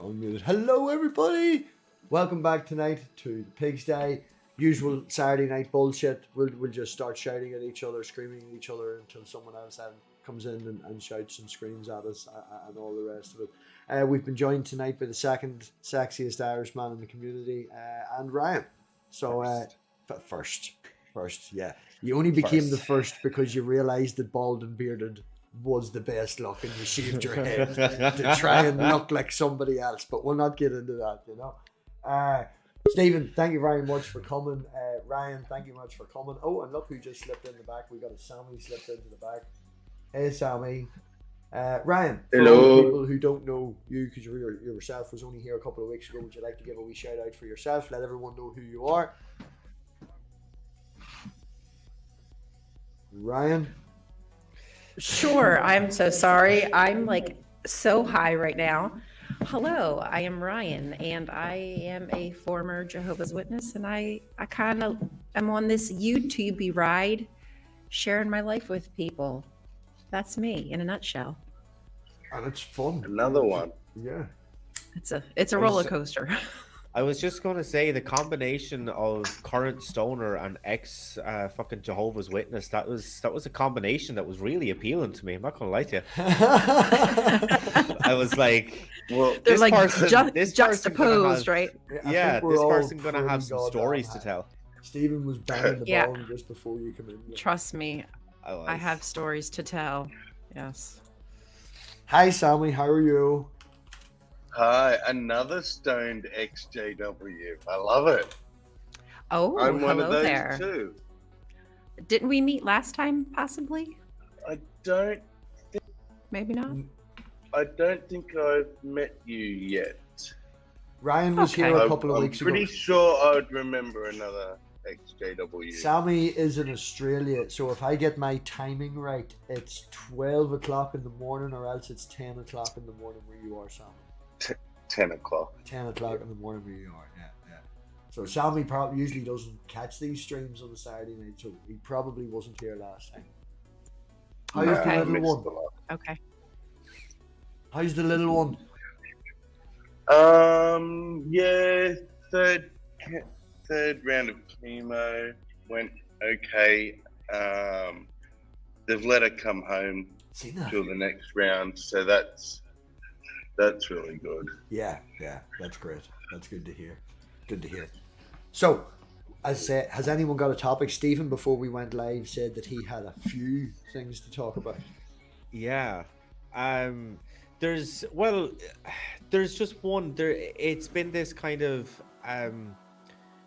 unmuted. Hello, everybody. Welcome back tonight to Pig's Day. Usual Saturday night bullshit. We'll just start shouting at each other, screaming at each other until someone else comes in and shouts and screams at us and all the rest of it. We've been joined tonight by the second sexiest Irishman in the community, and Ryan. So first, yeah. You only became the first because you realised that bald and bearded was the best look and you shaved your head to try and look like somebody else, but we'll not get into that, you know. Stephen, thank you very much for coming. Ryan, thank you much for coming. Oh, and look who just slipped in the back. We got a Sammy slipped into the back. Hey, Sammy. Ryan, for hello. all the people who don't know you, because you yourself was only here a couple of weeks ago, would you like to give a wee shout out for yourself? Let everyone know who you are. Ryan? Sure. I'm so sorry. I'm like so high right now. Hello, I am Ryan, and I am a former Jehovah's Witness, and I kind of am on this YouTube ride, sharing my life with people. That's me in a nutshell. And it's fun. Another one. Yeah. It's a roller coaster. I was just going to say the combination of current stoner and ex fucking Jehovah's Witness, that was a combination that was really appealing to me. I'm not going to lie to you. I was like, well, they're this like person, juxtaposed, right? Yeah, this person going to have some stories to tell. Stephen was banging the bong just before you come in. Yeah. Trust me, I have stories to tell. Yes. Hi, Sammy. How are you? Hi, another stoned XJW. I love it. Oh, I'm one hello of those there. too. Didn't we meet last time, possibly? I don't Maybe not. think I've met you yet. Ryan was here a couple of weeks ago. I'm pretty sure I would remember another XJW. Sammy is in Australia, so if I get my timing right, it's 12 o'clock in the morning, or else it's 10 o'clock in the morning where you are, Sammy. 10 o'clock. 10 o'clock in the morning where you are, yeah. So Sammy probably usually doesn't catch these streams on the Saturday night, so he probably wasn't here last time. How's the little one? Okay. How's the little one? Yeah, third round of chemo went okay. They've let her come home till the next round, so that's really good. Yeah, that's great. That's good to hear. Good to hear. So, as I said, has anyone got a topic? Stephen, before we went live, said that he had a few things to talk about. Yeah. There's just one. It's been this kind of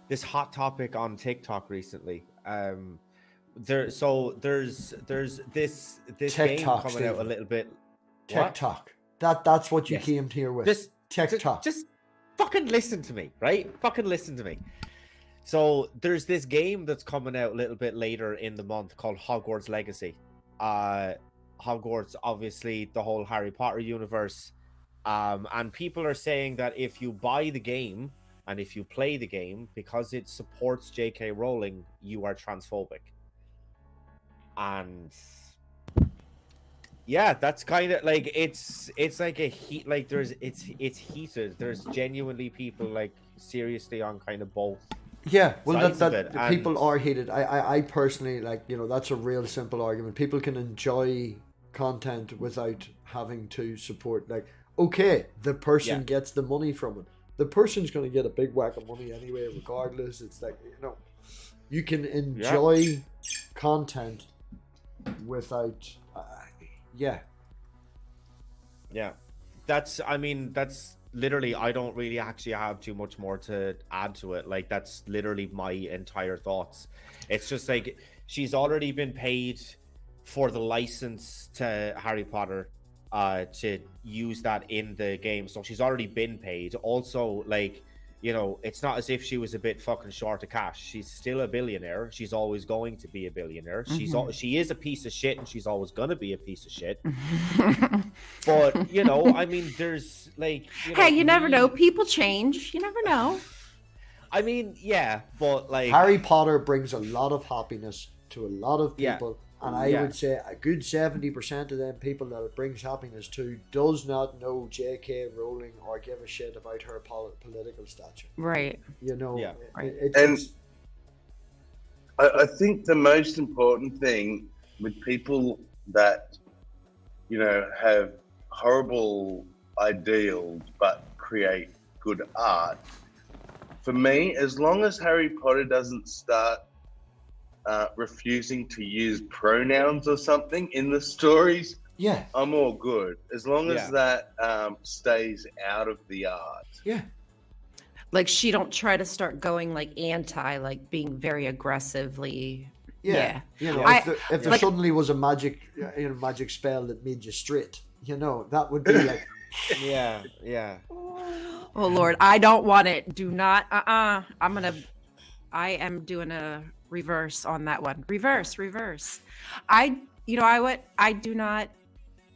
this hot topic on TikTok recently. There's this TikTok, game coming Stephen. Out a little bit. TikTok. That's what you came here with. TikTok. Just fucking listen to me, right? Fucking listen to me. So there's this game that's coming out a little bit later in the month called Hogwarts Legacy. Hogwarts, obviously, the whole Harry Potter universe. And people are saying that if you buy the game and if you play the game, because it supports J.K. Rowling, you are transphobic. And yeah, that's kind of like it's like a heat, like it's heated. There's genuinely people like seriously on kind of both. Yeah, well, that people are heated. I personally, like, you know, that's a real simple argument. People can enjoy content without having to support. Like, okay, the person gets the money from it. The person's going to get a big whack of money anyway, regardless. It's like, you know, you can enjoy content without. Yeah. That's literally, I don't really actually have too much more to add to it. Like, that's literally my entire thoughts. It's just like, she's already been paid for the license to Harry Potter to use that in the game, so she's already been paid. Also, like, you know, it's not as if she was a bit fucking short of cash. She's still a billionaire. She's always going to be a billionaire. She is a piece of shit, and she's always gonna be a piece of shit. But, you know, I mean, there's like, you never know. People change. You never know. I mean, yeah, but like, Harry Potter brings a lot of happiness to a lot of people, And I would say a good 70% of them people that it brings happiness to does not know J.K. Rowling or give a shit about her political stature. Right. You know, Right. I think the most important thing with people that, you know, have horrible ideals but create good art, for me, as long as Harry Potter doesn't start refusing to use pronouns or something in the stories, I'm all good. As long as that stays out of the art. Yeah. Like she don't try to start going like anti, like being very aggressively. Yeah. You know, if there suddenly was a magic spell that made you straight, you know, that would be like. Yeah. Oh Lord, I don't want it. Do not. I am doing a reverse on that one. Reverse. I do not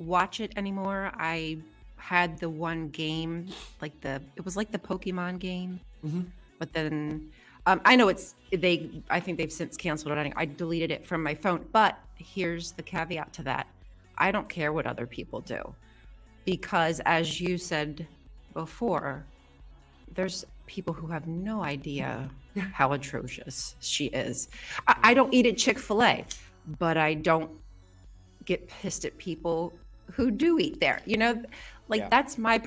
watch it anymore. I had the one game, it was like the Pokemon game, but then I know I think they've since canceled it. I deleted it from my phone, but here's the caveat to that. I don't care what other people do, because as you said before, there's people who have no idea how atrocious she is. I don't eat at Chick-fil-A, but I don't get pissed at people who do eat there. You know, that's my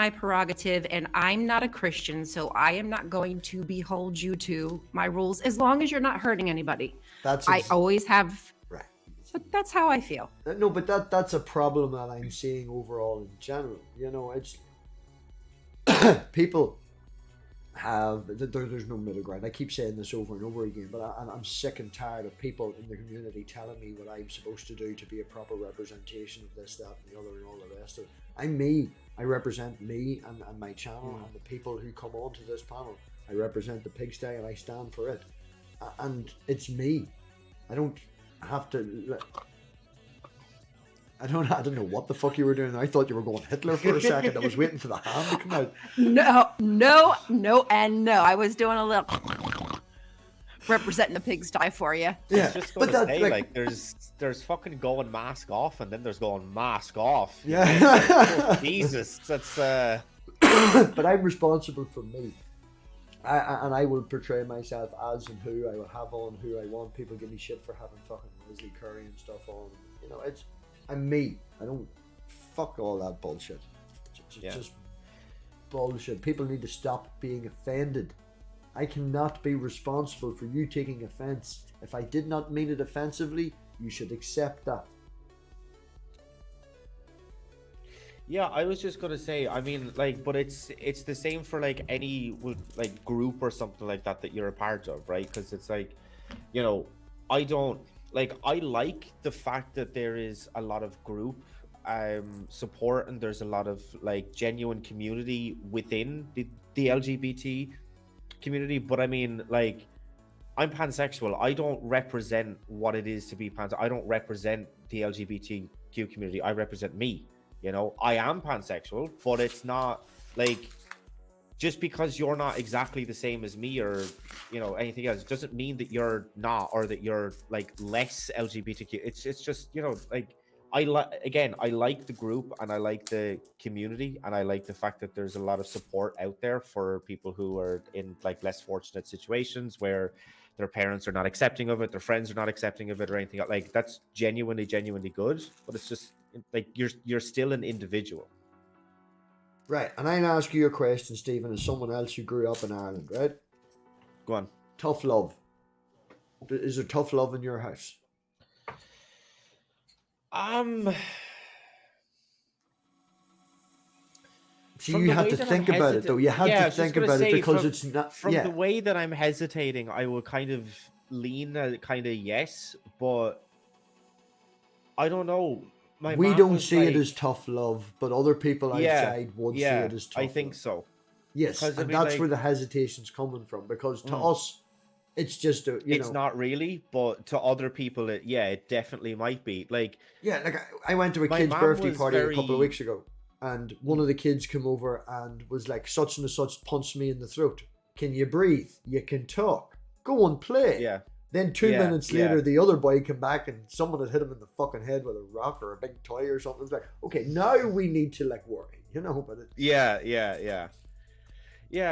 prerogative, and I'm not a Christian, so I am not going to behold you to my rules as long as you're not hurting anybody. I always have. Right. So that's how I feel. No, but that's a problem that I'm seeing overall in general. You know, it's people there's no middle ground. I keep saying this over and over again, but I'm sick and tired of people in the community telling me what I'm supposed to do to be a proper representation of this, that, and the other, and all the rest of it. I'm me. I represent me and my channel and the people who come onto this panel. I represent the pigsty and I stand for it. And it's me. I don't have to. I don't know what the fuck you were doing. I thought you were going Hitler for a second. I was waiting for the hand to come out. No, and no. I was doing a little representing the pigsty for you. Yeah, I was just going to say, like, there's fucking going mask off, and then there's going mask off. Yeah. Oh, Jesus, that's. But I'm responsible for me. And I will portray myself as and who I will have on, who I want. People give me shit for having fucking Wesley Curry and stuff on. You know, I'm me. I don't fuck all that bullshit. Just bullshit. People need to stop being offended. I cannot be responsible for you taking offense. If I did not mean it offensively, you should accept that. Yeah, I was just gonna say, I mean, like, but it's the same for like any like group or something like that you're a part of, right? Because it's like, you know, I like the fact that there is a lot of group support, and there's a lot of like genuine community within the LGBT community. But I mean, like, I'm pansexual. I don't represent what it is to be pansexual. I don't represent the LGBTQ community. I represent me. You know, I am pansexual, but it's not like, just because you're not exactly the same as me or, you know, anything else, doesn't mean that you're not, or that you're like less LGBTQ. It's just, you know, like, I like the group, and I like the community, and I like the fact that there's a lot of support out there for people who are in like less fortunate situations where their parents are not accepting of it, their friends are not accepting of it, or anything like that's genuinely good. But it's just like you're still an individual. Right, and I'm asking you a question, Stephen, as someone else who grew up in Ireland, right? Go on. Tough love. Is there tough love in your house? So you had to think about it, though. You had to think about it because it's not. From the way that I'm hesitating, I will kind of lean kind of yes, but I don't know. We don't see it as tough love, but other people outside would see it as tough love. I think so. Yes, and that's where the hesitation's coming from, because to us, it's just it's not really, but to other people, it definitely might be. Like, I went to a kid's birthday party a couple of weeks ago, and one of the kids came over and was like, such and such punched me in the throat. Can you breathe? You can talk. Go and play. Yeah. Then 2 Yeah, minutes yeah. later, the other boy came back and someone had hit him in the fucking head with a rock or a big toy or something. It's like, okay, now we need to like worry, you know. But Yeah.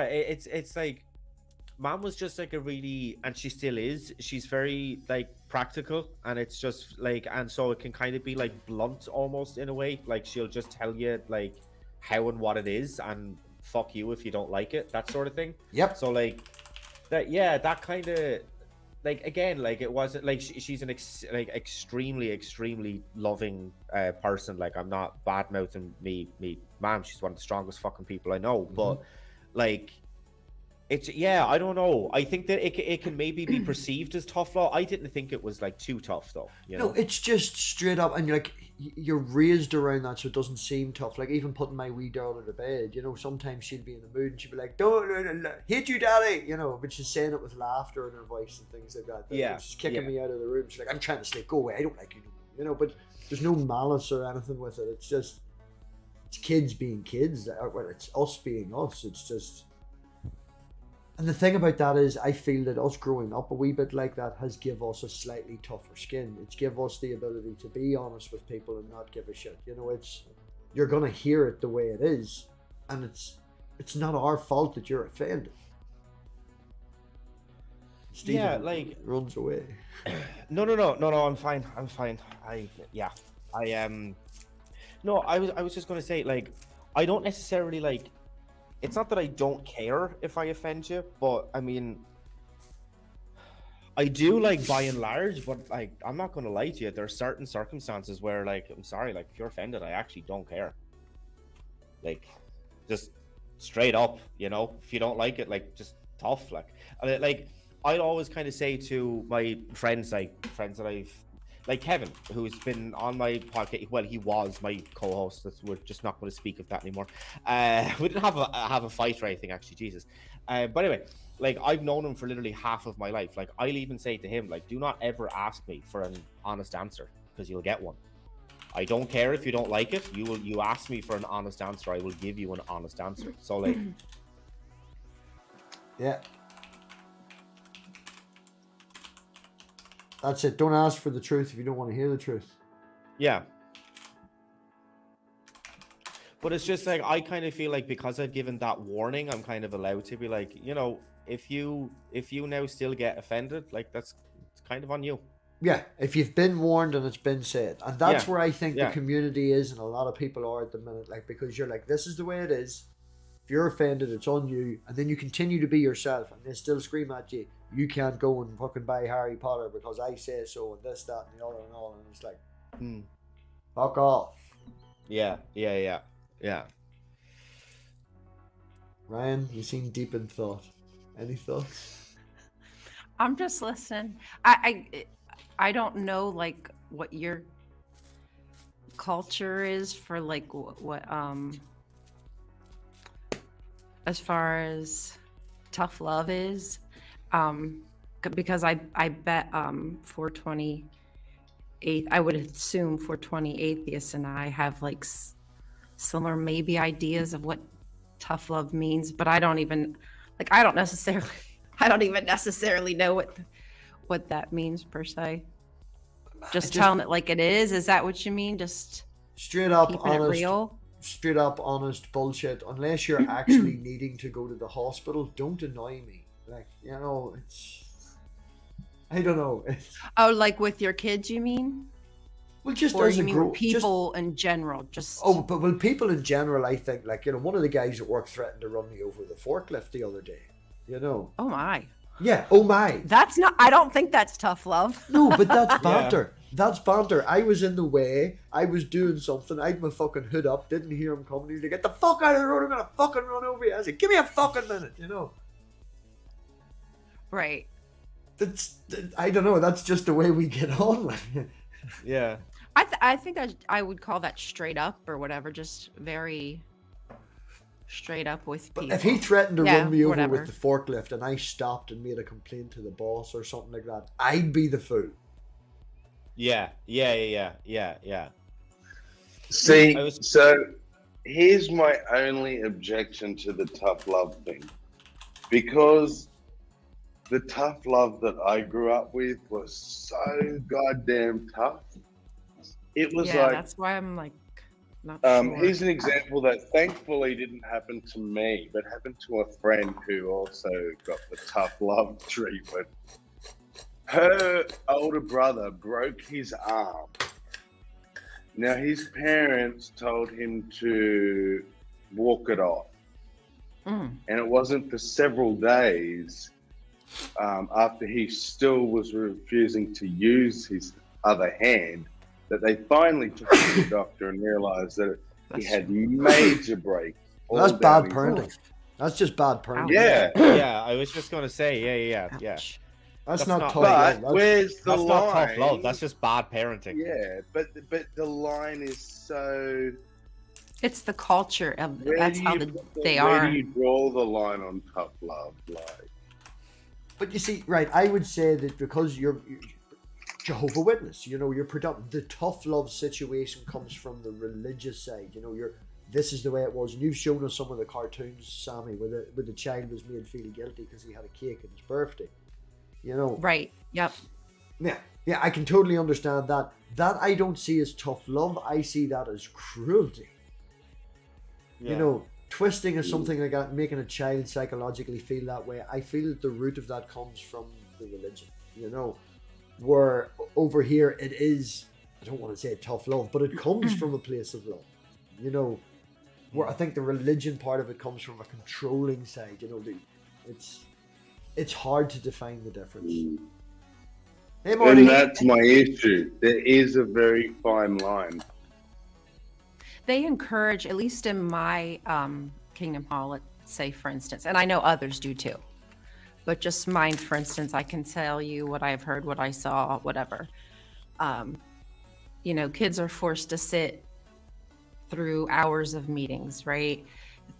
It's like, mom was just like a really, and she still is. She's very like practical, and it's just like, and so it can kind of be like blunt almost in a way. Like she'll just tell you like how and what it is, and fuck you if you don't like it, that sort of thing. yep. So like that, yeah, that kind of like, again, like it wasn't like she's an extremely loving person. Like I'm not bad mouthing me mom. She's one of the strongest fucking people I know. But like, it's, yeah, I don't know. I think that it can maybe be perceived as tough love. I didn't think it was like too tough though. You know? No, it's just straight up, and you're like, you're raised around that, so it doesn't seem tough. Like even putting my wee daughter to bed, you know, sometimes she'd be in the mood and she'd be like, "Don't hit you, daddy," you know, but she's saying it with laughter in her voice and things like that. Yeah, she's kicking me out of the room. She's like, "I'm trying to sleep. Go away. I don't like you," you know. But there's no malice or anything with it. It's just, it's kids being kids. Well, it's us being us. It's just. And the thing about that is, I feel that us growing up a wee bit like that has give us a slightly tougher skin. It's give us the ability to be honest with people and not give a shit. You know, it's, you're gonna hear it the way it is, and it's not our fault that you're offended. Stephen runs away. No, I'm fine. No, I was just gonna say, like, I don't necessarily like. It's not that I don't care if I offend you, but I mean, I do, like, by and large. But like, I'm not gonna lie to you. There are certain circumstances where, like, I'm sorry, like, if you're offended, I actually don't care. Like, just straight up, you know. If you don't like it, like, just tough. Like I'd always kind of say to my friends, that I've, like Kevin, who's been on my podcast. Well, he was my co-host. We're just not going to speak of that anymore. We didn't have a fight or anything, actually. Jesus. But anyway, like, I've known him for literally half of my life. Like, I'll even say to him, like, do not ever ask me for an honest answer, because you'll get one. I don't care if you don't like it. You ask me for an honest answer, I will give you an honest answer. So, like, yeah. That's it. Don't ask for the truth if you don't want to hear the truth. Yeah. But it's just like, I kind of feel like because I've given that warning, I'm kind of allowed to be like, you know, if you now still get offended, like, it's kind of on you. Yeah, if you've been warned and it's been said. And that's where I think the Yeah. community is, and a lot of people are at the minute, like, because you're like, this is the way it is. If you're offended, it's on you. And then you continue to be yourself, and they still scream at you, you can't go and fucking buy Harry Potter because I say so, and this, that, and the other, and all. And it's like, fuck off. Yeah. Ryan, you seem deep in thought. Any thoughts? I'm just listening. I don't know, like, what your culture is for, like, what as far as tough love is, because I bet 428, I would assume 420 atheists and I have like similar maybe ideas of what tough love means, but I don't even necessarily know what that means per se. Just telling it like it is. Is that what you mean? Just straight up keeping it honest. real? Straight up honest bullshit. Unless you're actually needing to go to the hospital, don't annoy me. Like, you know, it's, I don't know. Oh, like with your kids, you mean? Well, just Or as you a mean group, people in general? Just but well, people in general, I think, like, you know, one of the guys at work threatened to run me over with a forklift the other day. You know. oh my. Yeah. Oh my. That's not. I don't think that's tough love. No, but that's banter. That's banter. I was in the way. I was doing something. I had my fucking hood up. Didn't hear him coming. He's like, "Get the fuck out of the road! I'm gonna fucking run over you." I was like, "Give me a fucking minute," you know. Right. I don't know. That's just the way we get on. Like, Yeah. I think I would call that straight up or whatever. Just very straight up with people. but if he threatened to Yeah, run me over whatever. with the forklift and I stopped and made a complaint to the boss or something like that, I'd be the fool. Yeah. See, so here's my only objection to the tough love thing. Because the tough love that I grew up with was so goddamn tough. It was Yeah, like, that's why I'm like not sure. here's an example that thankfully didn't happen to me, but happened to a friend who also got the tough love treatment. Her older brother broke his arm. Now, his parents told him to walk it off. And it wasn't for several days after he still was refusing to use his other hand that they finally took him to the doctor and realized that he had major breaks. Well, that's bad down his parenting. arm. That's just bad parenting. Yeah. Yeah, I was just gonna say, yeah. Ouch. That's That's not not- tough But love. where's the That's line? not tough love. That's just bad parenting. Yeah, but the line is so. It's the culture of Where that's do how you the, put the- they where are. do you draw the line on tough love? Like, But you see, right, I would say that because you're Jehovah Witness, you're the tough love situation comes from the religious side. This is the way it was. And you've shown us some of the cartoons, Sammy, where the child was made feel guilty because he had a cake at his birthday. Right. Yep. Yeah, I can totally understand that. That I don't see as tough love. I see that as cruelty. Yeah. Twisting of something like that, making a child psychologically feel that way. I feel that the root of that comes from the religion. Where over here it is, I don't want to say tough love, but it comes from a place of love. Where I think the religion part of it comes from a controlling side. It's hard to define the difference. Hey, Marty. and that's my issue. There is a very fine line. They encourage, at least in my Kingdom Hall, let's say, for instance, and I know others do too, but just mine, for instance, I can tell you what I've heard, what I saw, whatever. Kids are forced to sit through hours of meetings, right?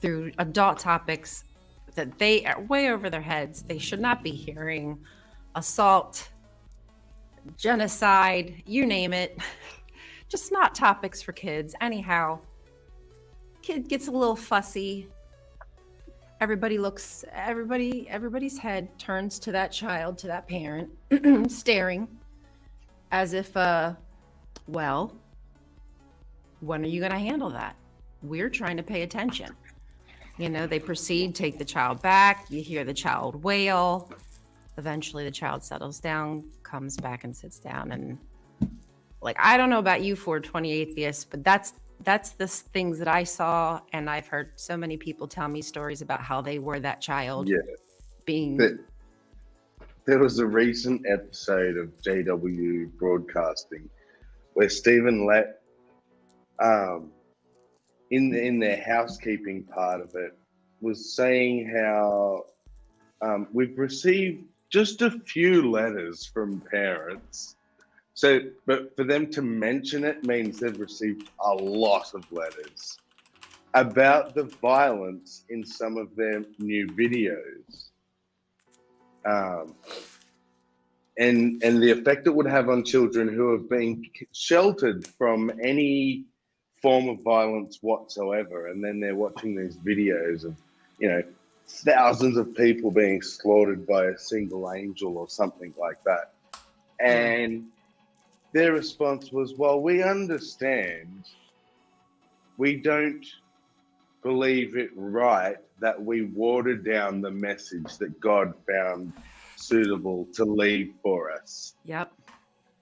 Through adult topics that they are way over their heads. They should not be hearing assault, genocide, you name it. Just not topics for kids. Anyhow, kid gets a little fussy. Everybody's head turns to that child, to that parent, staring as if, well, when are you going to handle that? We're trying to pay attention. They proceed, take the child back. You hear the child wail. Eventually the child settles down, comes back and sits down. And I don't know about you 420 atheists, but that's the things that I saw. And I've heard so many people tell me stories about how they were that child. Yeah. Being There was a recent episode of JW Broadcasting where Stephen Lett, in their housekeeping part of it, was saying how we've received just a few letters from parents. But for them to mention it means they've received a lot of letters about the violence in some of their new videos. And the effect it would have on children who have been sheltered from any form of violence whatsoever. And then they're watching these videos of, thousands of people being slaughtered by a single angel or something like that. And their response was, well, we understand. We don't believe it right that we watered down the message that God found suitable to leave for us. Yep.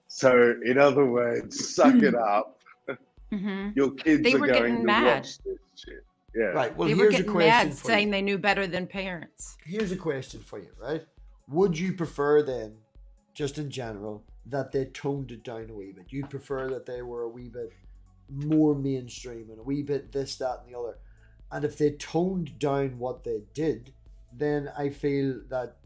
So, in other words, suck it up. Mm-hmm. Your kids They are were going getting to mad. watch this shit. Yeah. Right. Well, They were here's a getting question mad for saying you. they knew better than parents. Here's a question for you, right? Would you prefer then, just in general, that they toned it down a wee bit? You'd prefer that they were a wee bit more mainstream and a wee bit this, that, and the other. And if they toned down what they did, then I feel that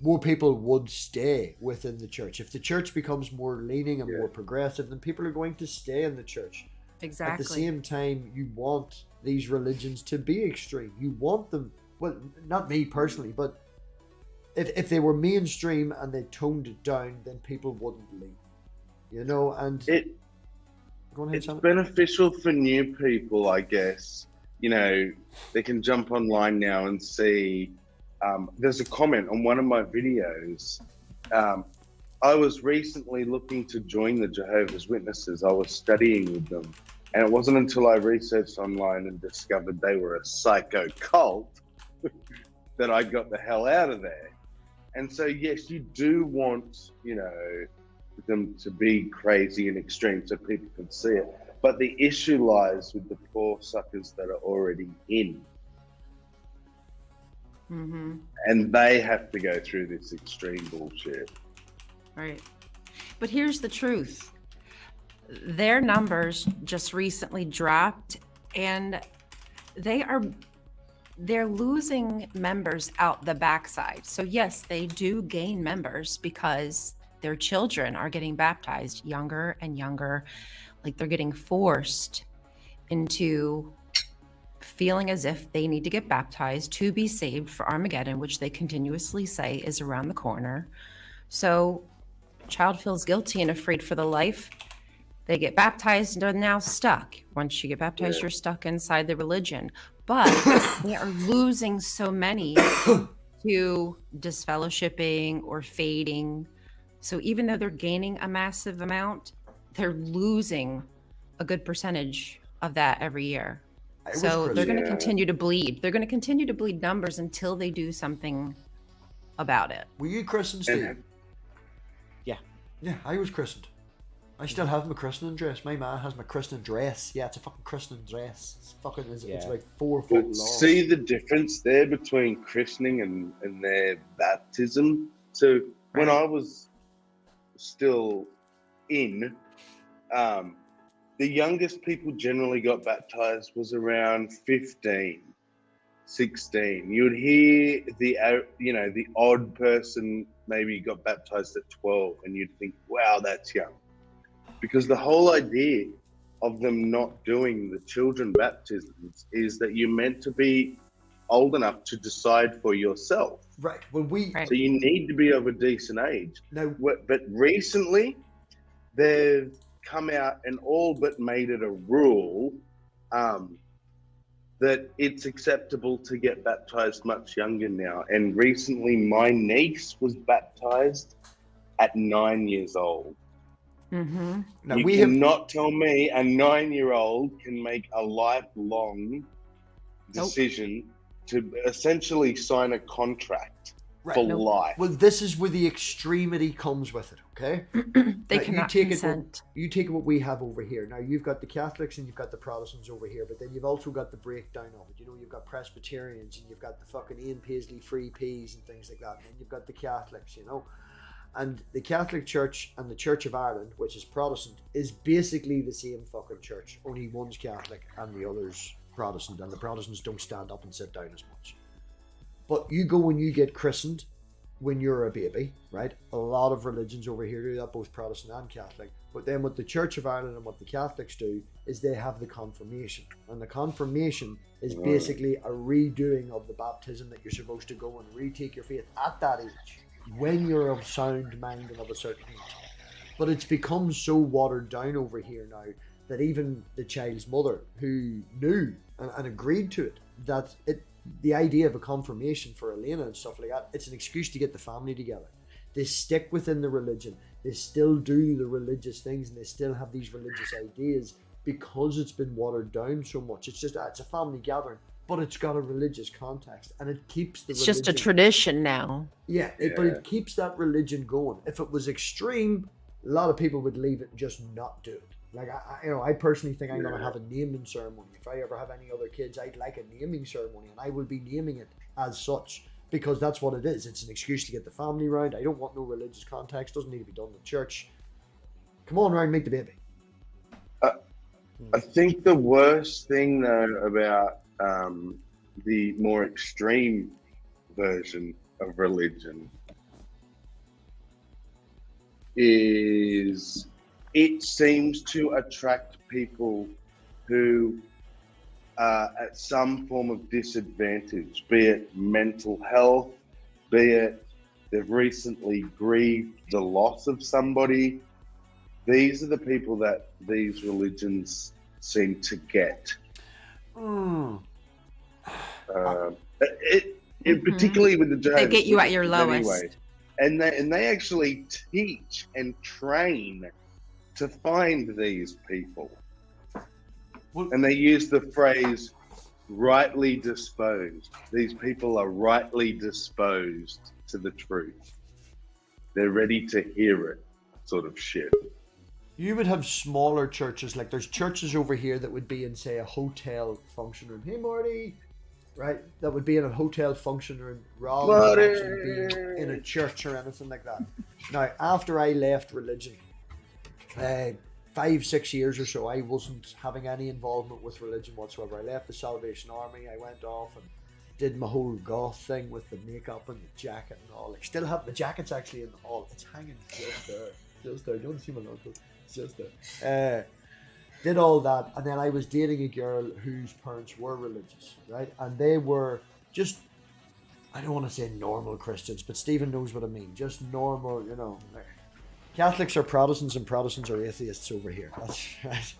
more people would stay within the church. If the church becomes more leaning and more progressive, then people are going to stay in the church. Exactly. At the same time, you want these religions to be extreme. You want them, well, not me personally, but if they were mainstream and they toned it down, then people wouldn't leave. And go ahead, It's Sam. beneficial for new people, I guess. They can jump online now and see there's a comment on one of my videos. I was recently looking to join the Jehovah's Witnesses. I was studying with them. And it wasn't until I researched online and discovered they were a psycho cult that I got the hell out of there. And so, yes, you do want, them to be crazy and extreme so people can see it. But the issue lies with the poor suckers that are already in. Mm-hmm. And they have to go through this extreme bullshit. Right. But here's the truth. Their numbers just recently dropped, and they're losing members out the backside. So yes, they do gain members because their children are getting baptized younger and younger. Like they're getting forced into feeling as if they need to get baptized to be saved for Armageddon, which they continuously say is around the corner. So child feels guilty and afraid for the life. They get baptized and are now stuck. Once you get baptized, you're stuck inside the religion. But they are losing so many to disfellowshipping or fading. So even though they're gaining a massive amount, they're losing a good percentage of that every year. So they're going to continue to bleed. They're going to continue to bleed numbers until they do something about it. Were you christened, Steve? Yeah. Yeah, I was christened. I still have my christening dress. My man has my christening dress. Yeah, it's a fucking christening dress. It's like 4 foot But long. see the difference there between christening and their baptism? So when I was still in, the youngest people generally got baptized was around 15, 16. You would hear the odd person maybe got baptized at 12, and you'd think, wow, that's young. Because the whole idea of them not doing the children baptisms is that you're meant to be old enough to decide for yourself. Right. So you need to be of a decent age. No. But recently, they've come out and all but made it a rule that it's acceptable to get baptized much younger now. And recently, my niece was baptized at 9 years old. Mm-hmm. Now, you cannot tell me a 9-year-old can make a lifelong decision to essentially sign a contract for life. Well, this is where the extremity comes with it, okay? They cannot consent. You take what we have over here. Now, you've got the Catholics and you've got the Protestants over here, but then you've also got the breakdown of it. You've got Presbyterians and you've got the fucking Ian Paisley Free Peas and things like that. And then you've got the Catholics, And the Catholic Church and the Church of Ireland, which is Protestant, is basically the same fucking church. Only one's Catholic and the other's Protestant, and the Protestants don't stand up and sit down as much. But you go and you get christened when you're a baby, right? A lot of religions over here do that, both Protestant and Catholic. But then what the Church of Ireland and what the Catholics do is they have the confirmation. And the confirmation is basically a redoing of the baptism that you're supposed to go and retake your faith at that age, when you're of sound mind and of a certain age. But it's become so watered down over here now that even the child's mother, who knew and agreed to it, that the idea of a confirmation for Elena and stuff like that, it's an excuse to get the family together. They stick within the religion. They still do the religious things and they still have these religious ideas because it's been watered down so much. It's just, it's a family gathering, but it's got a religious context and it keeps the religion. Just a tradition now. Yeah, but it keeps that religion going. If it was extreme, a lot of people would leave it and just not do it. Like, I personally think I'm going to have a naming ceremony. If I ever have any other kids, I'd like a naming ceremony, and I will be naming it as such because that's what it is. It's an excuse to get the family round. I don't want no religious context. Doesn't need to be done in church. Come on round, make the baby. I think the worst thing, though, about the more extreme version of religion is it seems to attract people who are at some form of disadvantage, be it mental health, be it they've recently grieved the loss of somebody. These are the people that these religions seem to get. particularly with the They Jehovah's get you at your Witnesses lowest. and they actually teach and train to find these people. Well, And they use the phrase rightly disposed. These people are rightly disposed to the truth. They're ready to hear it, sort of shit. you would have smaller churches, like there's churches over here that would be in, say, a hotel function room. Hey, Marty, right? That would be in a hotel function room rather than actually being in a church or anything like that. Now, after I left religion, 5-6 years or so, I wasn't having any involvement with religion whatsoever. I left the Salvation Army. I went off and did my whole goth thing with the makeup and the jacket and all. Like, still have the jacket's actually in the hall. It's hanging just there. Just there. Don't see my logo. It's just there. Did all that, and then I was dating a girl whose parents were religious, right? And they were just, I don't want to say normal Christians, but Stephen knows what I mean. Just normal, you know. Like, Catholics are Protestants and Protestants are atheists over here. That's right.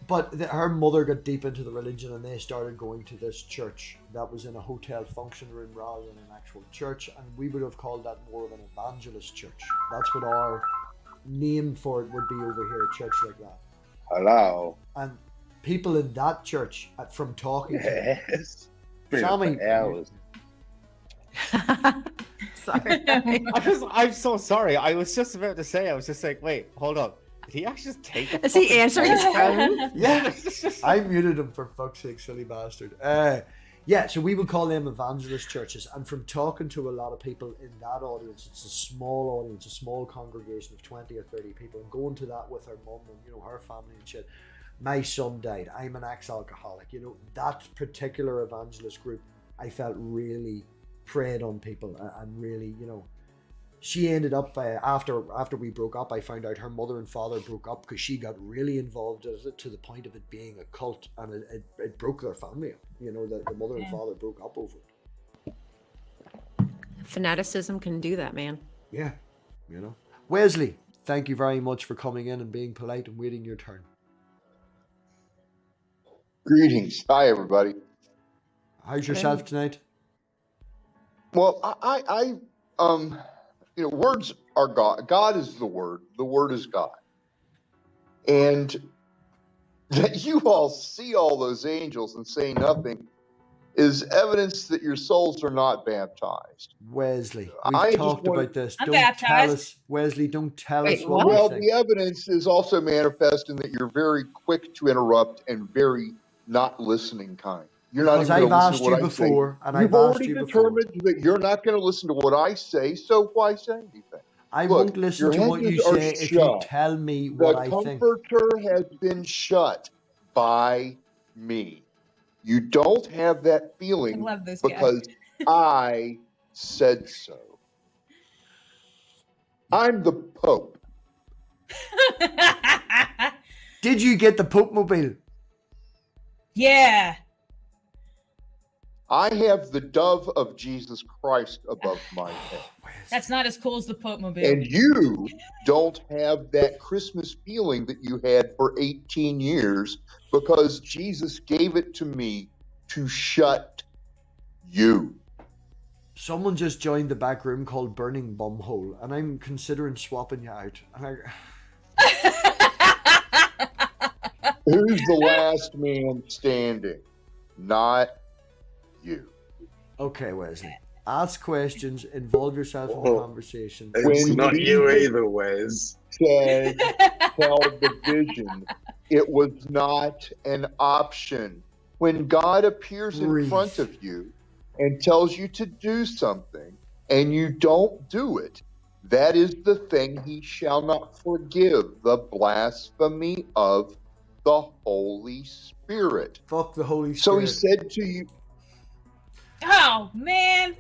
But her mother got deep into the religion and they started going to this church that was in a hotel function room rather than an actual church. And we would have called that more of an evangelist church. That's what our name for it would be over here, a church like that. Hello. And people in that church, from talking Yes. to Sammy, Hours. Sorry. I'm so sorry. I was just about to say, I was just like, wait, hold on. Did he actually just take a Is he fucking answering his phone? yeah, I muted him for fuck's sake, silly bastard. Yeah, so we would call them evangelist churches. And from talking to a lot of people in that audience, it's a small audience, a small congregation of 20 or 30 people, and going to that with her mum and, you know, her family and shit. My son died. I'm an ex-alcoholic. You know, that particular evangelist group, I felt really preyed on people and really, you know, she ended up after we broke up, I found out her mother and father broke up because she got really involved in it to the point of it being a cult, and it broke their family up. You know, the mother and father broke up over it. Fanaticism can do that, man. Yeah, you know. Wesley, thank you very much for coming in and being polite and waiting your turn. Greetings. Hi, everybody. How's yourself tonight? Well, I you know, words are God. God is the Word. The Word is God. And that you all see all those angels and say nothing is evidence that your souls are not baptized. Wesley, I we've just talked want- about this. I'm Don't tell baptized. us, Wesley, don't tell Wait, us what what? we Well, think. the evidence is also manifest in that you're very quick to interrupt and very not listening kind. You're Because not even I've going to asked listen you to what I say. before, and You've I've asked already you before. determined that you're not going to listen to what I say, so why say anything? I Look, won't listen your to what you hedges are say if you shut. tell me what The I think. comforter has been shut by me. You don't have that I feeling love this guy. because I said so. I'm the Pope. Did you get the Pope Mobile? Yeah. I have the dove of Jesus Christ above my head. That's not as cool as the Pope Mobile. And you don't have that Christmas feeling that you had for 18 years because Jesus gave it to me to shut you. Someone just joined the back room called Burning Bumhole, and I'm considering swapping you out. And Who's the last man standing? Not you. okay, Wesley. Ask questions, involve yourself in the Whoa. conversation. It's When not Jesus you either, Wes. said, tell the vision. It was not an option. When God appears in Breathe. front of you and tells you to do something and you don't do it, that is the thing he shall not forgive, the blasphemy of the Holy Spirit. Fuck the Holy So he Spirit. said to you, Oh, man.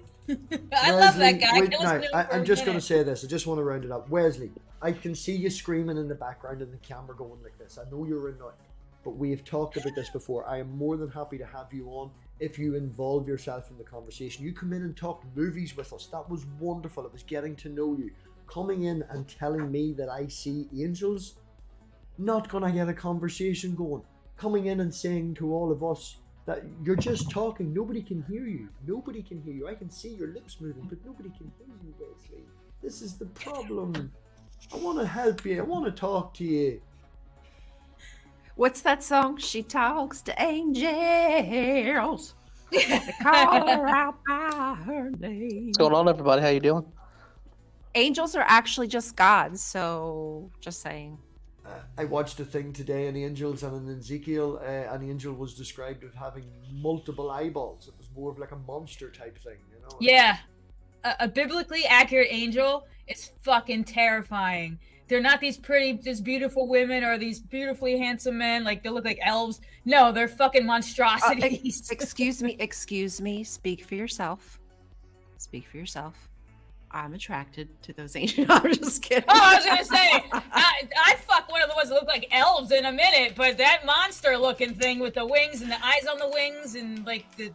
I love that guy. Wait, Can no, listen to him for I'm a just going to minute. say this. I just want to round it up. Wesley, I can see you screaming in the background and the camera going like this. I know you're annoyed, but we have talked about this before. I am more than happy to have you on if you involve yourself in the conversation. You come in and talk movies with us. That was wonderful. It was getting to know you. Coming in and telling me that I see angels, not going to get a conversation going. Coming in and saying to all of us, That you're just talking, nobody can hear you. Nobody can hear you. I can see your lips moving, but nobody can hear you, Wesley. This is the problem. I want to help you. I want to talk to you. What's that song? She talks to angels. They call her out by her name. What's going on, everybody? How you doing? Angels are actually just gods, so just saying. I watched a thing today on angels, and in Ezekiel, an angel was described as having multiple eyeballs. It was more of like a monster type thing, you know? Yeah. A biblically accurate angel is fucking terrifying. They're not these pretty, just beautiful women or these beautifully handsome men. Like, they look like elves. No, they're fucking monstrosities. Excuse me. Speak for yourself. Speak for yourself. I'm attracted to those angels. I'm just kidding. Oh, I was gonna say, I fuck one of the ones that look like elves in a minute, but that monster-looking thing with the wings and the eyes on the wings and like the.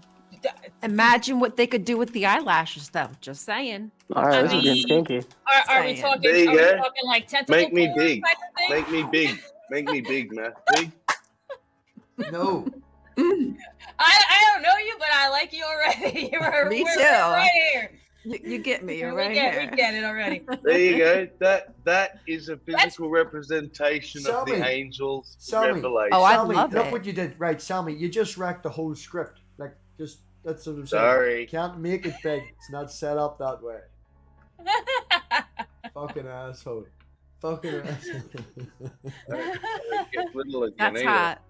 Imagine what they could do with the eyelashes, though. Just saying. All right, I this is getting mean- kinky. Are we talking? There you are we go. talking like tentacle Make me porn big. type of thing? Make me big. Make me big, man. Big. No. I don't know you, but I like you already. Me We're too. right here. You get me. You're we right get, here. we get it already. There you go. That is a physical representation of Salmi. the angels' Salmi. revelation. Oh, I Salmi, love look it. what you did. Right, Salmi, you just wrecked the whole script. Like, just, that's what I'm saying. Sorry. Can't make it big. It's not set up that way. Fucking asshole. Fucking asshole. It gets little again, That's ain't it? hot.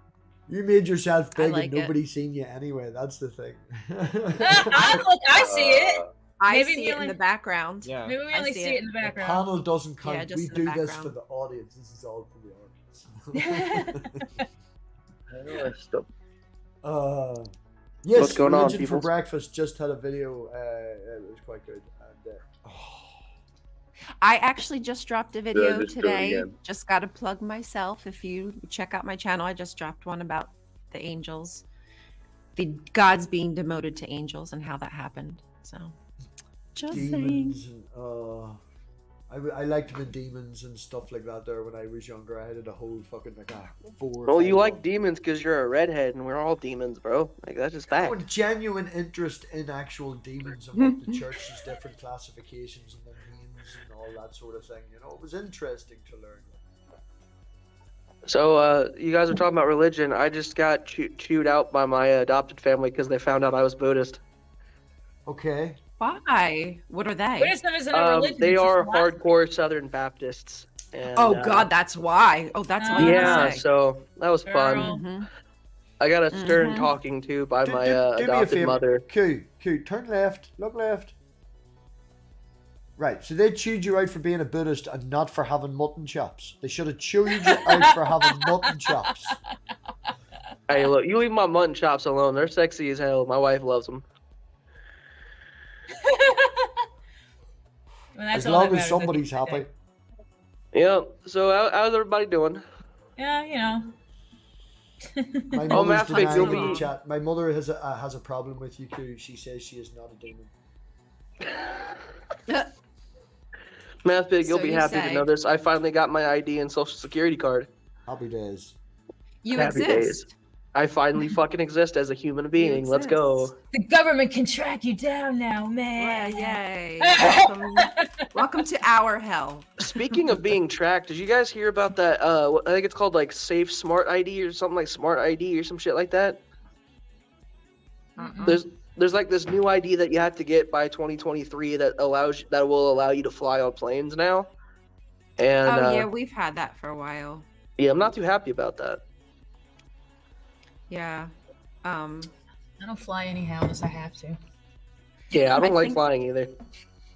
You made yourself I big like and it. nobody's seen you anyway. That's the thing. I see it. I Maybe see we it only- in the background. Yeah. Maybe we I only see see it. it in the The background. panel doesn't count. Yeah, just We in the do this background. for the audience. This is all for the audience. How do I stop? Yes, What's going on, Religion for peoples? Breakfast just had a video. It was quite good. And, I actually just dropped a video just do it today. again. Just got to plug myself. If you check out my channel, I just dropped one about the angels, the gods being demoted to angels, and how that happened. So, just saying. demons and I liked the demons and stuff like that there when I was younger. I had a whole fucking like a 4 or Well, 5 you like of them. demons because you're a redhead, and we're all demons, bro. Like, that's just fact. Oh, and genuine interest in actual demons and what the church's different classifications and their names and all that sort of thing. You know, it was interesting to learn. So, you guys are talking about religion. I just got chewed out by my adopted family because they found out I was Buddhist. Okay. Why? What are they? Buddhism isn't a religion. They it's just are a philosophy. hardcore Southern Baptists. And, Oh God, that's why. Oh, that's why. Yeah, You say. so that was fun. Girl. Mhm. I got a stern Mhm. talking to by Do my me a adopted favor. mother. Q, turn left. Look left. Right, so they chewed you out for being a Buddhist and not for having mutton chops. They should have chewed you out for having mutton chops. Hey, look, you leave my mutton chops alone. They're sexy as hell. My wife loves them. And that's As all long that as matters at the somebody's end of the happy. day. Yeah. So how's everybody doing? Yeah, you know. My Oh, mother's MathPig, denying you'll in the be- chat. My mother has a problem with you, Q. She says she is not a demon. MathPig, you'll So be you happy to say- know this. I finally got my ID and social security card. Happy days. You Happy exist. days. I finally fucking exist as a human being. Let's go. exist. The government can track you down now, Yeah, man. yay. Welcome to our hell. Speaking of being tracked, did you guys hear about that? I think it's called like Safe Smart ID or something like Smart ID or some shit like that. There's like this new ID that you have to get by 2023 that will allow you to fly on planes now. And Oh yeah, we've had that for a while. yeah, I'm not too happy about that. Yeah. I don't fly anyhow unless I have to. Yeah, I don't I like think- flying either.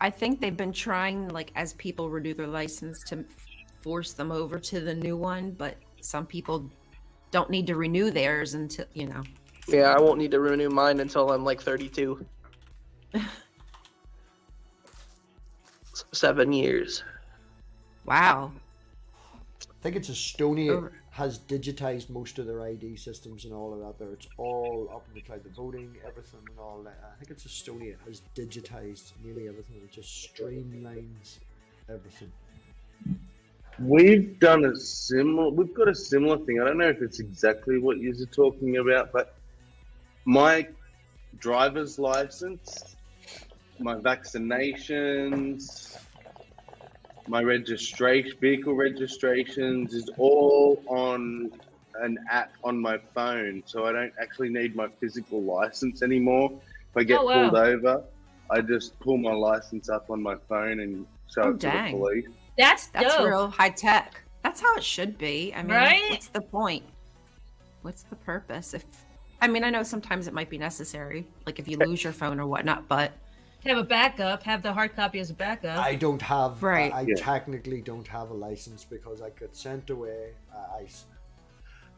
I think they've been trying, like, as people renew their license, to force them over to the new one, but some people don't need to renew theirs until, you know. Yeah, I won't need to renew mine until I'm like 32. 7 years. Wow. I think it's Estonia Over- has digitized most of their ID systems and all of that there. It's all up in the cloud, the voting, everything and all that. I think it's Estonia has digitized nearly everything. It just streamlines everything. We've got a similar thing. I don't know if it's exactly what you're talking about, but my driver's license, my vaccinations, my vehicle registrations is all on an app on my phone, so I don't actually need my physical license anymore. If I get pulled over, I just pull my license up on my phone and show it to the police. That's dope. real high tech. That's how it should be. I mean, Right? what's the point? What's the purpose? I know sometimes it might be necessary, like if you lose your phone or whatnot, but Have a backup. Have the hard copy as a backup. I don't have. Right. I technically don't have a license because I got sent away.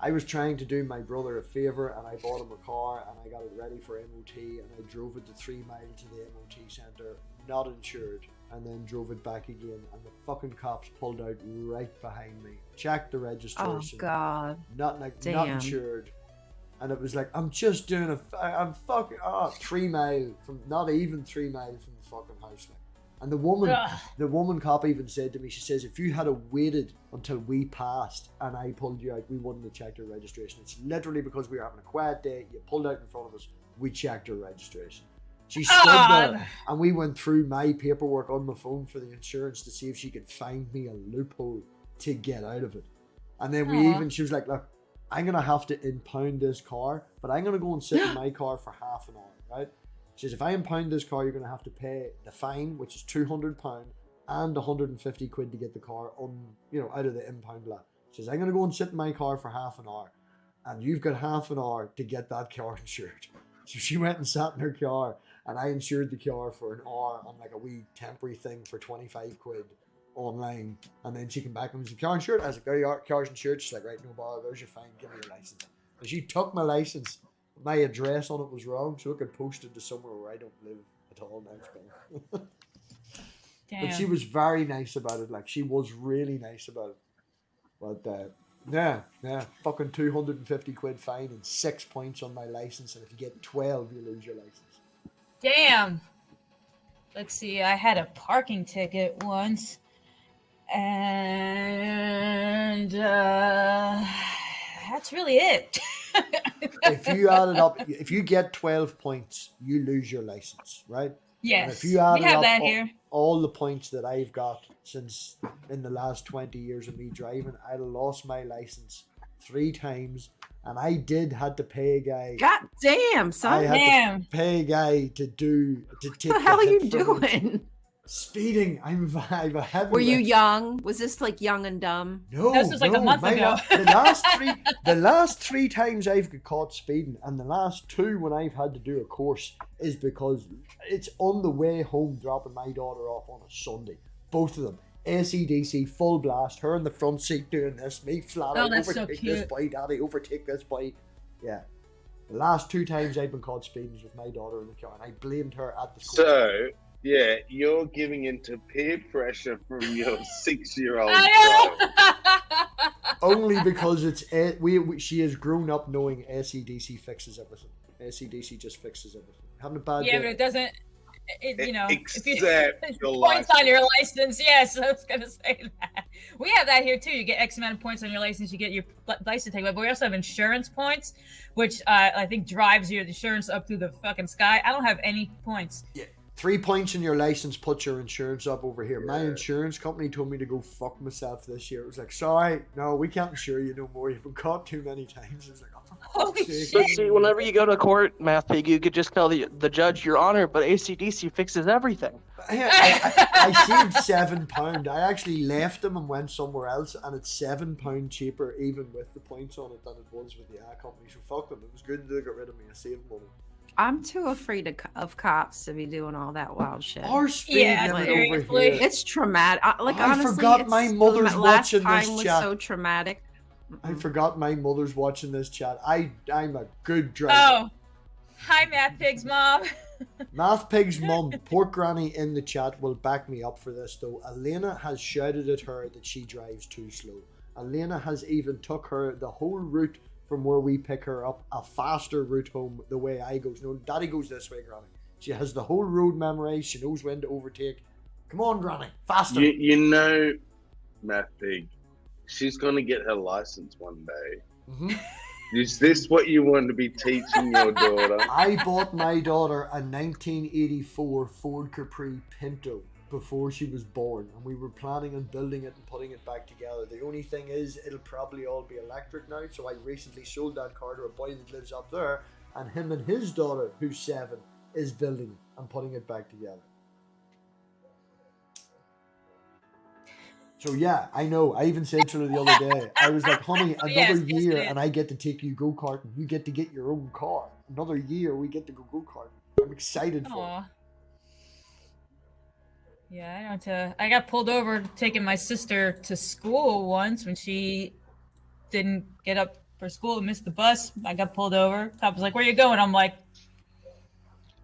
I was trying to do my brother a favor, and I bought him a car, and I got it ready for MOT, and I drove it the 3 miles to the MOT centre, not insured, and then drove it back again, and the fucking cops pulled out right behind me, checked the registration. oh god, Not Damn. insured, and it was like, I'm just doing I'm fucking 3 miles from, not even 3 miles from the fucking house, like. And the woman cop even said to me, she says, if you had waited until we passed and I pulled you out, we wouldn't have checked your registration. It's literally because we were having a quiet day, you pulled out in front of us, we checked your registration. She stood there, and we went through my paperwork on my phone for the insurance to see if she could find me a loophole to get out of it. And then she was like, look, I'm going to have to impound this car, but I'm going to go and sit in my car for half an hour, right? She says, if I impound this car, you're going to have to pay the fine, which is £200, and 150 quid to get the car out of the impound lot. She says, I'm going to go and sit in my car for half an hour, and you've got half an hour to get that car insured. So she went and sat in her car, and I insured the car for an hour on like a wee temporary thing for 25 quid online. And then she came back and was like, car insured? I was like, there you are, car's insured. She's like, right, no bother, there's your fine, give me your license. And she took my license. My address on it was wrong, so it got posted to somewhere where I don't live at all now. Damn. But she was very nice about it. Like, she was really nice about it. But yeah, fucking 250 quid fine and 6 points on my license, and if you get 12, you lose your license. Damn. Let's see. I had a parking ticket once, and that's really it. If you add it up, if you get 12 points, you lose your license, right? Yes. And if you add we have up that here. all the points that I've got since in the last 20 years of me driving, I lost my license 3 times, and I had to pay a guy. god damn, son. I had to pay a guy to take What the hell are hit you from me. doing? Speeding. I'm a heavy. Were you young? Was this like young and dumb? No, This was like a month ago. The last three times I've got caught speeding, and the last 2 when I've had to do a course, is because it's on the way home dropping my daughter off on a Sunday. Both of them. AC/DC, full blast, her in the front seat doing this, me flat out, that's so overtake this cute. boy, daddy, overtake this boy. Yeah. The last 2 times I've been caught speeding was with my daughter in the car, and I blamed her at the school. So, yeah, you're giving into peer pressure from your 6-year-old I girl. Only because she has grown up knowing AC/DC fixes everything. AC/DC just fixes everything. Having a bad day. Yeah, but it doesn't. If you Except your points license. on your license, yes, I was gonna say that. We have that here too. You get X amount of points on your license, you get your license taken away. But we also have insurance points, which I think drives your insurance up through the fucking sky. I don't have any points. Yeah. 3 points in your license puts your insurance up over here. My insurance company told me to go fuck myself this year. It was like, sorry, no, we can't insure you no more. You've been caught too many times. It was like, oh, for Holy fuck's sake. But see, whenever you go to court, MathPig, you could just tell the judge, Your Honor, but AC/DC fixes everything. I saved £7. I actually left them and went somewhere else, and it's £7 cheaper, even with the points on it, than it was with the company. So fuck them. It was good to get rid of me. I saved money. I'm too afraid of cops to be doing all that wild shit. Our speed Yeah, limit seriously. over here. It's traumatic. Honestly, I forgot my mother's last watching this time was chat. so traumatic. I forgot my mother's watching this chat. I'm a good driver. Oh, hi, MathPig's mom. MathPig's mum, poor granny in the chat, will back me up for this though. Elena has shouted at her that she drives too slow. Elena has even took her the whole route from where we pick her up, a faster route home the way I goes. No, daddy goes this way, granny. She has the whole road memorized. She knows when to overtake. Come on, granny, faster. You know, MathPig, she's going to get her license one day. Mm-hmm. Is this what you want to be teaching your daughter? I bought my daughter a 1984 Ford Capri Pinto before she was born, and we were planning on building it and putting it back together. The only thing is, it'll probably all be electric now, so I recently sold that car to a boy that lives up there, and him and his daughter, who's 7, is building it and putting it back together. So yeah, I know. I even said to her the other day, I was like, honey, another Yes, year it is. and I get to take you go-karting. You get to get your own car. Another year we get to go go-karting. I'm excited for it. Aw. Yeah, I got pulled over taking my sister to school once when she didn't get up for school and missed the bus. I got pulled over. Cop was like, "Where you going?" I'm like,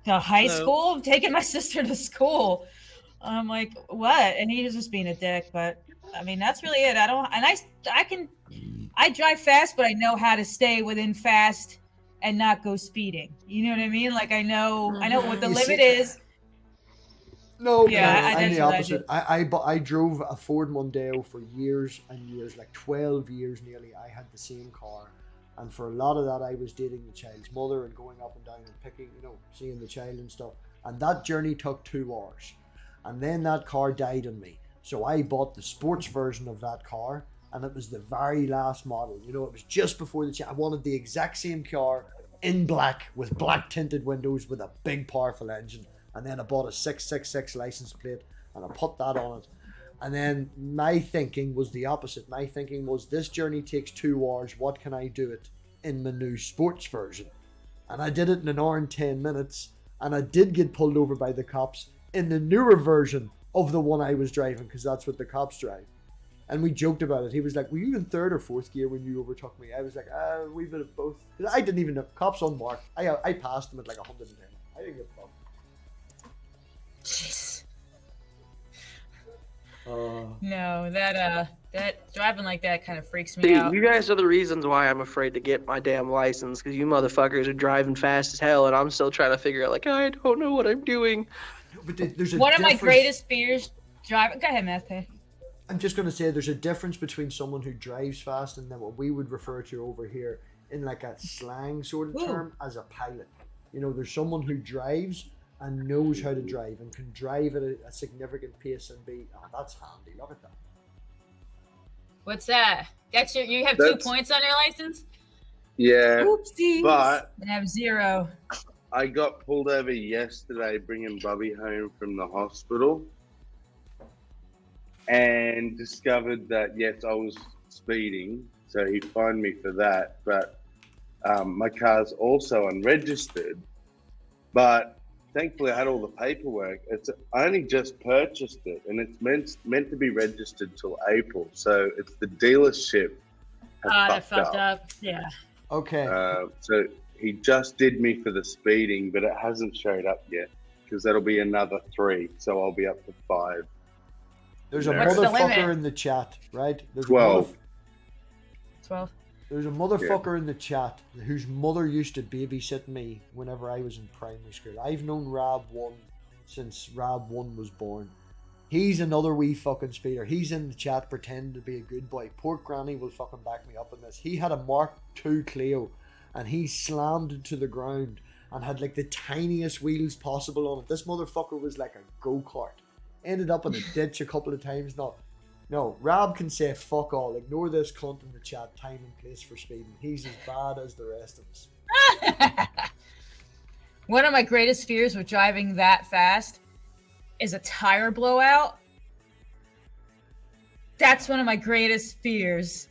"To high No. school? I'm taking my sister to school." I'm like, "What?" And he was just being a dick. But I mean, that's really it. I drive fast, but I know how to stay within fast and not go speeding. You know what I mean? Like I know what the You limit see- is. No, Yeah, no, I- I'm that's the what I opposite. I drove a Ford Mondeo for years and years, like 12 years nearly. I had the same car, and for a lot of that, I was dating the child's mother and going up and down and picking, seeing the child and stuff. And that journey took 2 hours, and then that car died on me. So I bought the sports version of that car, and it was the very last model. It was just before I wanted the exact same car in black with black tinted windows with a big powerful engine. And then I bought a 666 license plate and I put that on it. And then my thinking was the opposite. My thinking was, this journey takes 2 hours. What can I do it in the new sports version? And I did it in 1 hour and 10 minutes. And I did get pulled over by the cops in the newer version of the one I was driving, because that's what the cops drive. And we joked about it. He was like, "Were you in 3rd or 4th gear when you overtook me?" I was like, "We bit of both." I didn't even know. Cops unmarked. I passed them at like 110. I didn't give a fuck. Jeez. Uh, No, that driving like that kind of freaks me See, out. you guys are the reasons why I'm afraid to get my damn license, because you motherfuckers are driving fast as hell, and I'm still trying to figure out, like, I don't know what I'm doing. but there's a One of my difference- greatest fears driving. Go ahead, MathPig. I'm just going to say there's a difference between someone who drives fast and then what we would refer to over here in like a slang sort of Ooh. term as a pilot. There's someone who drives and knows how to drive and can drive at a significant pace and be, that's handy. Look at that. What's that? You have That's- 2 points on your license? Yeah, Oopsies. but I have 0. I got pulled over yesterday bringing Bubby home from the hospital and discovered that, yes, I was speeding. So he fined me for that. But my car's also unregistered. But thankfully, I had all the paperwork. I only just purchased it, and it's meant to be registered till April. So it's the dealership That fucked up. Yeah. Okay. So he just did me for the speeding, but it hasn't showed up yet because that'll be another 3. So I'll be up to 5. There's a What's the motherfucker limit? in the chat, right? There's 12. 12. There's a motherfucker in the chat whose mother used to babysit me whenever I was in primary school. I've known Rob 1 since Rob 1 was born. He's another wee fucking speeder. He's in the chat pretending to be a good boy. Poor Granny will fucking back me up on this. He had a Mark II Clio and he slammed it to the ground and had like the tiniest wheels possible on it. This motherfucker was like a go-kart. Ended up in a ditch a couple of times. No, Rob can say fuck all. Ignore this cunt in the chat. Time and place for speeding. He's as bad as the rest of us. One of my greatest fears with driving that fast is a tire blowout. That's one of my greatest fears.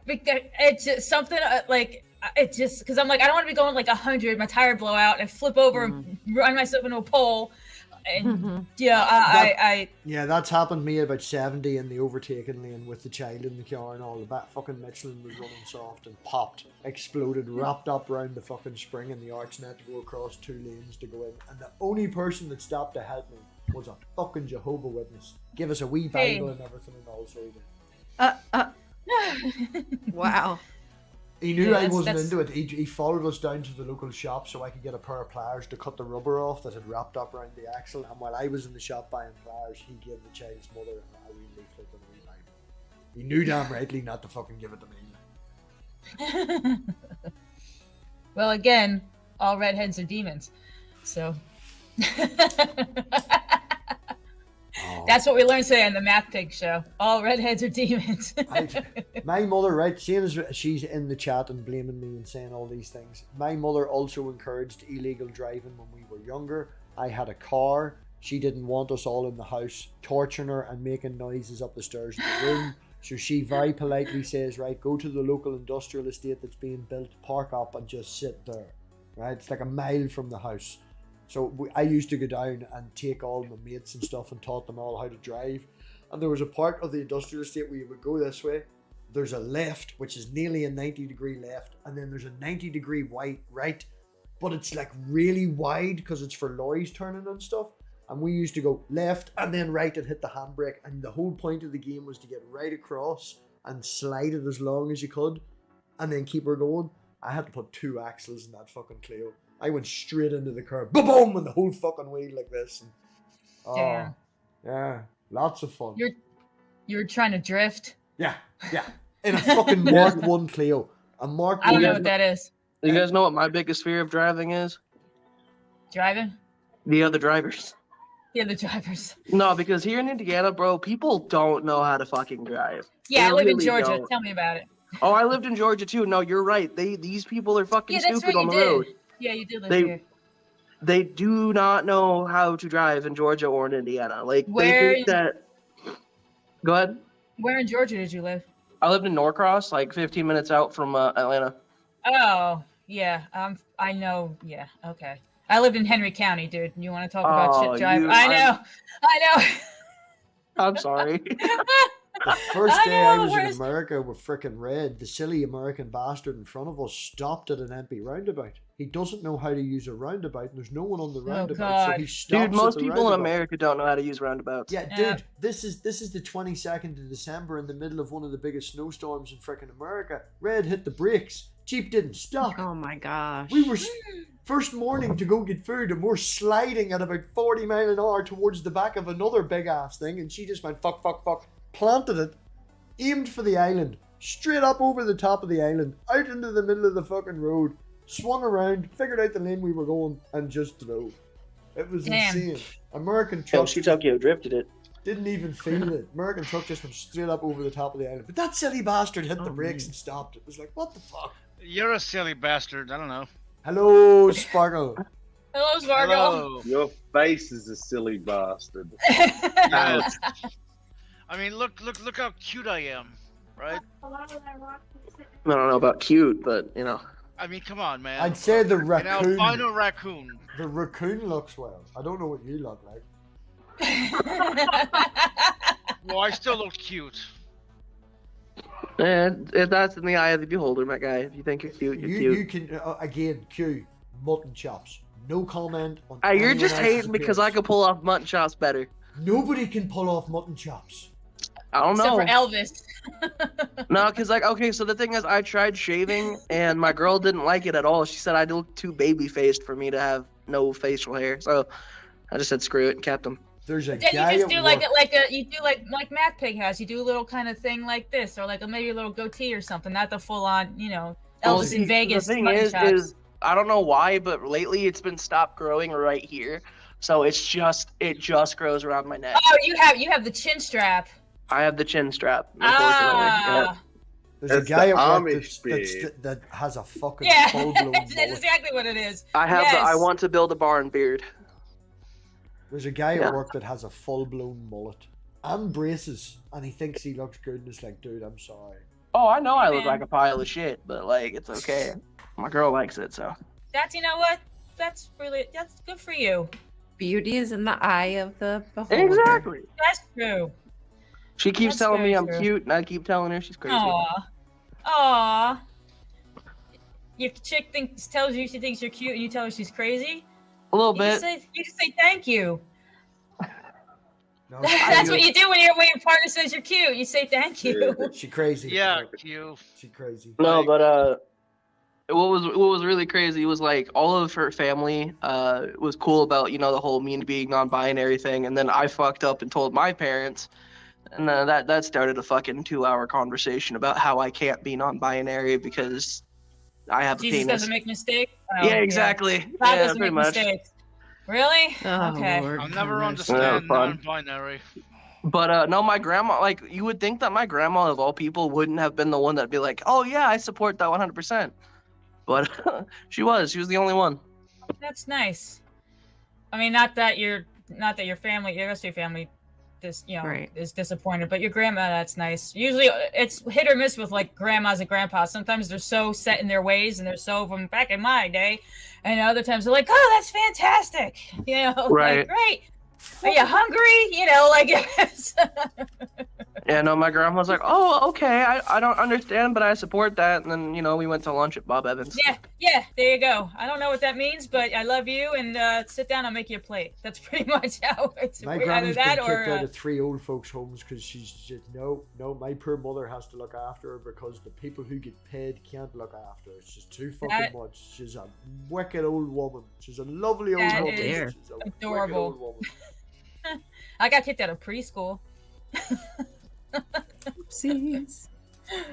Because it's just something because I'm like, I don't want to be going like 100, my tire blow out and flip over and run myself into a pole. And yeah, Yeah, that's happened to me about 70 in the overtaking lane with the child in the car and all. That fucking Michelin was running soft and popped, exploded, wrapped up around the fucking spring in the arch net to go across 2 lanes to go in. And the only person that stopped to help me was a fucking Jehovah Witness. Give us a wee Bible and everything and all, so he did. Wow. He knew Yeah, I wasn't that's- into it. He followed us down to the local shop so I could get a pair of pliers to cut the rubber off that had wrapped up around the axle. And while I was in the shop buying pliers, he gave the child's mother a wee leaflet and a wee Bible. He knew damn rightly not to fucking give it to me. Well, again, all redheads are demons. So that's what we learned today on the MathPig show. All redheads are demons. My mother, right, seeing as she's in the chat and blaming me and saying all these things, my mother also encouraged illegal driving when we were younger. I had a car. She didn't want us all in the house torturing her and making noises up the stairs in the room. So she very politely says, right, go to the local industrial estate that's being built, park up and just sit there. Right? It's like a mile from the house. So I used to go down and take all my mates and stuff and taught them all how to drive. And there was a part of the industrial estate where you would go this way. There's a left, which is nearly a 90-degree left. And then there's a 90-degree right. But it's like really wide because it's for lorries turning and stuff. And we used to go left and then right and hit the handbrake. And the whole point of the game was to get right across and slide it as long as you could. And then keep her going. I had to put 2 axles in that fucking Clio. I went straight into the curb. Boom! And the whole fucking wheel like this. And, Damn. Yeah. Lots of fun. You're trying to drift? Yeah. In a fucking Mark 1 Clio. A Mark 1. I don't know what that is. You guys know what my biggest fear of driving is? Driving? The other drivers. Yeah, the drivers. No, because here in Indiana, bro, people don't know how to fucking drive. Yeah, They I live in really Georgia. don't. Tell me about it. Oh, I lived in Georgia too. No, you're right. These people are fucking Yeah, that's stupid right, on you the did. road. Yeah, you did live They- here. They do not know how to drive in Georgia or in Indiana. Like Where- they think that. Go ahead. Where in Georgia did you live? I lived in Norcross, like 15 minutes out from Atlanta. Oh, yeah. I know. Yeah, okay. I lived in Henry County, dude. You want to talk about Oh, shit driving? you- I know. I'm sorry. The first I day I know, was in where's- America with frickin' Red, the silly American bastard in front of us stopped at an empty roundabout. He doesn't know how to use a roundabout, and there's no one on the roundabout, so God. he stops Dude, most at the people in roundabout. America don't know how to use roundabouts. Yeah, Yeah. dude, this is the 22nd of December in the middle of one of the biggest snowstorms in frickin' America. Red hit the brakes. Jeep didn't stop. Oh my gosh. We were first morning to go get food, and we're sliding at about 40 mile an hour towards the back of another big ass thing, and she just went fuck, planted it, aimed for the island, straight up over the top of the island, out into the middle of the fucking road, swung around, figured out the lane we were going, and just drove. It was Damn. insane. American Hell, truck she Tokyo drifted it. didn't even feel it. American truck just went straight up over the top of the island. But that silly bastard hit the brakes and stopped. It was like, what the fuck? You're a silly bastard. I don't know. Hello, Sparkle. Hello, Sparkle. Hello. Your face is a silly bastard. Yes. I mean, look how cute I am, right? I don't know about cute, but you know. I mean, come on, man. I'd say the An raccoon. albino raccoon. The raccoon looks well. I don't know what you look like. Well, I still look cute. And that's in the eye of the beholder, my guy. If you think you're cute, you're cute. You can again Q mutton chops. No comment on. You're anyone just else's hating because I appearance. could pull off mutton chops better. Nobody can pull off mutton chops. I don't Except know. for Elvis. No, because like, okay, so the thing is, I tried shaving, and my girl didn't like it at all. She said I looked too baby-faced for me to have no facial hair. So I just said screw it and kept them. There's a Then guy you just at do work. you do like MathPig has. You do a little kind of thing like this, or like maybe a little goatee or something, not the full on, Well, Elvis see, in Vegas. The thing mutton chops. is, I don't know why, but lately it's been stopped growing right here. So it just grows around my neck. Oh, you have the chin strap. I have the chin strap. Unfortunately. Ah, There's a That's guy the at work Amish that has a fucking yeah, full blown that's mullet. exactly what it is. I have. Yes. I want to build a barn beard. There's a guy Yeah. at work that has a full blown mullet and braces, and he thinks he looks good, and it's like, dude, I'm sorry. Oh, I know I look Man. like a pile of shit, but like it's okay. My girl likes it, so. That's what. That's good for you. Beauty is in the eye of the beholder. Exactly. That's true. She keeps That's telling me very I'm true. cute, and I keep telling her she's crazy. Aw. Your chick tells you she thinks you're cute, and you tell her she's crazy. A little You bit. just say thank you. No, That's what you do when your partner says you're cute. You say thank you. she crazy. Yeah, cute. She crazy. No, Like- but what was really crazy was like all of her family was cool about the whole me being non-binary thing, and then I fucked up and told my parents And that started a fucking 2-hour conversation about how I can't be non-binary because I have a Jesus penis. doesn't make mistakes. Oh, Yeah, exactly. God Yeah, doesn't pretty make much. mistakes. Really? Oh, Okay. Lord, I'll have never mercy. understand fun. non-binary. But no, my grandma, like, you would think that my grandma, of all people, wouldn't have been the one that'd be like, oh yeah, I support that 100%. But she was the only one. That's nice. I mean, not that your family, the rest of your family, Right. is disappointed, but your grandma, that's nice. Usually, it's hit or miss with like grandmas and grandpas. Sometimes they're so set in their ways, and they're so from back in my day, and other times they're like, "Oh, that's fantastic," Right. like, great. Are you hungry? Like yes. Yeah, no, my grandma's like, oh, okay, I don't understand, but I support that. And then, we went to lunch at Bob Evans. Yeah, there you go. I don't know what that means, but I love you, and sit down, I'll make you a plate. That's pretty much how it's My either granny's that been kicked or out of 3 old folks' homes because she's just, no, my poor mother has to look after her because the people who get paid can't look after her. It's just too fucking much. She's a wicked old woman. She's a lovely old That woman. is She's a adorable. wicked old woman. I got kicked out of preschool. Oopsies.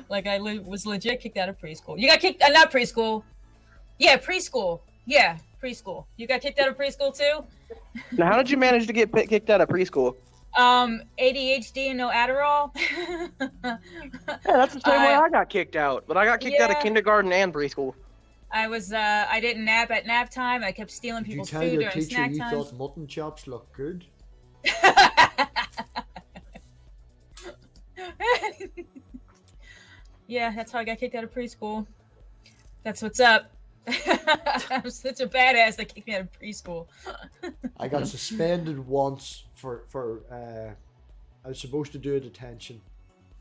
Like I was legit kicked out of preschool. You got kicked, not preschool. Yeah, preschool. Yeah, preschool. You got kicked out of preschool too? Now, how did you manage to get kicked out of preschool? ADHD and no Adderall. Yeah, that's the same way I got kicked out, but I got kicked out of Yeah. kindergarten and preschool. I didn't nap at nap time. I kept stealing Did you people's tell food your during teacher snack you time. thought mutton chops looked good? Yeah, that's how I got kicked out of preschool. That's what's up. I'm such a badass that kicked me out of preschool. I got suspended once for I was supposed to do a detention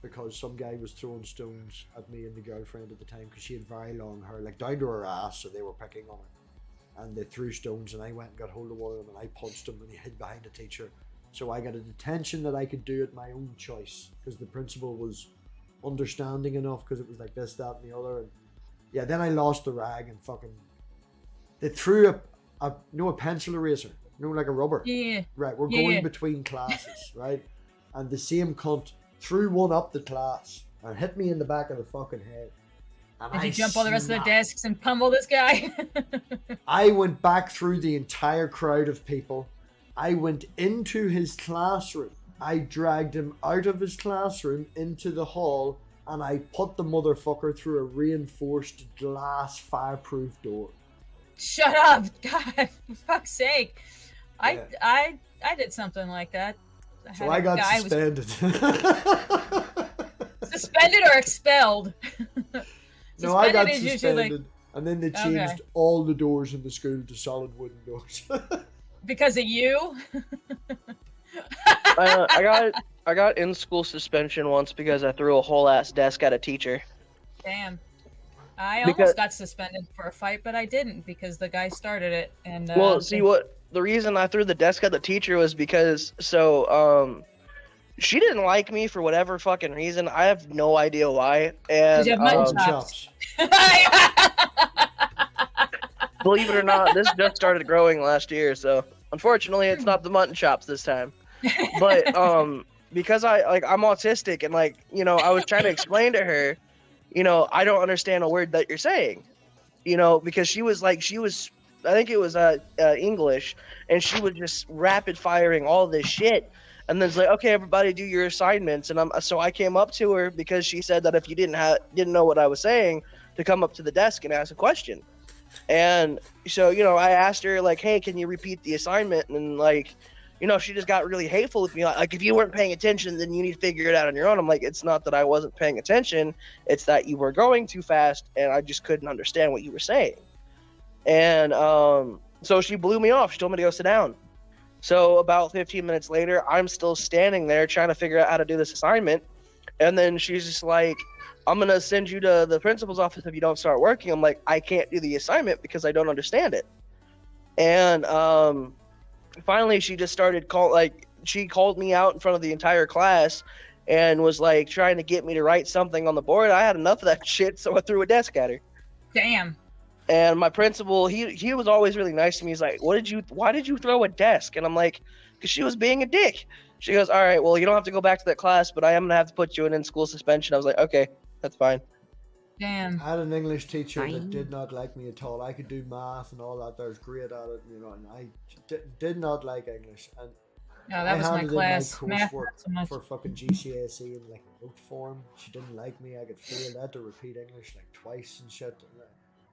because some guy was throwing stones at me and the girlfriend at the time because she had very long hair, like down to her ass, so they were picking on her. And they threw stones and I went and got hold of one of them and I punched him and he hid behind the teacher. So I got a detention that I could do at my own choice because the principal was understanding enough because it was like this, that, and the other. And yeah, then I lost the rag and fucking they threw a pencil eraser, like a rubber. Yeah. Right, we're Yeah, going yeah. between classes, right? And the same cunt threw one up the class and hit me in the back of the fucking head. And Did I you jump all the rest of the snapped. desks and pummel this guy? I went back through the entire crowd of people. I went into his classroom. I dragged him out of his classroom into the hall and I put the motherfucker through a reinforced glass fireproof door. Shut up! God, for fuck's sake! Yeah. I did something like that. So had I a got guy suspended. suspended or expelled. No, I got Suspended is usually, like, suspended. And then they changed Okay. all the doors in the school to solid wooden doors. because of you. I got in school suspension once because I threw a whole ass desk at a teacher. Damn. I Because- almost got suspended for a fight, but I didn't because the guy started it. And Well, see what the reason I threw the desk at the teacher was because she didn't like me for whatever fucking reason. I have no idea why. And you have mutton Mutton chops. believe it or not, this just started growing last year, so unfortunately it's not the mutton chops this time. But because I'm autistic and I was trying to explain to her, I don't understand a word that you're saying. Because she was I think it was English, and she was just rapid firing all this shit. And then it's like, okay, everybody do your assignments. And so I came up to her because she said that if you didn't know what I was saying, to come up to the desk and ask a question. And so, I asked her like, hey, can you repeat the assignment? And she just got really hateful with me. Like, if you weren't paying attention, then you need to figure it out on your own. I'm like, it's not that I wasn't paying attention. It's that you were going too fast and I just couldn't understand what you were saying. And so she blew me off. She told me to go sit down. So about 15 minutes later, I'm still standing there trying to figure out how to do this assignment. And then she's just like, I'm going to send you to the principal's office if you don't start working. I'm like, I can't do the assignment because I don't understand it. And finally, she just started she called me out in front of the entire class and was like trying to get me to write something on the board. I had enough of that shit, so I threw a desk at her. Damn. And my principal, he was always really nice to me. He's like, why did you throw a desk? And I'm like, because she was being a dick. She goes, all right, well, you don't have to go back to that class, but I am going to have to put you in school suspension. I was like, okay, that's fine. Damn. I had an English teacher that Fine. did not like me at all. I could do math and all that. I was great at it, you know, and I did not like English. And No, that was my handed in class. my Math, coursework not so much. for fucking GCSE in like a note form. She didn't like me. I got failed. I had to repeat English like twice and shit. And I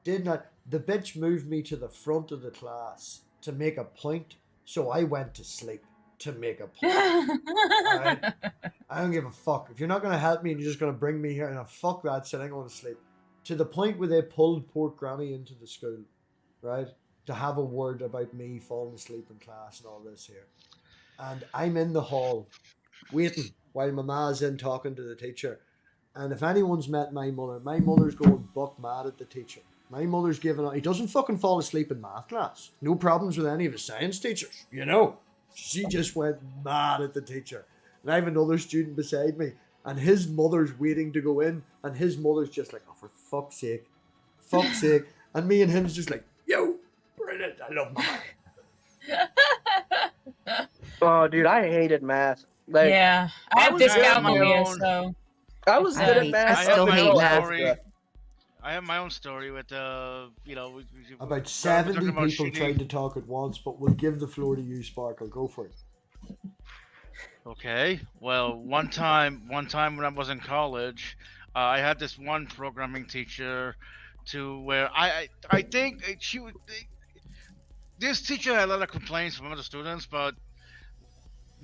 did not. The bitch moved me to the front of the class to make a point, so I went to sleep to make a point. Alright? I don't give a fuck. If you're not gonna help me and you're just gonna bring me here, and fuck that shit, I'm going to sleep. To the point where they pulled poor Granny into the school, right? To have a word about me falling asleep in class and all this here. And I'm in the hall waiting while my ma's in talking to the teacher. And if anyone's met my mother's going buck mad at the teacher. My mother's giving out. He doesn't fucking fall asleep in math class. No problems with any of his science teachers, you know. She just went mad at the teacher. And I have another student beside me, and his mother's waiting to go in, and his mother's just like, oh, for fuck's sake. Fuck's sake. And me and him's just like, yo, brilliant, I love math. Oh, dude, I hated math. Like, Yeah, I have was good at dyscalculia, my own- so I was I good at hate- math. I still up hate until math. algebra. I have my own story with About 70 talking about people shitty- tried to talk at once, but we'll give the floor to you, Sparkle. Go for it. Okay. Well, one time when I was in college, I had this one programming teacher, to where I think she would. This teacher had a lot of complaints from other students, but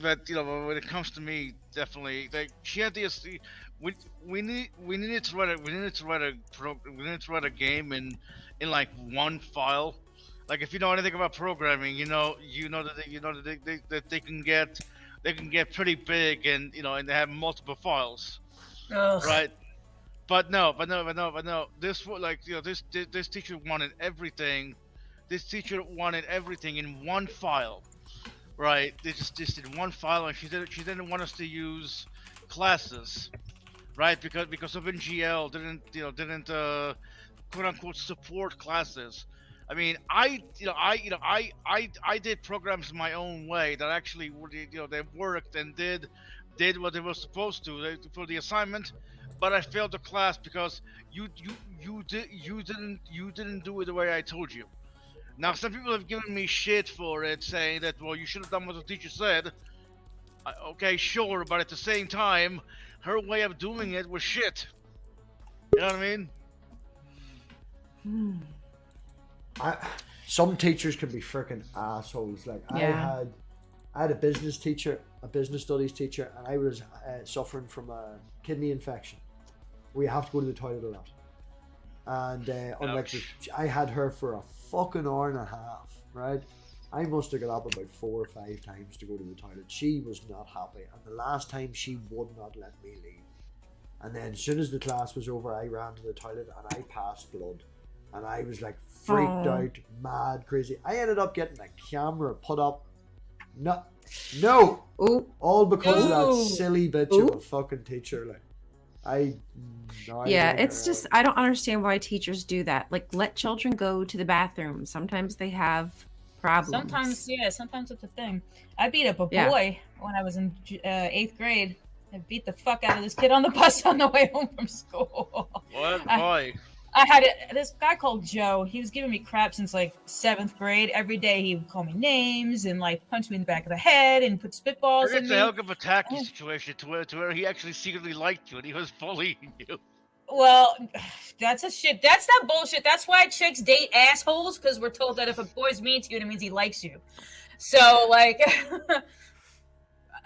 when it comes to me, definitely she had this. We needed to write a game in like one file. Like, if you know anything about programming, you know that they can get pretty big, and and they have multiple files, ugh. right? But no. This this teacher wanted everything. This teacher wanted everything in one file, right? They just did one file, and she didn't want us to use classes, right? Because of NGL didn't quote unquote support classes. I mean, I did programs my own way that actually they worked and did what they were supposed to for the assignment, but I failed the class because you didn't do it the way I told you. Now, some people have given me shit for it, saying that, well, you should have done what the teacher said. Okay, sure, but at the same time, her way of doing it was shit. You know what I mean? Some teachers can be freaking assholes. Like, Yeah. I had a business teacher, a business studies teacher, and I was suffering from a kidney infection. We have to go to the toilet a lot. And I had her for a fucking hour and a half, right? I must have got up about 4 or 5 times to go to the toilet. She was not happy, and the last time she would not let me leave. And then as soon as the class was over, I ran to the toilet and I passed blood. And I was like freaked out, mad, crazy. I ended up getting a camera put up. No, Ooh. all because of that Ooh. silly bitch of a fucking teacher. Like, Yeah, it's just, I don't understand why teachers do that. Like, let children go to the bathroom. Sometimes they have problems. Sometimes it's a thing. I beat up a Yeah. boy when I was in 8th grade. I beat the fuck out of this kid on the bus on the way home from school. What boy? I had this guy called Joe. He was giving me crap since like 7th grade. Every day he would call me names and like punch me in the back of the head and put spitballs in It's me. a hell of a tacky situation to where he actually secretly liked you and he was bullying you. Well, that's not bullshit. That's why chicks date assholes, because we're told that if a boy's mean to you, it means he likes you. So like,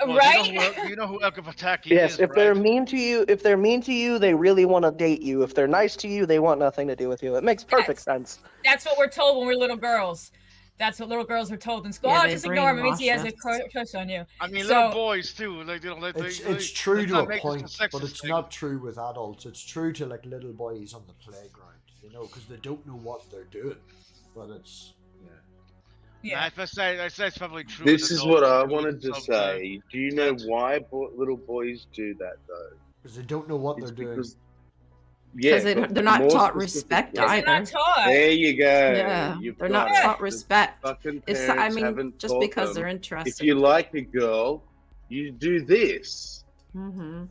Well, right? Do you know who Elka Pataki Yes, is, if they're right? mean to you, they really want to date you. If they're nice to you, they want nothing to do with you. It makes perfect sense. That's what we're told when we're little girls. That's what little girls are told in school. Yeah, Oh, they just ignore him. It means he has a brainwash crush on you. I mean, So- little boys too. Like, it's true let's to not a make this point, sexist but it's thing. not true with adults. It's true to like little boys on the playground, because they don't know what they're doing. But it's Yeah. I say it's probably true. This with is what I adults, too, wanted to sometimes. say. Do you know why little boys do that though? because they don't know what It's they're doing. because Because they're not more taught respect specifically. They're either. not taught. There you go. Yeah, You've they're got not it. taught The respect. fucking It's, parents I mean, haven't just taught because them, they're if interested. you like a girl, you do this. Mm-hmm.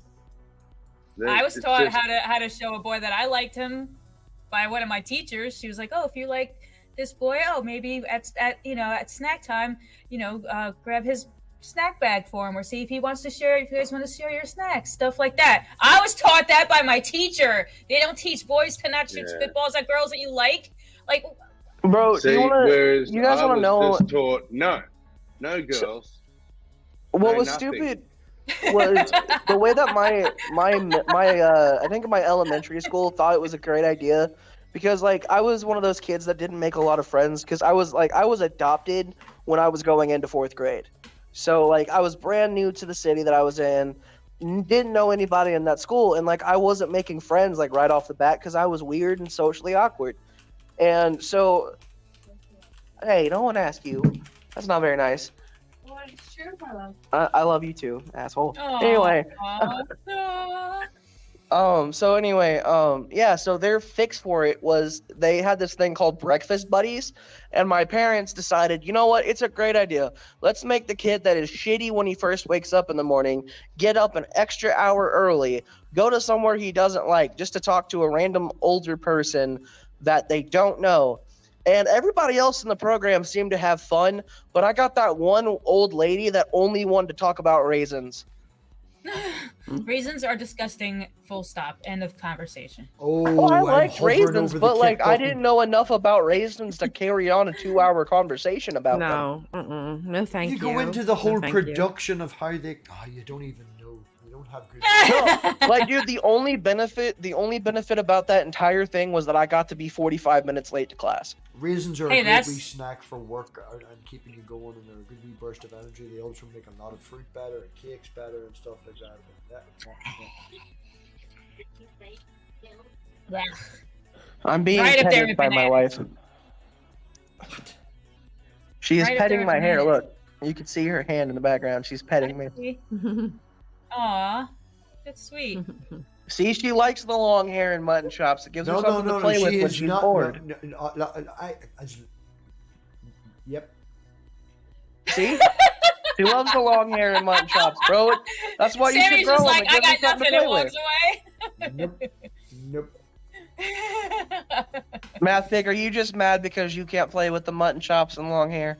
I was It's taught just- how to show a boy that I liked him by one of my teachers. She was like, "Oh, if you like this boy, maybe at snack time, grab his snack bag for him, or see if he wants to share. If you guys want to share your snacks, stuff like that." I was taught that by my teacher. They don't teach boys to not shoot Yeah. spitballs at girls that you like. Like, Bro, See, do you want whereas you guys I want to know was just taught no girls. what no was nothing. stupid? Was the way that my I think my elementary school thought it was a great idea, because like I was one of those kids that didn't make a lot of friends because I was adopted when I was going into 4th grade. So like I was brand new to the city that I was in, didn't know anybody in that school, and like I wasn't making friends like right off the bat because I was weird and socially awkward. And so, hey, no one asked you. That's not very nice. I love you too, asshole. Anyway, so their fix for it was they had this thing called breakfast buddies, and my parents decided, you know what, it's a great idea. Let's make the kid that is shitty when he first wakes up in the morning get up an extra hour early, go to somewhere he doesn't like just to talk to a random older person that they don't know. And everybody else in the program seemed to have fun, but I got that one old lady that only wanted to talk about raisins. raisins are disgusting. Full stop. End of conversation. Well, I I'm liked hovering raisins, over the but kick like I button. didn't know enough about raisins to carry on a 2-hour conversation about them. No, no, thank you. You go into the whole No, thank you. production of how they. Oh, you don't even know. You don't have good. No, like dude, the only benefit about that entire thing was that I got to be 45 minutes late to class. Raisins are Hey, a great that's- wee snack for work and keeping you going, and they're a good wee burst of energy. They also make a lot of fruit better and cakes better and stuff like that. Blah. I'm being Right up there petted with by my wife. She is Right up there petting with my hair. bananas. Look, you can see her hand in the background. She's petting me. Aw, that's sweet. See, she likes the long hair and mutton chops. It gives her No, something to play she with when is she's not. bored. Yep. See? She loves the long hair and mutton chops, bro. That's why you should Sammy's grow just them. like, It I gives her got something nothing to and play walks with. Nope. Nope. away. MathPig, are you just mad because you can't play with the mutton chops and long hair?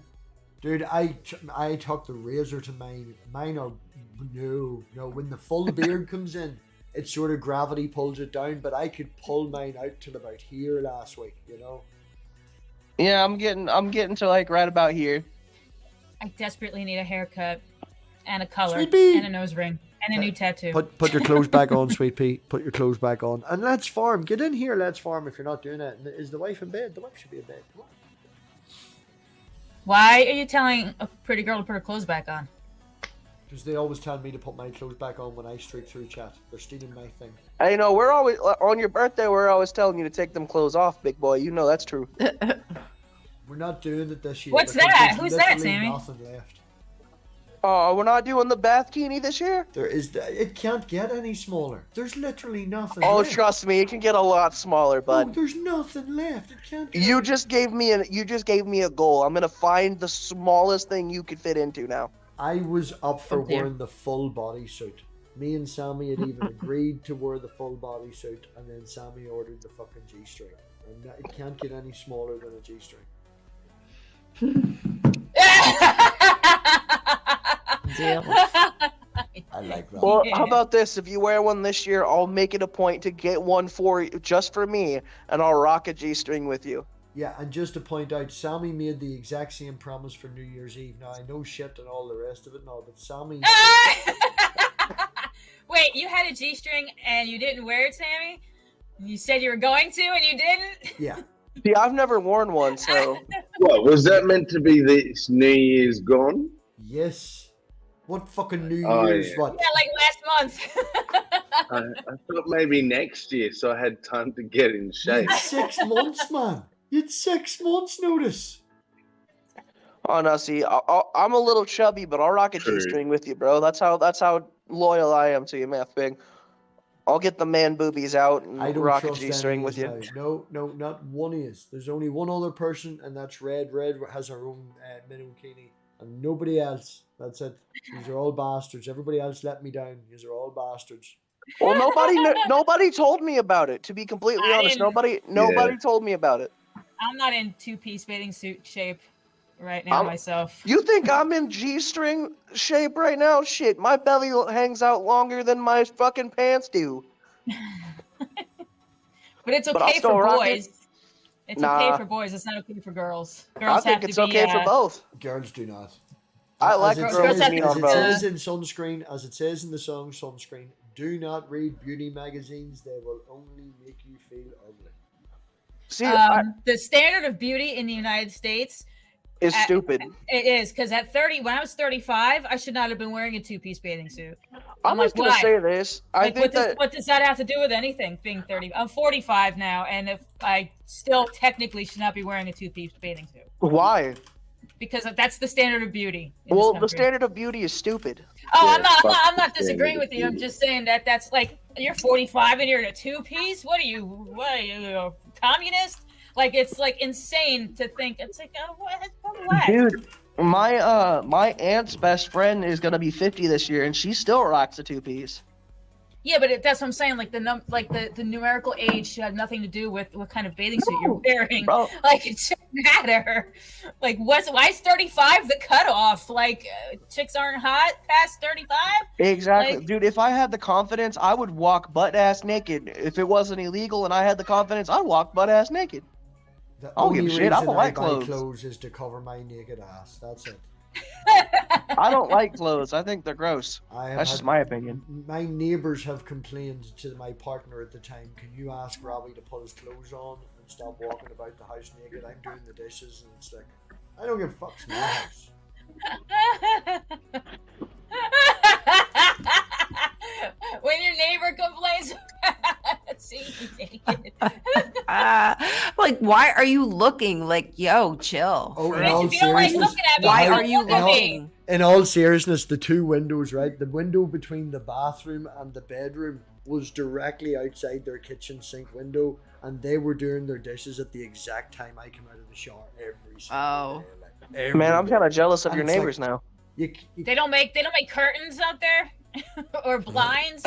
Dude, I took the razor to mine. Mine are no. When the full beard comes in, it sort of gravity pulls it down. But I could pull mine out till about here last week. You know. Yeah, I'm getting to like right about here. I desperately need a haircut and a color Sweet pea. and a nose ring and a new tattoo. Put your clothes back on, Sweet Pea. Put your clothes back on, and let's farm. Get in here, let's farm. If you're not doing it, is the wife in bed? The wife should be in bed. Come on. Why are you telling a pretty girl to put her clothes back on? Because they always tell me to put my clothes back on when I streak through chat. They're stealing my thing. Hey, you know, we're always on your birthday. We're always telling you to take them clothes off, big boy. You know that's true. We're not doing it this year. What's because that? there's Who's that, literally Sammy? Nothing left. Oh, we're not doing the Bathkini this year. There is. It can't get any smaller. There's literally nothing. Oh, left. trust me, it can get a lot smaller, No, bud. there's nothing left. It can't. Get You just gave me a goal. I'm gonna find the smallest thing you could fit into now. I was up for Oh, dear. wearing the full bodysuit. Me and Sammy had even agreed to wear the full bodysuit, and then Sammy ordered the fucking G-string. And it can't get any smaller than a G-string. Deal. I like that. Well, how about this? If you wear one this year, I'll make it a point to get one just for me, and I'll rock a G-string with you. Yeah, and just to point out, Sammy made the exact same promise for New Year's Eve. Now, I know shit and all the rest of it and all, but Sammy... Wait, you had a G-string and you didn't wear it, Sammy? You said you were going to and you didn't? Yeah. See, I've never worn one, so What was that meant to be? This New Year's gone? Yes. What fucking New Oh, Year's? yeah. What? Yeah, like last month. I thought maybe next year, so I had time to get in You shape. had 6 months, man. You had 6 months notice. oh no, see, I'm a little chubby, but I'll rock a True. G-string with you, bro. That's how loyal I am to you, MathPig. I'll get the man boobies out and I don't rock a trust G-string any with you. now. No, not one is. There's only one other person, and that's Red. Red has her own minnow bikini, and nobody else. That's it. These are all bastards. Everybody else let me down. These are all bastards. Well, nobody told me about it. To be completely honest, nobody told me about it. I'm not in two-piece bathing suit shape right now myself. You think I'm in G-string shape right now? Shit, my belly hangs out longer than my fucking pants do. But it's okay for boys. It's okay for boys. It's not okay for girls. Girls I think it's okay for both. Girls do not. I like girls being on both. As it says in sunscreen, as it says in the song Sunscreen, do not read beauty magazines. They will only make you feel ugly. See, the standard of beauty in the United States is stupid. It is, because at 30, when I was 35, I should not have been wearing a two-piece bathing suit. I'm just gonna say this. I think what does that have to do with anything? Being 30, I'm 45 now, and if I still technically should not be wearing a two-piece bathing suit. Why? Because that's the standard of beauty. Well, the standard of beauty is stupid. Oh, I'm not disagreeing with you. I'm just saying that's like, you're 45 and you're in a two-piece. What are you, a communist? Like, it's like insane to think. It's like, what? Dude, my aunt's best friend is gonna be 50 this year, and she still rocks a two-piece. Yeah, but that's what I'm saying. Like the numerical age should have nothing to do with what kind of bathing suit you're wearing. Bro. Like, it shouldn't matter. Like, why is 35 the cutoff? Like, chicks aren't hot past 35. Exactly, like, dude. If I had the confidence, I would walk butt-ass naked. If it wasn't illegal and I had the confidence, I'd walk butt-ass naked. The I don't only give a shit. I reason don't like buy clothes. clothes is to cover my naked ass. That's it. I don't like clothes. I think they're gross. That's just my opinion. My neighbors have complained to my partner at the time, can you ask Robbie to put his clothes on and stop walking about the house naked? I'm doing the dishes, and it's like, I don't give a fuck, it's my house. When your neighbor complains seeing you naked. Like, why are you looking? Like, yo, chill. Oh, in all seriousness, why are you looking? In all seriousness, the two windows, right? The window between the bathroom and the bedroom was directly outside their kitchen sink window, and they were doing their dishes at the exact time I come out of the shower every single day. Like, every Man, I'm day. kind of jealous of And your it's like, neighbors now. They don't make curtains out there or blinds.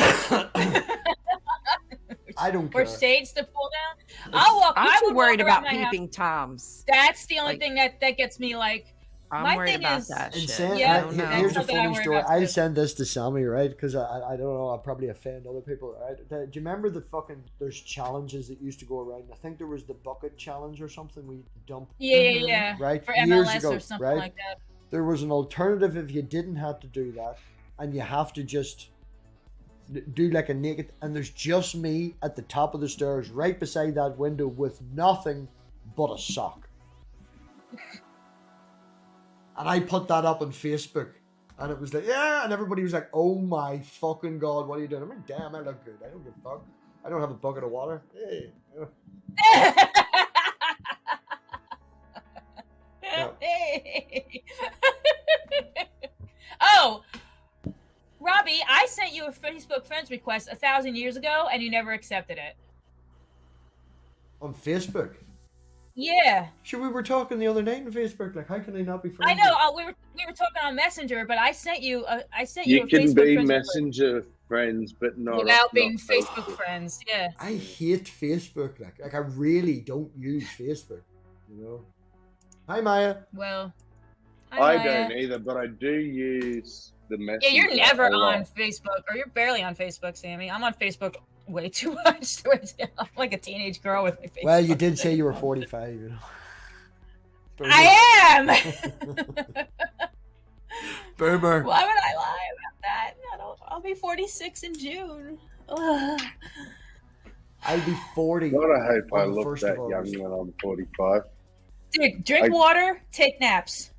I don't care. Or shades to pull down. I'm too worried about peeping toms. That's the only thing that gets me, like. I'm worried about that shit. Here's a funny story. I'll too. send this to Sammy, right? Because I don't know, I'll probably offend other people, right? Do you remember there's challenges that used to go around? I think there was the bucket challenge or something we dump. Yeah. Right? For Years MLS ago, or something right? like that. There was an alternative if you didn't have to do that, and you have to just do like a naked, and there's just me at the top of the stairs right beside that window with nothing but a sock. And I put that up on Facebook, and it was like, yeah, and everybody was like, oh my fucking God, what are you doing? I'm like, damn, I look good. I don't give a fuck. I don't have a bucket of water. Hey. Oh, Robbie, I sent you a Facebook friends request 1,000 years ago, and you never accepted it. On Facebook? Yeah. Sure, we were talking the other night on Facebook. Like, how can I not be friends? I know. We were talking on Messenger, but I sent you a You can Facebook be friends Messenger friends, but not without being not Facebook friends. Yeah. I hate Facebook. Like I really don't use Facebook. You know. Hi, Maya. Well, I don't either, but I do use the Messenger. Yeah, you're never a lot. on Facebook, or you're barely on Facebook, Sammy. I'm on Facebook way too much. I'm like a teenage girl with my Facebook. Well, you did say you were 45, you know. I am! Boomer. Why would I lie about that? I'll be 46 in June. Ugh. I'll be 40. God, I hope I on the look 1st that of August. young when I'm 45. Dude, drink water, take naps.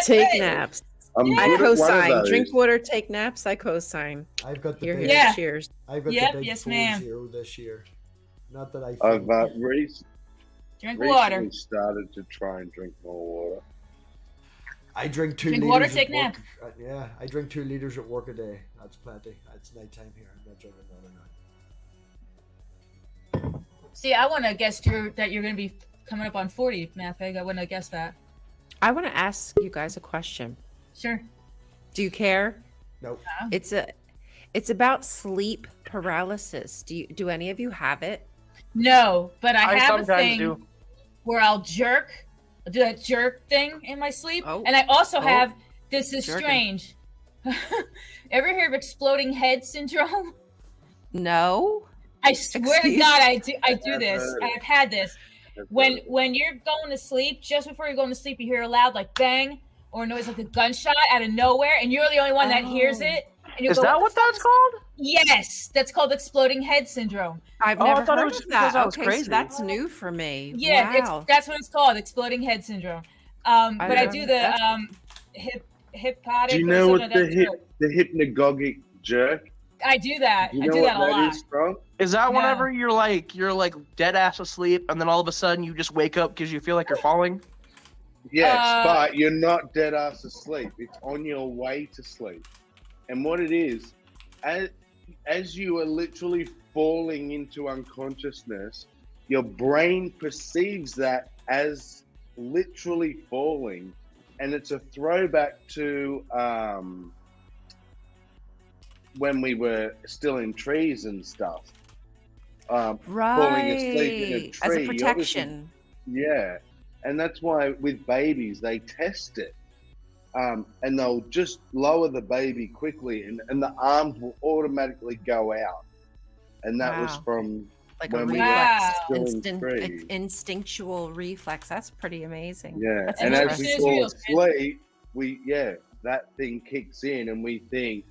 Take naps. I'm I good at one of co-sign. those. Drink water, take naps. I co-sign. I've got the Here, big, here. Yeah. Cheers. I've got Yep, the big yes, 4-0 ma'am. this year. Not that I I've Drink recently water. started to try and drink more water. I drink 2 Drink liters water, at take work. nap. Yeah, I drink 2 liters at work a day. That's plenty. It's nighttime here. I'm not drinking water now. See, I wouldn't have guessed that you're going to be coming up on 40, MathPig. I wouldn't have guessed that. I want to ask you guys a question. Sure. Do you care? Nope. It's about sleep paralysis. Do any of you have it? No, but I have a sometimes thing do. where I'll jerk. I'll do that jerk thing in my sleep. Oh. And I also Oh. have, this is Jerking. strange. Ever hear of exploding head syndrome? No. I swear to Excuse- God, I do I've this. heard it. I've had this. When you're going to sleep, just before you're going to sleep, you hear a loud like bang or a noise like a gunshot out of nowhere, and you're the only one that hears Oh. it. And you Is go, that the what fuck that's is-" called? Yes, that's called exploding head syndrome. I've Oh, I never thought it heard was of because that. I was Okay, crazy. so that's new for me. Yeah, Wow. that's what it's called, exploding head syndrome. But I do the that's- hypnotic. Do you or know something what of that jerk. the hypnagogic jerk? I do that. Do you I know do that a what lot. that is from? Is that No. whenever you're like dead ass asleep, and then all of a sudden you just wake up because you feel like you're falling? Yes, Uh, but you're not dead ass asleep. It's on your way to sleep. And what it is, as you are literally falling into unconsciousness, your brain perceives that as literally falling. And it's a throwback to when we were still in trees and stuff. Falling asleep in a Right. As tree. a protection. Yeah, and that's why with babies they test it, and they'll just lower the baby quickly, and the arms will automatically go out, and that was Wow. from Like a when we reflex. were still in Instant, trees. instinctual reflex. That's pretty amazing. Yeah, That's and as interesting. we It's fall real. asleep, that thing kicks in, and we think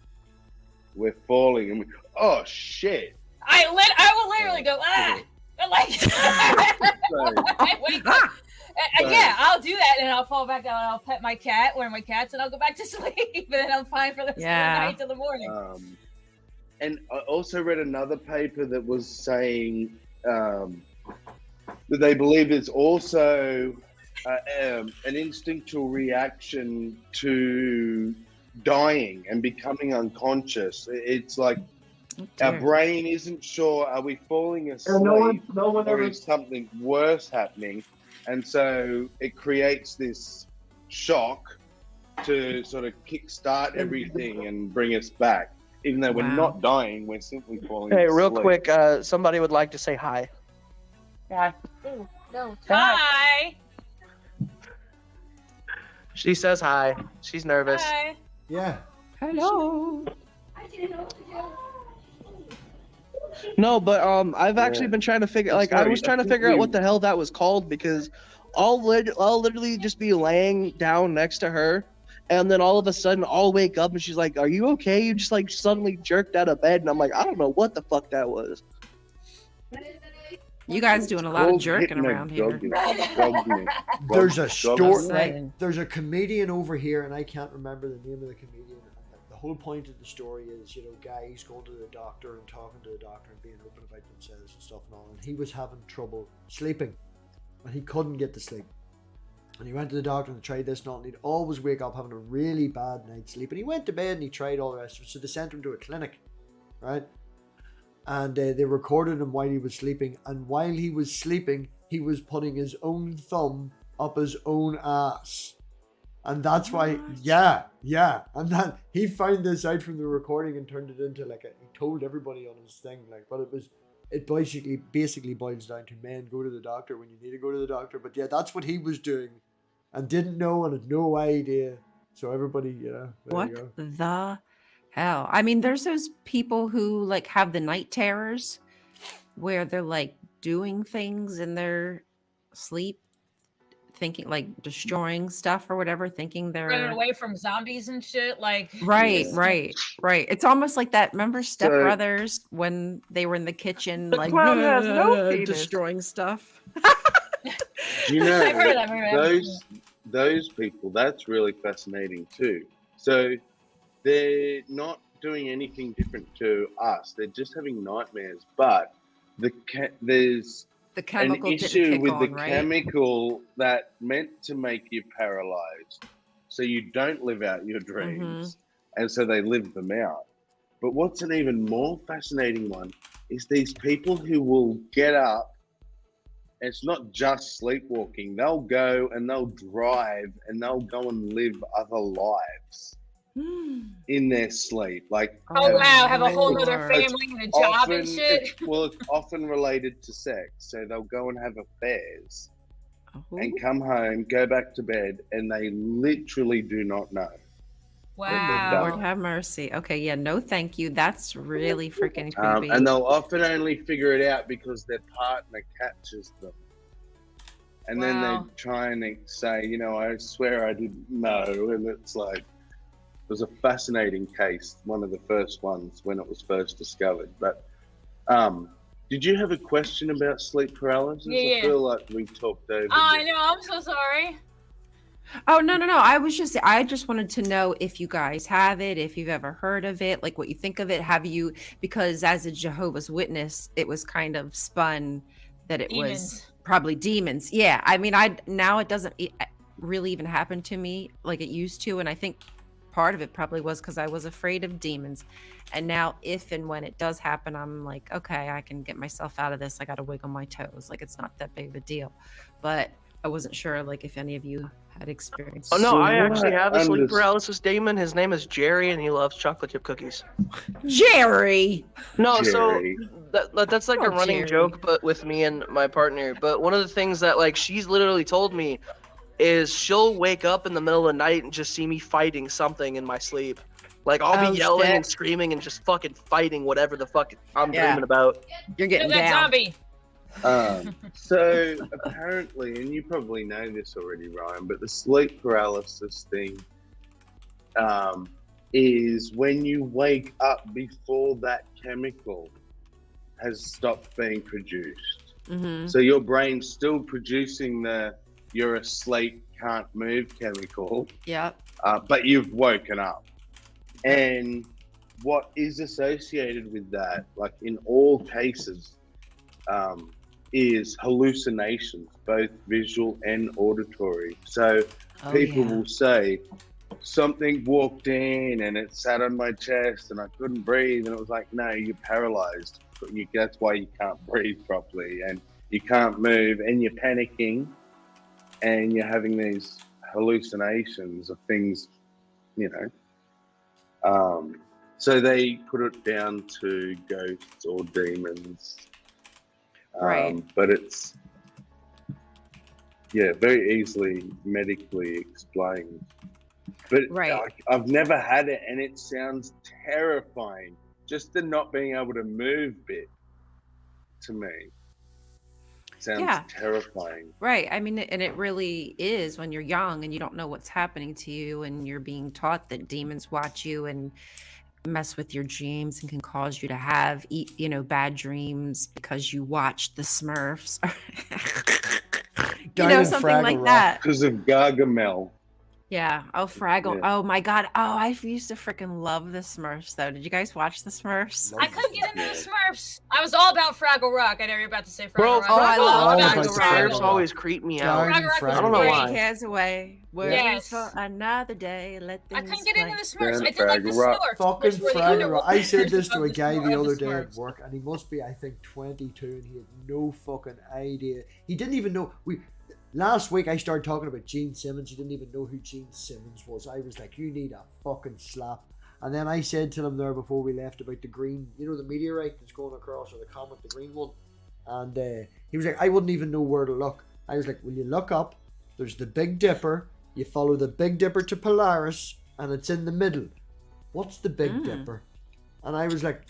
we're falling, and oh shit! I will literally go like I wake up. Yeah, I'll do that, and I'll fall back down, and I'll pet my cat, wear my cats, and I'll go back to sleep, and then I'm fine for the rest of the night till the morning. And I also read another paper that was saying that they believe there's also an instinctual reaction to dying and becoming unconscious. It's like our brain isn't sure, are we falling asleep or is something worse happening? And so it creates this shock to sort of kickstart everything and bring us back. Even though we're Wow. not dying, we're simply falling Hey, asleep. real quick, somebody would like to say hi. Hi. No. Hi. She says hi. She's nervous. Hi. Yeah. Hello. No, but I've actually been trying to figure. Like, I was trying to figure out what the hell that was called because I'll literally just be laying down next to her, and then all of a sudden I'll wake up and she's like, "Are you okay?" You just like suddenly jerked out of bed, and I'm like, I don't know what the fuck that was. You guys doing a lot of jerking around here. There's a story. Saying. There's a comedian over here, and I can't remember the name of the comedian. The whole point of the story is, guys going to the doctor and talking to the doctor and being open about themselves and stuff and all. And he was having trouble sleeping, and he couldn't get to sleep. And he went to the doctor and tried this and all, and he'd always wake up having a really bad night's sleep. And he went to bed and he tried all the rest of it. So they sent him to a clinic, right? And they recorded him while he was sleeping. And while he was sleeping, he was putting his own thumb up his own ass. And that's why, yeah. And then he found this out from the recording and turned it into he told everybody on his thing, but it basically boils down to men go to the doctor when you need to go to the doctor. But yeah, that's what he was doing and didn't know and had no idea. So everybody, there What you go. the hell? I mean, there's those people who have the night terrors where they're doing things in their sleep, thinking destroying stuff or whatever, thinking they're Running away from zombies and shit. right. It's almost like that. Remember Step Brothers when they were in the kitchen, The clown has no penis. destroying stuff. Do you know I've heard of that. those people? That's really fascinating too. So they're not doing anything different to us. They're just having nightmares. But there's The chemical an didn't issue kick with on, the right? chemical that meant to make you paralyzed. so you don't live out your dreams, and so they live them out. But what's an even more fascinating one is these people who will get up. It's not just sleepwalking. They'll go and they'll drive and they'll go and live other lives in their sleep. Like, Oh wow, have a whole Lord. other family and a job and shit. It's often related to sex. So they'll go and have affairs and Oh. come home, go back to bed, and they literally do not know. Wow. Lord have mercy. Okay, yeah, no thank you. That's really freaking creepy. And they'll often only figure it out because their partner catches them. And then they Wow. try and say, you know, I swear I didn't know. And it's like, it was a fascinating case, one of the first ones when it was first discovered. But did you have a question about sleep paralysis? Yeah. I feel like we talked over I this. know, I'm so sorry. Oh, no. I just wanted to know if you guys have it, if you've ever heard of it, like what you think of it. Have you, because as a Jehovah's Witness, it was kind of spun that it was Demons. probably demons. Yeah. I mean, now it doesn't really even happen to me like it used to. And I think part of it probably was because I was afraid of demons. And now if and when it does happen, I'm like, okay, I can get myself out of this. I got to wiggle my toes. Like, it's not that big of a deal. But I wasn't sure, like, if any of you had experienced. Oh no, So I what actually have a I'm sleep just- paralysis demon. His name is Jerry, and he loves chocolate chip cookies. Jerry. No, Jerry. so that's like Oh, a running Jerry. joke, but with me and my partner. But one of the things that like she's literally told me is she'll wake up in the middle of the night and just see me fighting something in my sleep. Like I'll Oh, be yelling shit. and screaming and just fucking fighting whatever the fuck I'm Yeah. dreaming about. You're Kill getting that down. zombie. So apparently, and you probably know this already, Ryan, but the sleep paralysis thing is when you wake up before that chemical has stopped being produced. Mm-hmm. So your brain's still producing the you're asleep, can't move chemical, Yep. but you've woken up. And what is associated with that, like in all cases, is hallucinations, both visual and auditory. So Oh, people yeah. will say, something walked in and it sat on my chest and I couldn't breathe. And it was like, no, you're paralyzed. That's why you can't breathe properly and you can't move and you're panicking and you're having these hallucinations of things, you know. So they put it down to ghosts or demons. Right. But it's, yeah, very easily medically explained. But Right. I've never had it, and it sounds terrifying. Just the not being able to move bit, to me, sounds Yeah. terrifying. Right. I mean, and it really is when you're young and you don't know what's happening to you and you're being taught that demons watch you and mess with your dreams and can cause you to have, bad dreams because you watched the Smurfs. Diamond Something Fraggle like Rock. that. Because of Gargamel. Yeah. Oh, Fraggle. Yeah. Oh my God. Oh, I used to freaking love the Smurfs though. Did you guys watch the Smurfs? I couldn't get into Yeah. the Smurfs. I was all about Fraggle Rock. I know you're about to say Fraggle Bro, Rock. Oh, I was all love about Fraggle the Rock. Smurfs Rock. always creep me out. Diamond Fraggle Rock was I don't know great. why. Take cares away. Worries Yes. for another day. Let I things couldn't get into play. the Smurfs. I Yeah, did like the Fraggle Rock. Smurfs. Fucking which were the Fraggle Rock. I said this to a underwater guy the versions of other the day at Smurfs. work, and he must be, I think, 22, and he had no fucking idea. He didn't even know. Last week I started talking about Gene Simmons. He didn't even know who Gene Simmons was. I was like, you need a fucking slap. And then I said to him there before we left about the green, the meteorite that's going across, or the comet, the green one. And he was like, I wouldn't even know where to look. I was like, will you look up? There's the Big Dipper. You follow the Big Dipper to Polaris, and it's in the middle. What's the Big Dipper? And I was like,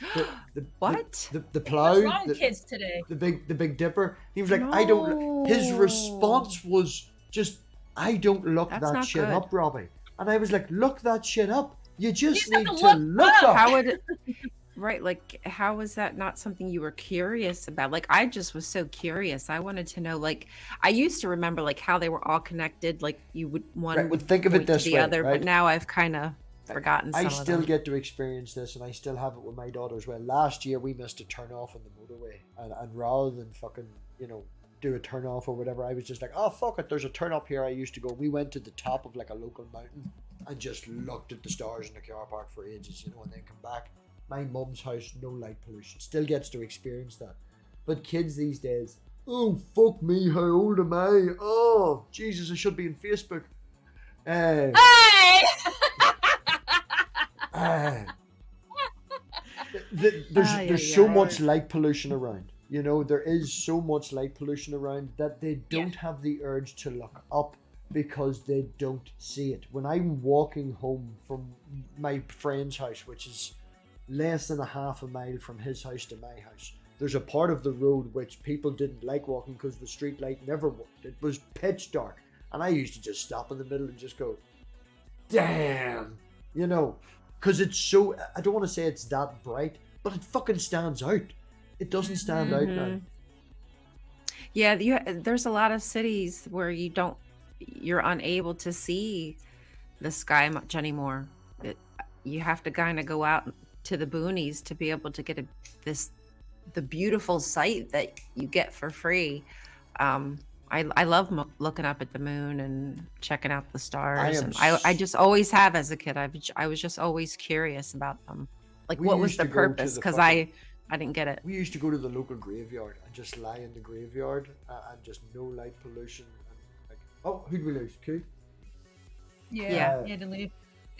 What? The plow, What's wrong, kids today? the Big Dipper. He was like, I don't. His No. response was just, I don't look That's that not shit good. up, Robbie. And I was like, look that shit up. You just You need just to have to look look up. How would right, like how was that not something you were curious about? Like I just was so curious. I wanted to know, like I used to remember like how they were all connected, like you would one Right, well, would think of it point to this the way, other, right? but now I've kind of forgotten some I of still them. get to experience this, and I still have it with my daughter as well. Last year, we missed a turn off on the motorway, and rather than fucking, do a turn off or whatever, I was just like, oh fuck it, there's a turn up here I used to go. We went to the top of like a local mountain and just looked at the stars in the car park for ages, you know, and then come back. My mum's house, no light pollution, still gets to experience that. But kids these days, oh fuck me, how old am I? Oh Jesus, I should be in Facebook. Hey! There's so much light pollution around. You know, there is so much light pollution around that they don't have the urge to look up because they don't see it. When I'm walking home from my friend's house, which is less than a half a mile from his house to my house, there's a part of the road which people didn't like walking because the street light never worked. It was pitch dark. And I used to just stop in the middle and just go, damn, you know, because it's so, I don't want to say it's that bright, but it fucking stands out. It doesn't stand out now. Yeah, there's a lot of cities where you're unable to see the sky much anymore. You have to kind of go out to the boonies to be able to get the beautiful sight that you get for free. I love looking up at the moon and checking out the stars. I just always have as a kid. I was just always curious about them. Like, what was the purpose? Because I didn't get it. We used to go to the local graveyard and just lie in the graveyard and just no light pollution. And like, oh, who'd we lose? Q? Yeah, you had to leave.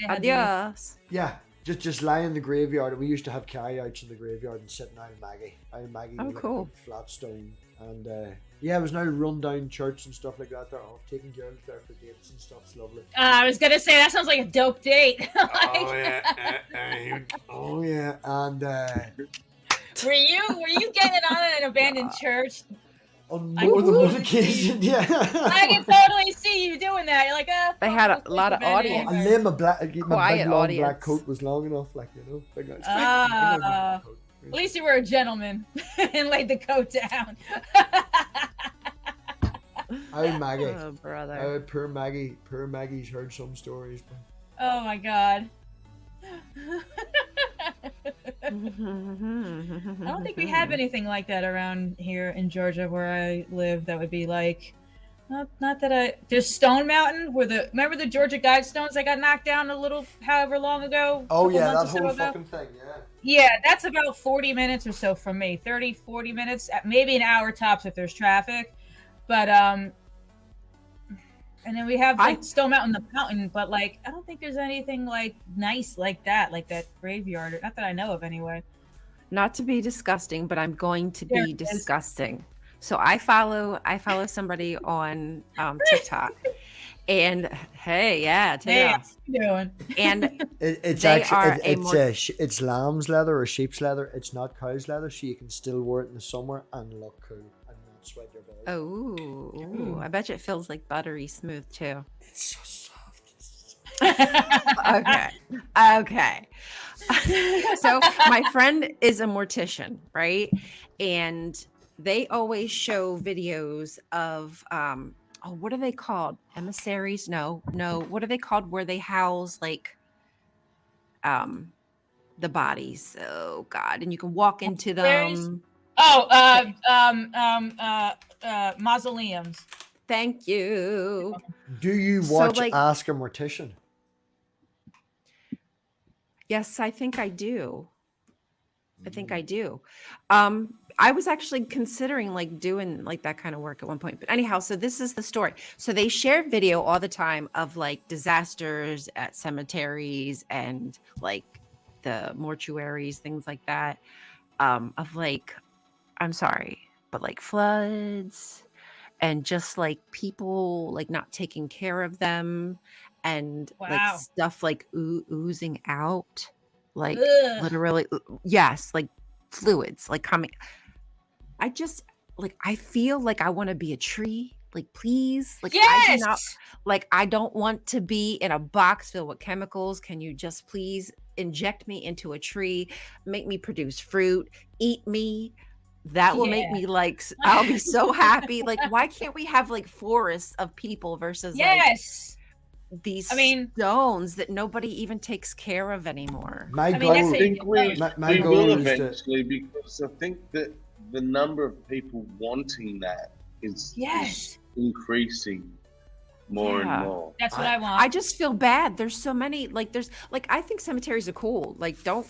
Adios. Yeah, just lie in the graveyard. And we used to have carryouts in the graveyard and sit in Maggie. Maggie oh, was cool. Like a flat stone. And yeah, it was now run down church and stuff like that. They're off taking girls there for dates and stuff. It's lovely. I was gonna say that sounds like a dope date. Oh yeah, and were you getting it on an abandoned church? On more than one occasion, yeah. I can totally see you doing that. You're like, they had a lot of audience. And then my big long audience. black coat was long enough, like, you know. Big nice at least you were a gentleman and laid the coat down. Oh, Maggie. Oh, brother. Poor Maggie. Poor Maggie's heard some stories. But... Oh, my God. I don't think we have anything like that around here in Georgia where I live that would be like, not that there's Stone Mountain remember the Georgia Guidestones that got knocked down however long ago? Oh yeah, that whole fucking thing, yeah. Yeah, that's about 40 minutes or so from me. 30, 40 minutes, maybe an hour tops if there's traffic. But and then we have like Stone Mountain, the mountain, but like I don't think there's anything like nice like that graveyard. Not that I know of anyway. Not to be disgusting, but I'm going to be disgusting. So I follow somebody on TikTok, and hey, yeah, what you doing? And it's lamb's leather or sheep's leather. It's not cow's leather, so you can still wear it in the summer and look cool and not sweat your balls. Oh, I bet you it feels like buttery smooth too. It's so soft. Okay. So my friend is a mortician, right? And they always show videos of what are they called? Emissaries? No. What are they called? Where they house like the bodies. Oh God. And you can walk into them. Mausoleums. Thank you. Do you watch Ask a Mortician? Yes, I think I do. I was actually considering like doing like that kind of work at one point. But anyhow, so this is the story. So they share video all the time of like disasters at cemeteries and like the mortuaries, things like that. Of like, I'm sorry, but like floods and just like people like not taking care of them and like stuff like oozing out, like literally, yes, like fluids like coming. I feel like I want to be a tree, like please, like yes! I don't want to be in a box filled with chemicals. Can you just please inject me into a tree, make me produce fruit, eat me? That will make me like, I'll be so happy. Like, why can't we have like forests of people versus like these stones that nobody even takes care of anymore? My goal, I think we will eventually, because I think that the number of people wanting that is Yes. increasing more Yeah. and more. That's what I want. I just feel bad. There's so many, I think cemeteries are cool. Like, don't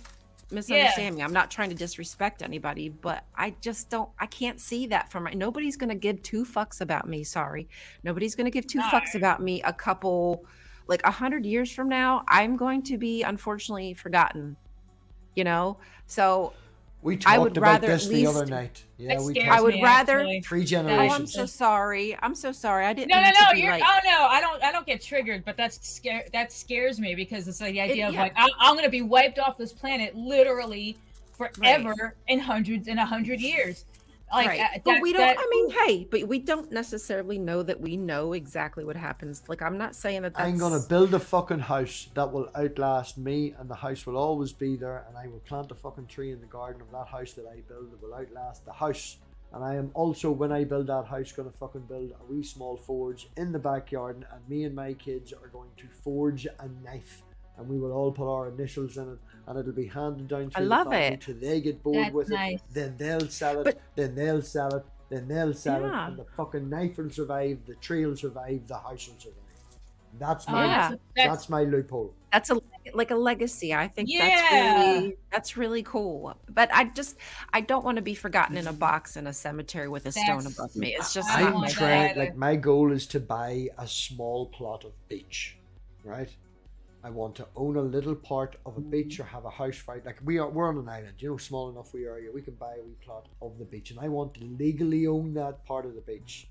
misunderstand me. I'm not trying to disrespect anybody, but I can't see that from nobody's going to give two fucks about me. Sorry. Nobody's going to give two fucks about me a couple, 100 years from now. I'm going to be unfortunately forgotten, So We I talked would about rather this at the other least- night. Yeah, That we scares talked I would me, rather- actually. 3 Oh, generations. I'm so sorry. I'm so sorry. I didn't No, mean to be you're. like, Oh no, I don't get triggered, but that scares me because it's like the idea of yeah. like I'm gonna be wiped off this planet literally forever in 100 years. Like, right. But we don't. I mean, hey, but we don't necessarily know that we know exactly what happens. Like, I'm not saying that. I'm gonna build a fucking house that will outlast me, and the house will always be there, and I will plant a fucking tree in the garden of that house that I build that will outlast the house. And I am also, when I build that house, gonna fucking build a wee small forge in the backyard, and me and my kids are going to forge a knife, and we will all put our initials in it, and it'll be handed down through the family it. till they get bored That's with nice. it. Then they'll sell it. But- then they'll sell it. Then they'll sell Yeah. it, and the fucking knife will survive. The tree will survive. The house will survive. That's Oh, my Yeah. that's my loophole. That's a legacy. I think Yeah. that's really cool. But I don't want to be forgotten in a box in a cemetery with a stone That's- above me. It's just I don't I'm not my want trying. that thing. Like, my goal is to buy a small plot of beach, right? I want to own a little part of a beach or have a house right. Like, we're on an island, small enough we are here. We can buy a wee plot of the beach, and I want to legally own that part of the beach.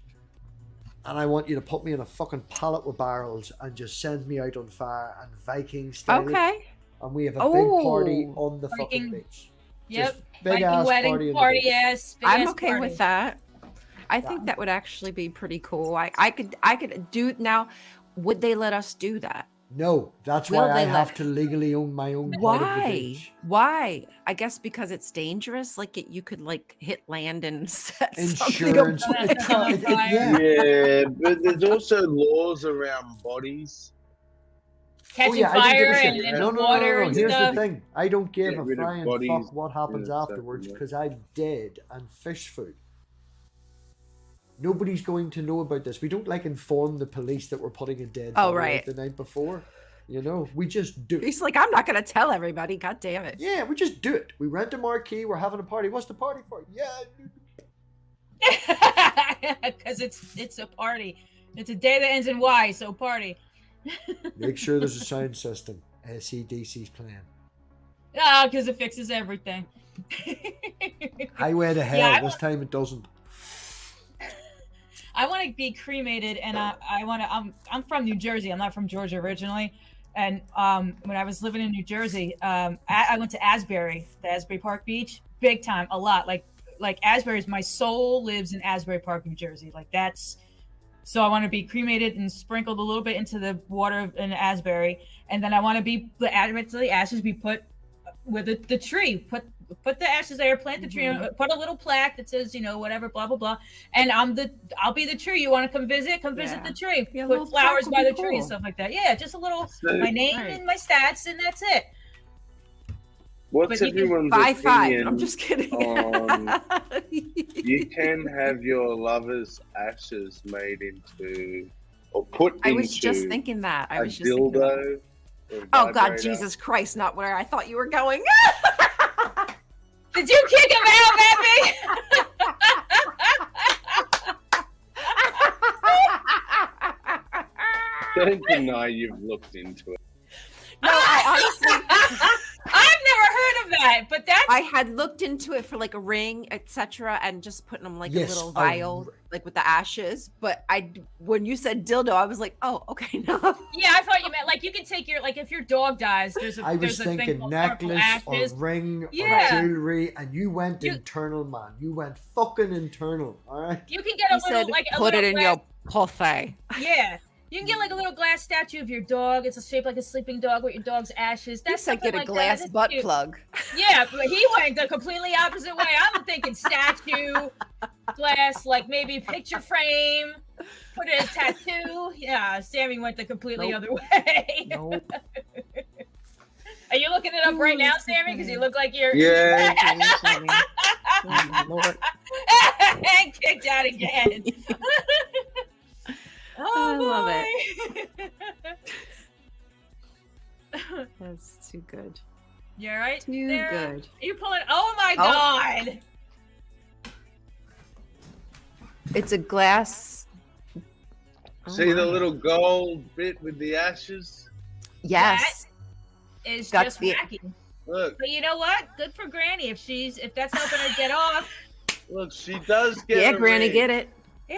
And I want you to put me in a fucking pallet with barrels and just send me out on fire and Viking style. it, Okay. And we have a big party Oh. on the fucking Viking- beach. Yep. Just big Viking ass wedding party. party ass. big I'm ass okay party. with that. I think that would actually be pretty cool. I could do now. Would they let us do that? No, that's Will why I they have let- to legally own my own part of the Why? beach. Why? I guess because it's dangerous. You could hit land and set something Insurance. ablaze. It can't- yeah. Yeah, but there's also laws around bodies. Catching I don't give fire a shit. and No, water and Here's stuff. the thing. I don't give Get a rid of flying bodies fuck what happens and stuff, afterwards yeah. because I'm dead and fish food. Nobody's going to know about this. We don't inform the police that we're putting a dead Oh, body out right. the night before. We just do it. He's like, I'm not gonna tell everybody. God damn it. Yeah, we just do it. We rent a marquee. We're having a party. What's the party for? Yeah. Because it's a party. It's a day that ends in Y, so party. Make sure there's a sound system. SEDC's playing. Ah, because it fixes everything. Highway to hell. Yeah, This time it doesn't. I want to be cremated, and I want to. I'm from New Jersey. I'm not from Georgia originally. And when I was living in New Jersey, I went to Asbury, the Asbury Park Beach, big time, a lot. Like Asbury's, my soul lives in Asbury Park, New Jersey. So I want to be cremated and sprinkled a little bit into the water in Asbury, and then I want to be the ashes be put with the tree. Put the ashes there, plant the tree, put a little plaque that says, whatever, blah blah blah, and I'll be the tree. You want to come visit? Come visit the tree. Yeah, a little Put flowers plaque by would the be tree and cool. stuff like that. Yeah, just a little, So, my name Right. and my stats, and that's it. what's But you can everyone's Buy five. opinion I'm just kidding. you can have your lover's ashes made into or put into I was just thinking that. I a was just thinking that. dildo. or Oh God, vibrator. Jesus Christ! Not where I thought you were going. Did you kick him out, Mappy? Don't deny you've looked into it. No, I honestly, I've never heard of that, but that's I had looked into it for a ring, etc., and just putting them Yes, a little I- vial, with the ashes. But when you said dildo, I was like, oh, okay, no. yeah. I thought you meant you can take your if your dog dies. There's a I was there's a thing thinking called purple necklace ashes. or ring Yeah. or jewelry, and you went You- internal, man. You went fucking internal. All right. You can get He a little said, a put little it in glass, your pussy. yeah. You can get a little glass statue of your dog. It's shaped like a sleeping dog with your dog's ashes. You That's said something get a like glass that. That's butt cute. plug. Yeah, but he went the completely opposite way. I'm thinking statue, glass, maybe picture frame, put it a tattoo. Yeah, Sammy went the completely Nope. other way. Nope. Are you looking it up right now, Ooh, Sammy? Because you look like you're. Yeah. Oh, Lord. and kicked out again. I love it. That's too good. You all right? Too there? good. You pulling? Oh my god! It's a glass. Oh See the my. little gold bit with the ashes? Yes. Is That's just the- wacky. Look, But you know what? Good for Granny if that's helping her get off. look, she does get Yeah, a Granny, ring. get it. Yeah.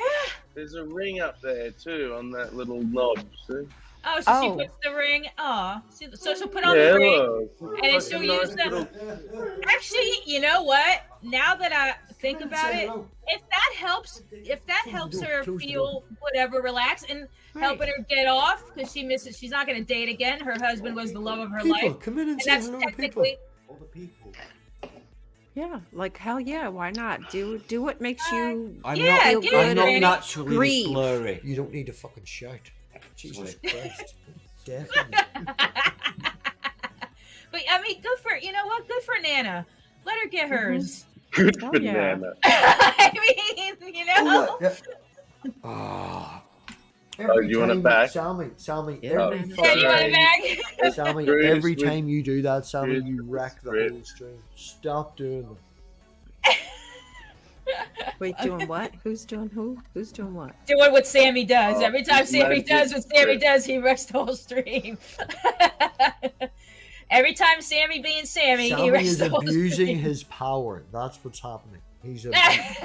There's a ring up there too on that little knob, see? Oh, so she Oh. puts the ring. Oh, so she'll put on Yeah, the ring. look. And Like she'll a nice use the- little- Actually, you know what? Now that I think about it, if that helps her feel whatever, relax, and helping her get off because she's not going to date again. Her husband was the love of her People, life, come in and and say that's hello to people. technically. All the people. Yeah, like hell yeah, why not? Do what makes you Yeah, feel get good. it, I'm not Granny. naturally Grieve. this blurry. You don't need to fucking shout. Jesus Right. Christ. Definitely. But I mean, good for Good for Nana. Let her get hers. Good Oh, banana. I mean, Oh, yeah. Ah. Every you want it time- back? Sammy, Yeah. every Yeah, you fucking want time, it back? Sammy, Bruce, every with- time you do that, Sammy, Bruce, you wreck the Bruce. whole stream. Stop doing that. Wait, doing what? Who's doing who? Who's doing what? Doing what Sammy does. Oh, Every time Sammy magic does what Sammy trick. does, he wrecks the whole stream. Every time Sammy being Sammy, he Sammy wrecks is the whole abusing stream. his power. That's what's happening. He's a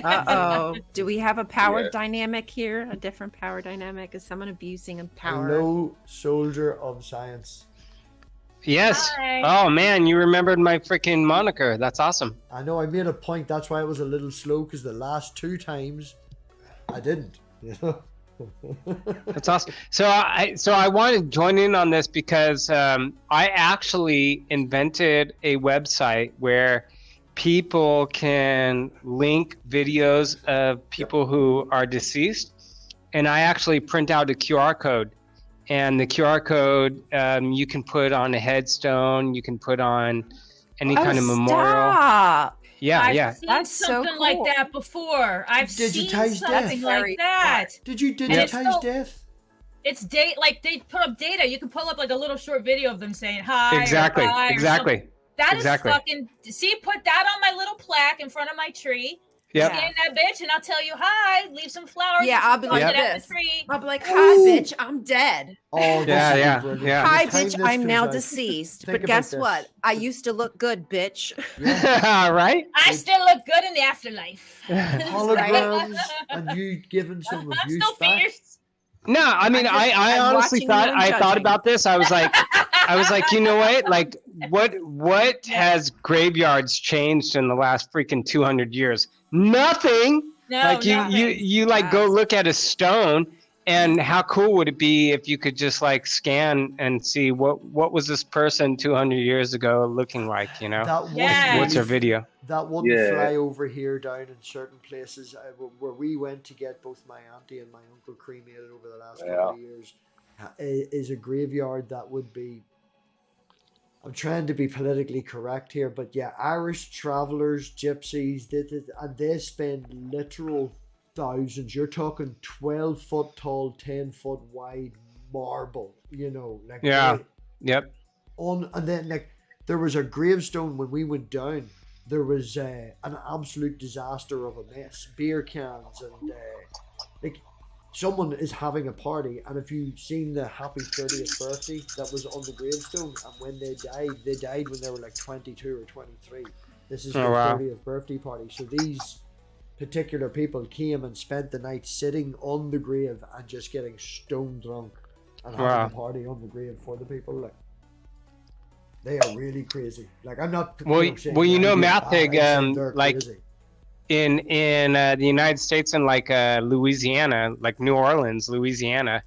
Uh-oh. Do we have a power Yeah. dynamic here? A different power dynamic? Is someone abusing a power? low soldier of science. Yes. Hi. Oh man, you remembered my freaking moniker. That's awesome. I know I made a point. That's why it was a little slow because the last two times I didn't. You know. That's awesome. So I wanted to join in on this because I actually invented a website where people can link videos of people who are deceased, and I actually print out a QR code. And the QR code you can put on a headstone, you can put on any kind of memorial. Stop. Yeah, I've yeah. seen That's so something like cool. that before. I've seen Digitized something death. like Very that. Did you it's digitize so- death? It's like they put up data. You can pull up like a little short video of them saying hi. or Exactly, bye or exactly. something. That is exactly. fucking. See, put that on my little plaque in front of my tree. Yep. Scan that bitch, and I'll tell you hi. Leave some flowers. Yeah, and some I'll be flowers like at this. the tree. I'll be like, hi, Ooh. bitch, I'm dead. Oh, this Yeah, is yeah, brilliant. yeah. By Hi, the time bitch, this I'm now comes out- deceased. think But about guess this. what? I used to look good, bitch. Right? I still look good in the afterlife. Holograms and you giving some I'm abuse still back. fierce. No, I mean, I'm honestly watching thought you and I thought judging. about this. I was like, you know what? Like, what has graveyards changed in the last freaking 200 years? Nothing. No, Like nothing. you like go look at a stone, and how cool would it be if you could just like scan and see what was this person 200 years ago looking like? You know, That wouldn't Yeah. what's their really- video? That wouldn't Yeah. fly over here down in certain places where we went to get both my auntie and my uncle cremated over the last couple of years. Is a graveyard that would be. I'm trying to be politically correct here, but yeah, Irish travelers, gypsies, and they spend literal thousands. You're talking 12-foot tall, 10-foot wide marble. You know, like Yeah. Yep. and then like there was a gravestone when we went down. There was an absolute disaster of a mess. Beer cans and like someone is having a party, and if you've seen the happy 30th birthday that was on the gravestone, and when they died when they were like 22 or 23. This is Oh, their wow. 30th birthday party. So these particular people came and spent the night sitting on the grave and just getting stone drunk and having Wow. a party on the grave for the people. Like, they are really crazy. Like, I'm not. Well, saying well, you know, they're MathPig, good. I'm saying they're like, crazy. in the United States and like Louisiana, like New Orleans, Louisiana,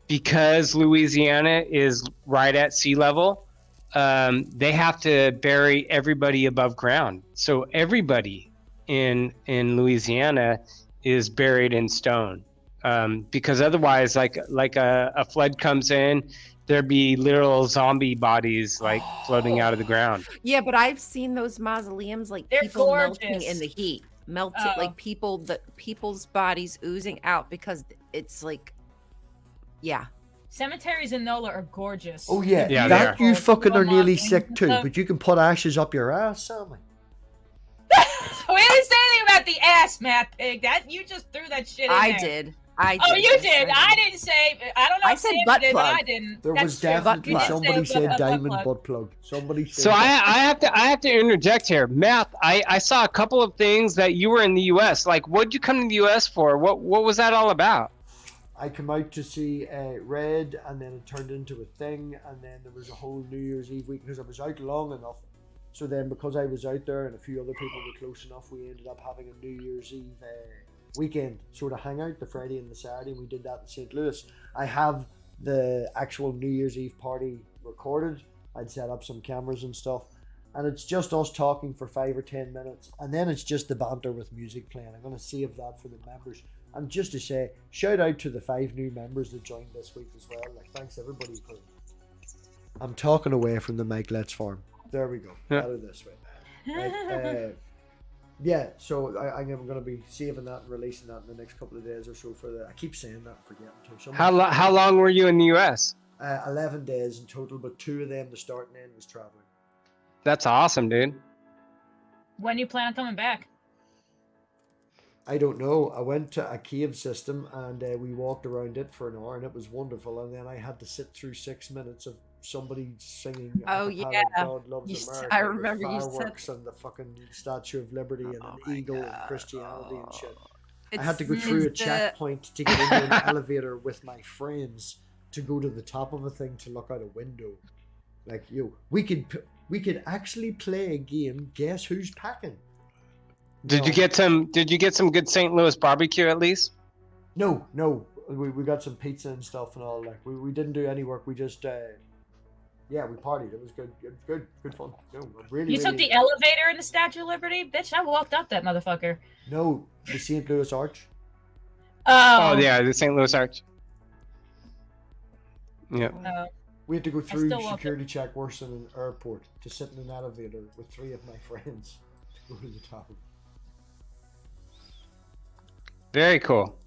because Louisiana is right at sea level, they have to bury everybody above ground. So everybody in Louisiana is buried in stone, because otherwise, like a flood comes in, there'd be literal zombie bodies like floating out of the ground. Yeah, but I've seen those mausoleums, like They're people melting gorgeous. in the heat. melted, Oh. like people's bodies oozing out because it's like, yeah. Cemeteries in NOLA are gorgeous. Oh yeah, Yeah, that they you fucking are nearly Modeling sick and too, stuff. but you can put ashes up your ass, Sammy. We didn't say anything about the ass, MathPig. That you just threw that shit in I there. did. I Oh, did. you Yes, did. I didn't say. I don't know I if said Sam butt did, but plug. I didn't. There That's was true. definitely You did somebody say said butt diamond plug. butt plug. Somebody said So I have to interject here. Math, I saw a couple of things that you were in the US. Like, what'd you come to the US for? What was that all about? I come out to see Red, and then it turned into a thing, and then there was a whole New Year's Eve week because I was out long enough. So then, because I was out there and a few other people were close enough, we ended up having a New Year's Eve weekend sort of hangout, the Friday and the Saturday, and we did that in St. Louis. I have the actual New Year's Eve party recorded. I'd set up some cameras and stuff, and it's just us talking for 5 or 10 minutes, and then it's just the banter with music playing. I'm going to save that for the members. And just to say, shout out to the 5 new members that joined this week as well. Like, thanks everybody for. I'm talking away from the mic. Let's farm. There we go. Yeah. Out of this way. Right, yeah. So I'm going to be saving that and releasing that in the next couple of days or so. I keep saying that, and forgetting to. How long were you in the US? 11 days in total, but 2 of them, the start and end, was traveling. That's awesome, dude. When you plan on coming back? I don't know. I went to a cave system and we walked around it for an hour and it was wonderful. And then I had to sit through 6 minutes of somebody singing. Oh, a cappella, yeah. God Loves You s- America. I with remember you said fireworks and the fucking Statue of Liberty and Oh an my eagle and God. Christianity and shit. I It's- had to go through a it's the- checkpoint to get into an elevator with my friends to go to the top of a thing to look out a window. Like, we could actually play a game. Guess who's packing? Did No. you get some good St. Louis barbecue at least? No. We got some pizza and stuff and all. Like, we didn't do any work. We just we partied. It was good. Good fun. No, really. You took the elevator in the Statue of Liberty? Bitch, I walked up that motherfucker. No, the St. Louis Arch. Oh yeah, the St. Louis Arch. Yeah. We had to go through still walked security check worse than an airport to sit in an elevator with 3 of my friends to go to the top of it. Very cool.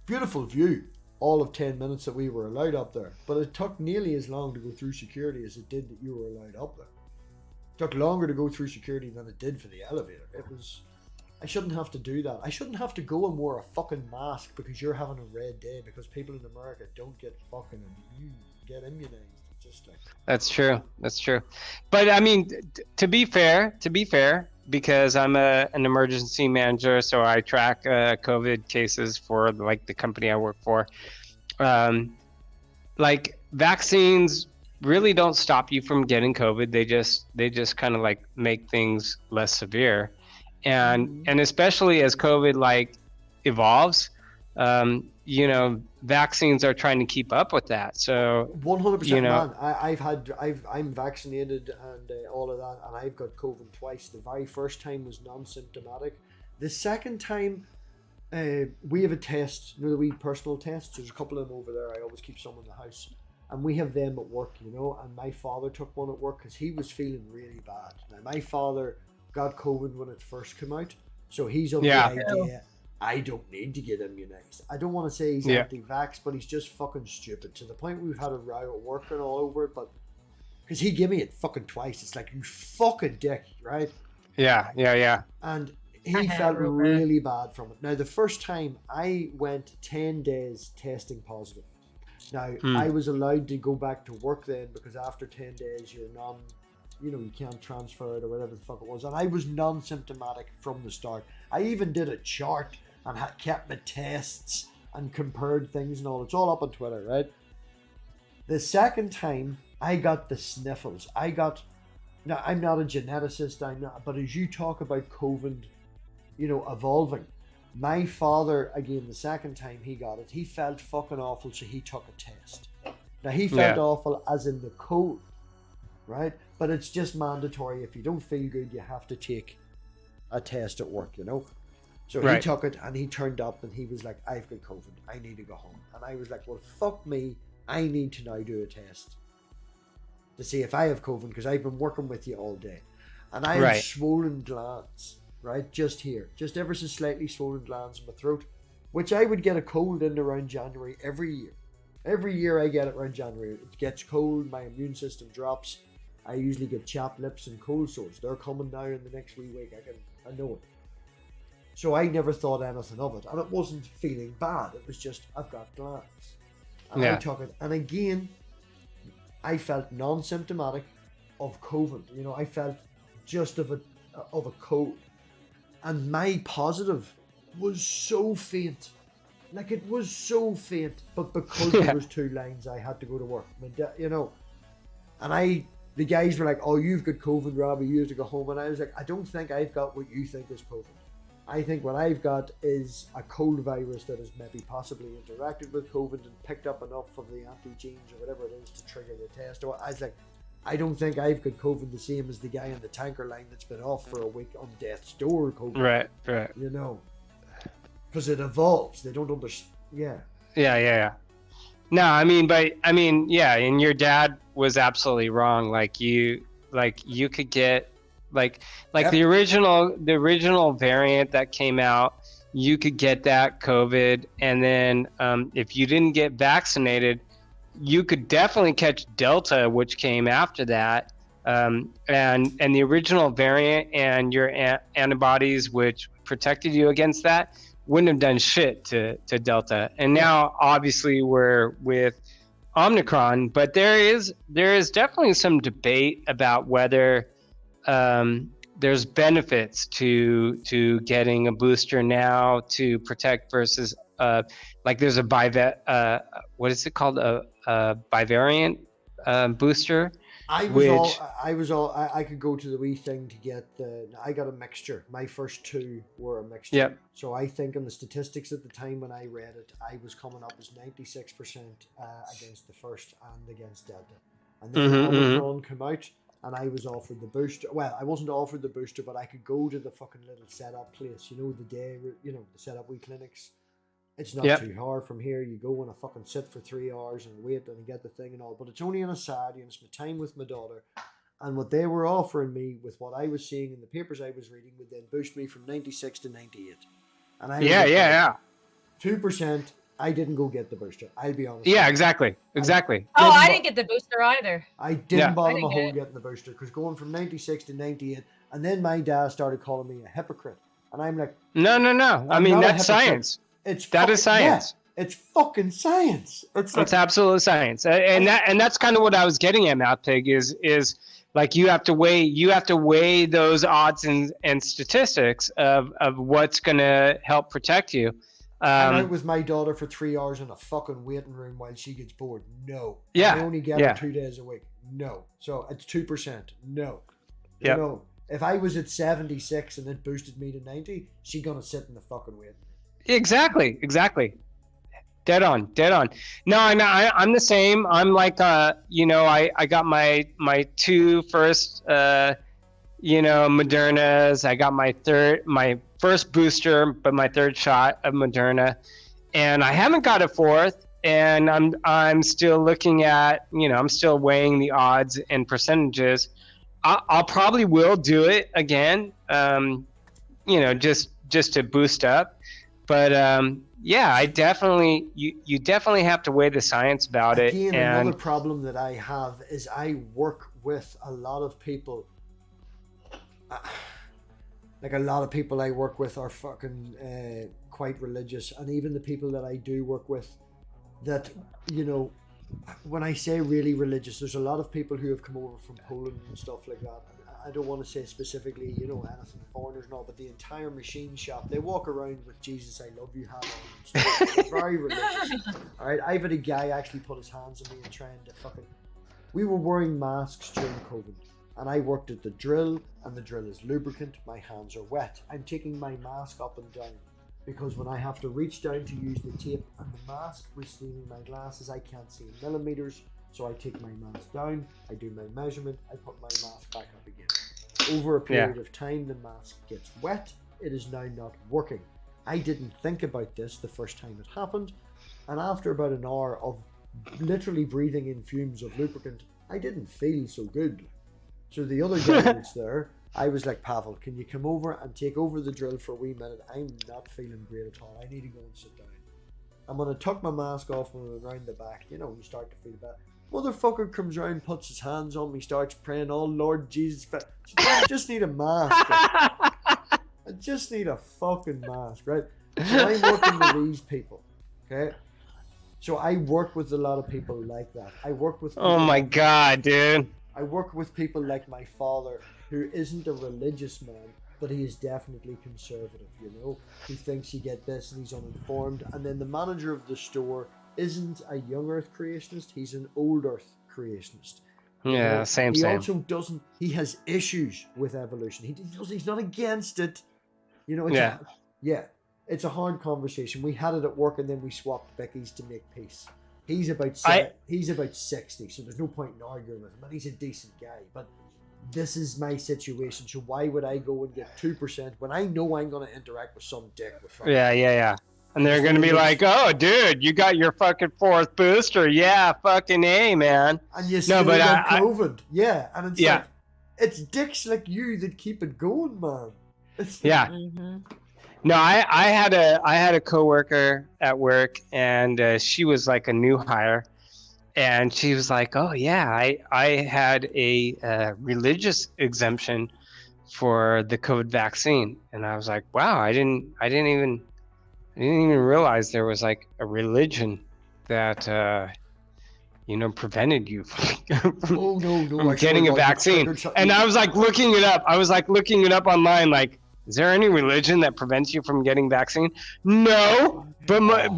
Beautiful view. All of 10 minutes that we were allowed up there. But it took nearly as long to go through security as it did that you were allowed up there. It took longer to go through security than it did for the elevator. It was... I shouldn't have to do that. I shouldn't have to go and wear a fucking mask because you're having a red day because people in America don't get fucking get immunized. It's just like... That's true. But I mean, to be fair, because I'm an emergency manager, so I track COVID cases for like the company I work for. Like vaccines really don't stop you from getting COVID. They just kind of like make things less severe, and especially as COVID like evolves, vaccines are trying to keep up with that. So 100%, man. I'm vaccinated and all of that, and I've got COVID twice. The very first time was non-symptomatic. The second time, we have a test, the wee personal tests. There's a couple of them over there. I always keep some in the house, and we have them at work, And my father took one at work because he was feeling really bad. Now my father got COVID when it first came out, so he's of the idea. I don't need to get immunized. I don't want to say he's anti-vax, but he's just fucking stupid to the point we've had a row at work and all over it. But because he gave me it fucking twice, it's like, you fucking dick, right? Yeah. And he felt really bad from it. Now the first time I went 10 days testing positive. Now I was allowed to go back to work then because after 10 days you're you can't transfer it or whatever the fuck it was. And I was non-symptomatic from the start. I even did a chart and had kept my tests and compared things and all. It's all up on Twitter, right? The second time I got the sniffles. Now I'm not a geneticist, but as you talk about COVID, evolving, my father, again, the second time he got it, he felt fucking awful, so he took a test. Now he felt awful as in the cold, right? But it's just mandatory. If you don't feel good, you have to take a test at work, So he took it and he turned up and he was like, I've got COVID. I need to go home. And I was like, well, fuck me. I need to now do a test to see if I have COVID because I've been working with you all day. And I have swollen glands, right? Just here, just ever so slightly swollen glands in my throat, which I would get a cold in around January every year. Every year I get it around January. It gets cold, my immune system drops. I usually get chapped lips and cold sores. They're coming now in the next wee week. I know it. So I never thought anything of it, and it wasn't feeling bad. It was just, I've got glands, and I took it. And again, I felt non-symptomatic of COVID. You know, I felt just of a cold, and my positive was so faint. Like, it was so faint, but because there was 2 lines, I had to go to work. You know, and the guys were like, "Oh, you've got COVID, Robbie. You have to go home." And I was like, "I don't think I've got what you think is COVID. I think what I've got is a cold virus that has maybe possibly interacted with COVID and picked up enough of the antigens or whatever it is to trigger the test." I was like, I don't think I've got COVID the same as the guy on the tanker line that's been off for a week on death's door COVID. Right. You know, because it evolves. They don't understand. Yeah. No, I mean, and your dad was absolutely wrong. Like you could get Yep. the original variant that came out, you could get that COVID, and then if you didn't get vaccinated, you could definitely catch Delta, which came after that, and the original variant and your antibodies, which protected you against that, wouldn't have done shit to Delta. And now obviously we're with Omicron, but there is definitely some debate about whether there's benefits to getting a booster now to protect versus there's a what is it called, a bivariant booster. I could go to the wee thing to get I got a mixture. My first 2 were a mixture. Yep. So I think on the statistics at the time when I read it, I was coming up as 96% against the first and against Delta. And then Omicron came out, and I was offered the booster. Well, I wasn't offered the booster, but I could go to the fucking little setup place. You know, the setup wee clinics. It's not too hard from here. You go and I fucking sit for 3 hours and wait and get the thing and all. But it's only on a Saturday and it's my time with my daughter. And what they were offering me with what I was seeing in the papers I was reading would then boost me from 96 to 98. And I 2%. I didn't go get the booster. I'll be honest. Yeah, exactly. I didn't get the booster either. I didn't bother my whole getting the booster, because going from 96 to 98, and then my dad started calling me a hypocrite. And I'm like, no. I mean, that's science. That is science. Yeah, it's fucking science. It's absolute science. And that's kind of what I was getting at, MathPig, is like you have to weigh those odds and statistics of what's going to help protect you. I'm out with my daughter for 3 hours in a fucking waiting room while she gets bored. No. Yeah. I only get her 2 days a week. No. So it's 2%. No. Yeah. You know, if I was at 76 and it boosted me to 90, she gonna sit in the fucking waiting room. Exactly. Dead on. No, I'm the same. I'm like, I got my 2 first, Modernas. I got my first booster, but my 3rd shot of Moderna, and I haven't got a 4th. And I'm still looking at, I'm still weighing the odds and percentages. I'll probably will do it again, just to boost up. But I definitely, you definitely have to weigh the science about it. Again, another problem that I have is I work with a lot of people. Like, a lot of people I work with are fucking quite religious, and even the people that I do work with, that, when I say really religious, there's a lot of people who have come over from Poland and stuff like that. I don't want to say specifically, anything foreigners and all, but the entire machine shop, they walk around with Jesus I love you hat on and stuff. They're very religious. All right, I've had a guy actually put his hands on me and trying to we were wearing masks during COVID, and I worked at the drill, and the drill is lubricant. My hands are wet. I'm taking my mask up and down, because when I have to reach down to use the tape and the mask receiving my glasses, I can't see in millimeters. So I take my mask down, I do my measurement, I put my mask back up again. Over a period of time, the mask gets wet. It is now not working. I didn't think about this the first time it happened, and after about an hour of literally breathing in fumes of lubricant, I didn't feel so good. So the other guy that's there, I was like, Pavel, can you come over and take over the drill for a wee minute? I'm not feeling great at all. I need to go and sit down. I'm going to tuck my mask off and around the back. You know, you start to feel better. Motherfucker comes around, puts his hands on me, starts praying, oh Lord Jesus. I just need a mask. I just need a fucking mask, right? So I'm working with these people, okay? So I work with a lot of people like that. I work with people Oh my God, dude. I work with people like my father, who isn't a religious man, but he is definitely conservative, you know? He thinks you get this and he's uninformed. And then the manager of the store isn't a young earth creationist, he's an old earth creationist. Yeah, same. He also doesn't, he has issues with evolution. He's not against it. You know, it's a hard conversation. We had it at work and then we swapped Becky's to make peace. He's about 60, so there's no point in arguing with him, and he's a decent guy. But this is my situation, so why would I go and get 2% when I know I'm going to interact with some dick with fucking... Yeah. And they're going to be like, oh, dude, you got your fucking 4th booster. Yeah, fucking A, man. And you still got COVID. Yeah, and it's like, it's dicks like you that keep it going, man. Yeah. Mm-hmm. No, I had a coworker at work, and she was like a new hire, and she was like, "Oh yeah, I had a religious exemption for the COVID vaccine," and I was like, "Wow, I didn't even realize there was like a religion that prevented you from getting a vaccine." And I was like looking it up. I was like looking it up online, like. Is there any religion that prevents you from getting vaccine? No, but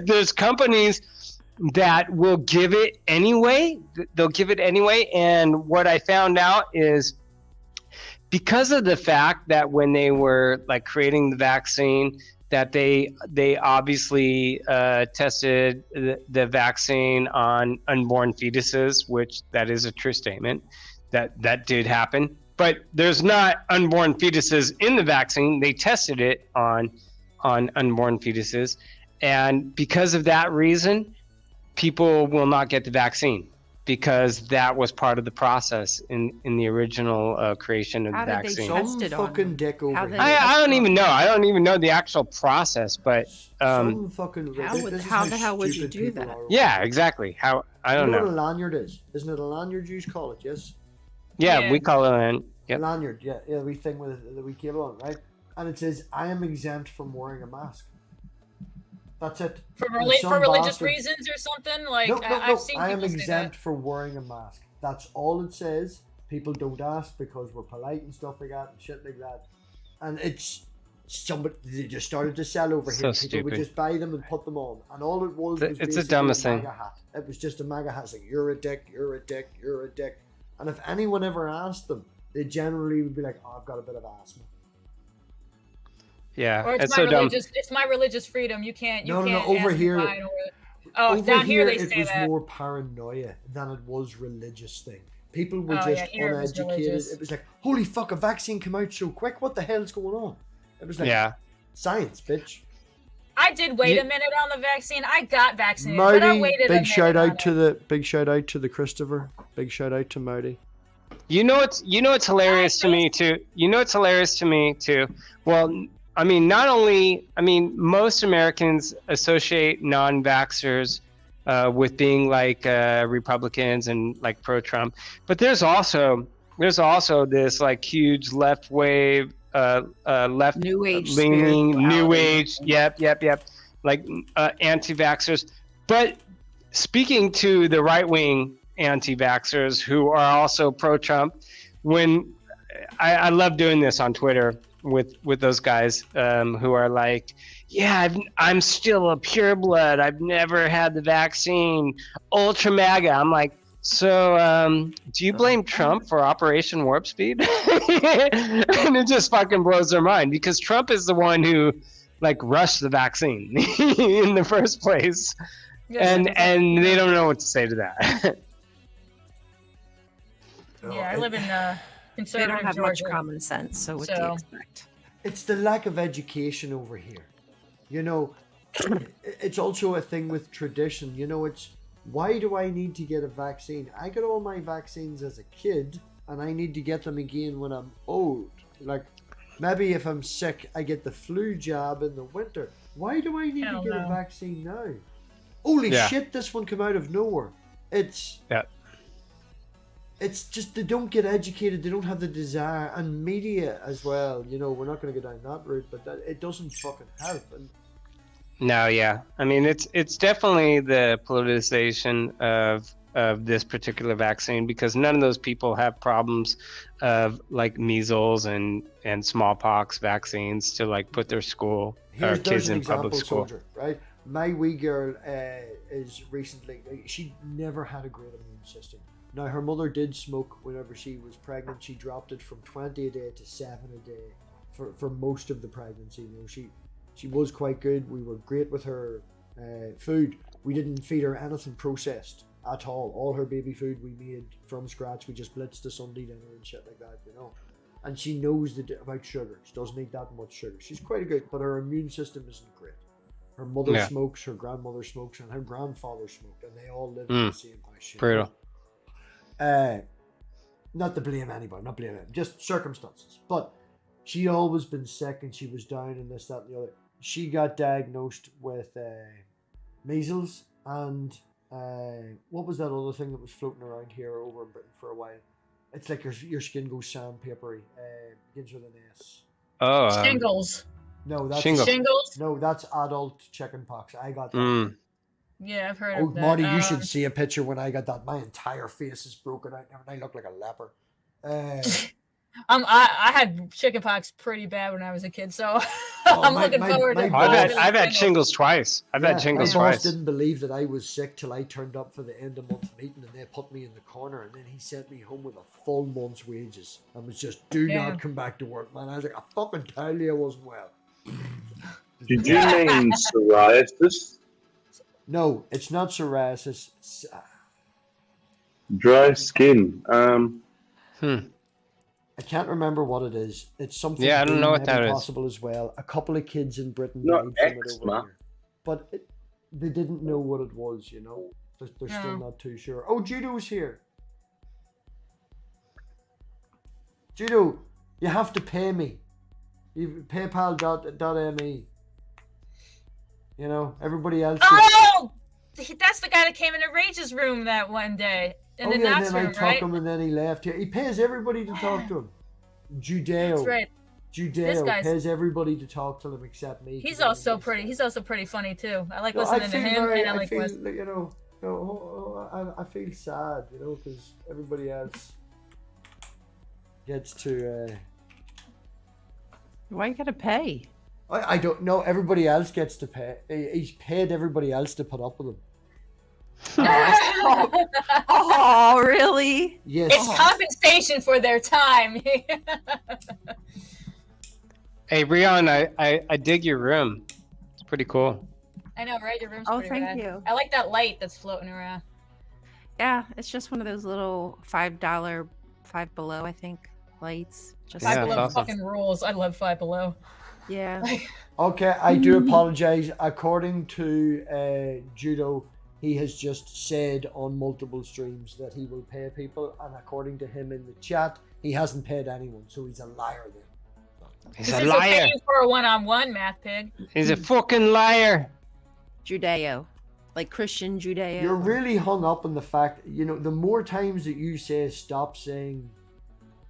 there's companies that will give it anyway. They'll give it anyway. And what I found out is because of the fact that when they were like creating the vaccine, that they obviously tested the vaccine on unborn fetuses, which that is a true statement. That did happen. But there's not unborn fetuses in the vaccine. They tested it on unborn fetuses. And because of that reason, people will not get the vaccine because that was part of the process in the original creation of the vaccine. Some fucking dick over here. I don't even know. I don't even know the actual process, but some fucking how the hell would you do that? Yeah, exactly. How I don't know. You know what a lanyard is? Isn't it a lanyard you call it? Yes. Yeah, we call it a lanyard. Yeah, the wee thing with the wee cable on, right? And it says, "I am exempt from wearing a mask." That's it. For religious reasons or something? Like, no, I've seen I am people say exempt that. for wearing a mask. That's all it says. People don't ask because we're polite and stuff like that and shit like that. And it's somebody they just started to sell over here. People would just buy them and put them on. And all it was it's the dumbest thing. MAGA hat. It was just a MAGA hat saying, "You're a dick, you're a dick, you're a dick." And if anyone ever asked them, they generally would be like, "Oh, I've got a bit of asthma." Yeah, or it's my religious freedom. You can't. No, over here. Down here they say it was that. more paranoia than it was religious thing. People were just uneducated. It was like, holy fuck, a vaccine came out so quick. What the hell's going on? It was like, science, bitch. I did wait a minute on the vaccine. I got vaccinated, Marty, but I waited big shout out to the Christopher. Big shout out to Marty. You know it's hilarious to me too. Well, I mean, most Americans associate non-vaxxers with being like Republicans and like pro-Trump, but there's also this like huge left wave, left new age leaning, new age, yep, like anti-vaxxers. But speaking to the right wing anti-vaxxers who are also pro-Trump, when I love doing this on Twitter with those guys who are like, yeah, I'm still a pureblood. I've never had the vaccine. Ultra MAGA. I'm like, so do you blame Trump for Operation Warp Speed? And it just fucking blows their mind because Trump is the one who like rushed the vaccine in the first place. Yes, and they don't know what to say to that. Yeah, I live in conservative They don't have Georgia. much common sense, so what do you expect? It's the lack of education over here. You know, it's also a thing with tradition. You know, it's why do I need to get a vaccine? I got all my vaccines as a kid and I need to get them again when I'm old. Like, maybe if I'm sick, I get the flu jab in the winter. Why do I need to get a vaccine now? Holy shit, this one came out of nowhere. It's just they don't get educated, they don't have the desire, and media as well. You know, we're not going to go down that route, but it doesn't fucking help. And No, yeah. I mean, it's definitely the politicization of this particular vaccine, because none of those people have problems of like measles and smallpox vaccines to like put their school or kids in public school. Soldier, right? My wee girl is recently, she never had a great immune system. Now, her mother did smoke whenever she was pregnant. She dropped it from 20 a day to 7 a day for most of the pregnancy. You know, she was quite good. We were great with her food. We didn't feed her anything processed at all. All her baby food we made from scratch. We just blitzed the Sunday dinner and shit like that, you know. And she knows about sugar. She doesn't eat that much sugar. She's quite good, but her immune system isn't great. Her mother smokes, her grandmother smokes, and her grandfather smoked, and they all live in the same house. Brutal. Not to blame anybody, not blame them, just circumstances. But she always been sick, and she was down and this, that, and the other. She got diagnosed with measles and what was that other thing that was floating around here over in Britain for a while? It's like your skin goes sandpapery. Begins with an S. Oh, Shingles. No, that's Shingles. No, that's adult chickenpox. I got that. Yeah, I've heard Oh, of that. Marty, you should see a picture when I got that. My entire face is broken out now, and I look like a leper. I had chickenpox pretty bad when I was a kid, so I'm looking forward to. I've had shingles twice. I've had shingles my twice. boss didn't believe that I was sick till I turned up for the end of month meeting, and they put me in the corner, and then he sent me home with a full month's wages. I was just, do not come back to work, man. I was like, I fucking tell you I wasn't well. Did you mean psoriasis? No, it's not psoriasis. Dry skin. I can't remember what it is. It's something. Yeah, I don't know what that is. Possible as well. A couple of kids in Britain Not died from it eczema. over here, but they didn't know what it was. You know, they're still not too sure. Oh, Judo's here. Judo, you have to pay me. You PayPal.me. You know, everybody else. Oh, that's the guy that came into Rage's room that one day. In the Knox and then room, I took right? him and then he left here. He pays everybody to talk to him. Judeo. That's right. Judeo pays everybody to talk to him except me. He's also pretty. He's also pretty funny too. I like listening to him. And I like listening. You know, I feel sad, you know, because everybody else gets to. Why you gotta pay? I don't know. Everybody else gets to pay. He's paid everybody else to put up with him. Oh, really? Yes. It's compensation for their time. Hey, Rion, I dig your room. It's pretty cool. I know, right? Your room's Oh, pretty thank rad. you. I like that light that's floating around. Yeah, it's just one of those little $5, Five Below, I think, lights. Just Five Below awesome. fucking rules. I love Five Below. Yeah. Okay, I do apologize. According to Judo, he has just said on multiple streams that he will pay people, and according to him in the chat, he hasn't paid anyone, so he's a liar then. He's This a isn't liar. paying for a one-on-one, MathPig. He's a fucking liar. Judeo. Like Christian Judeo. You're really hung up on the fact, you know, the more times that you say stop saying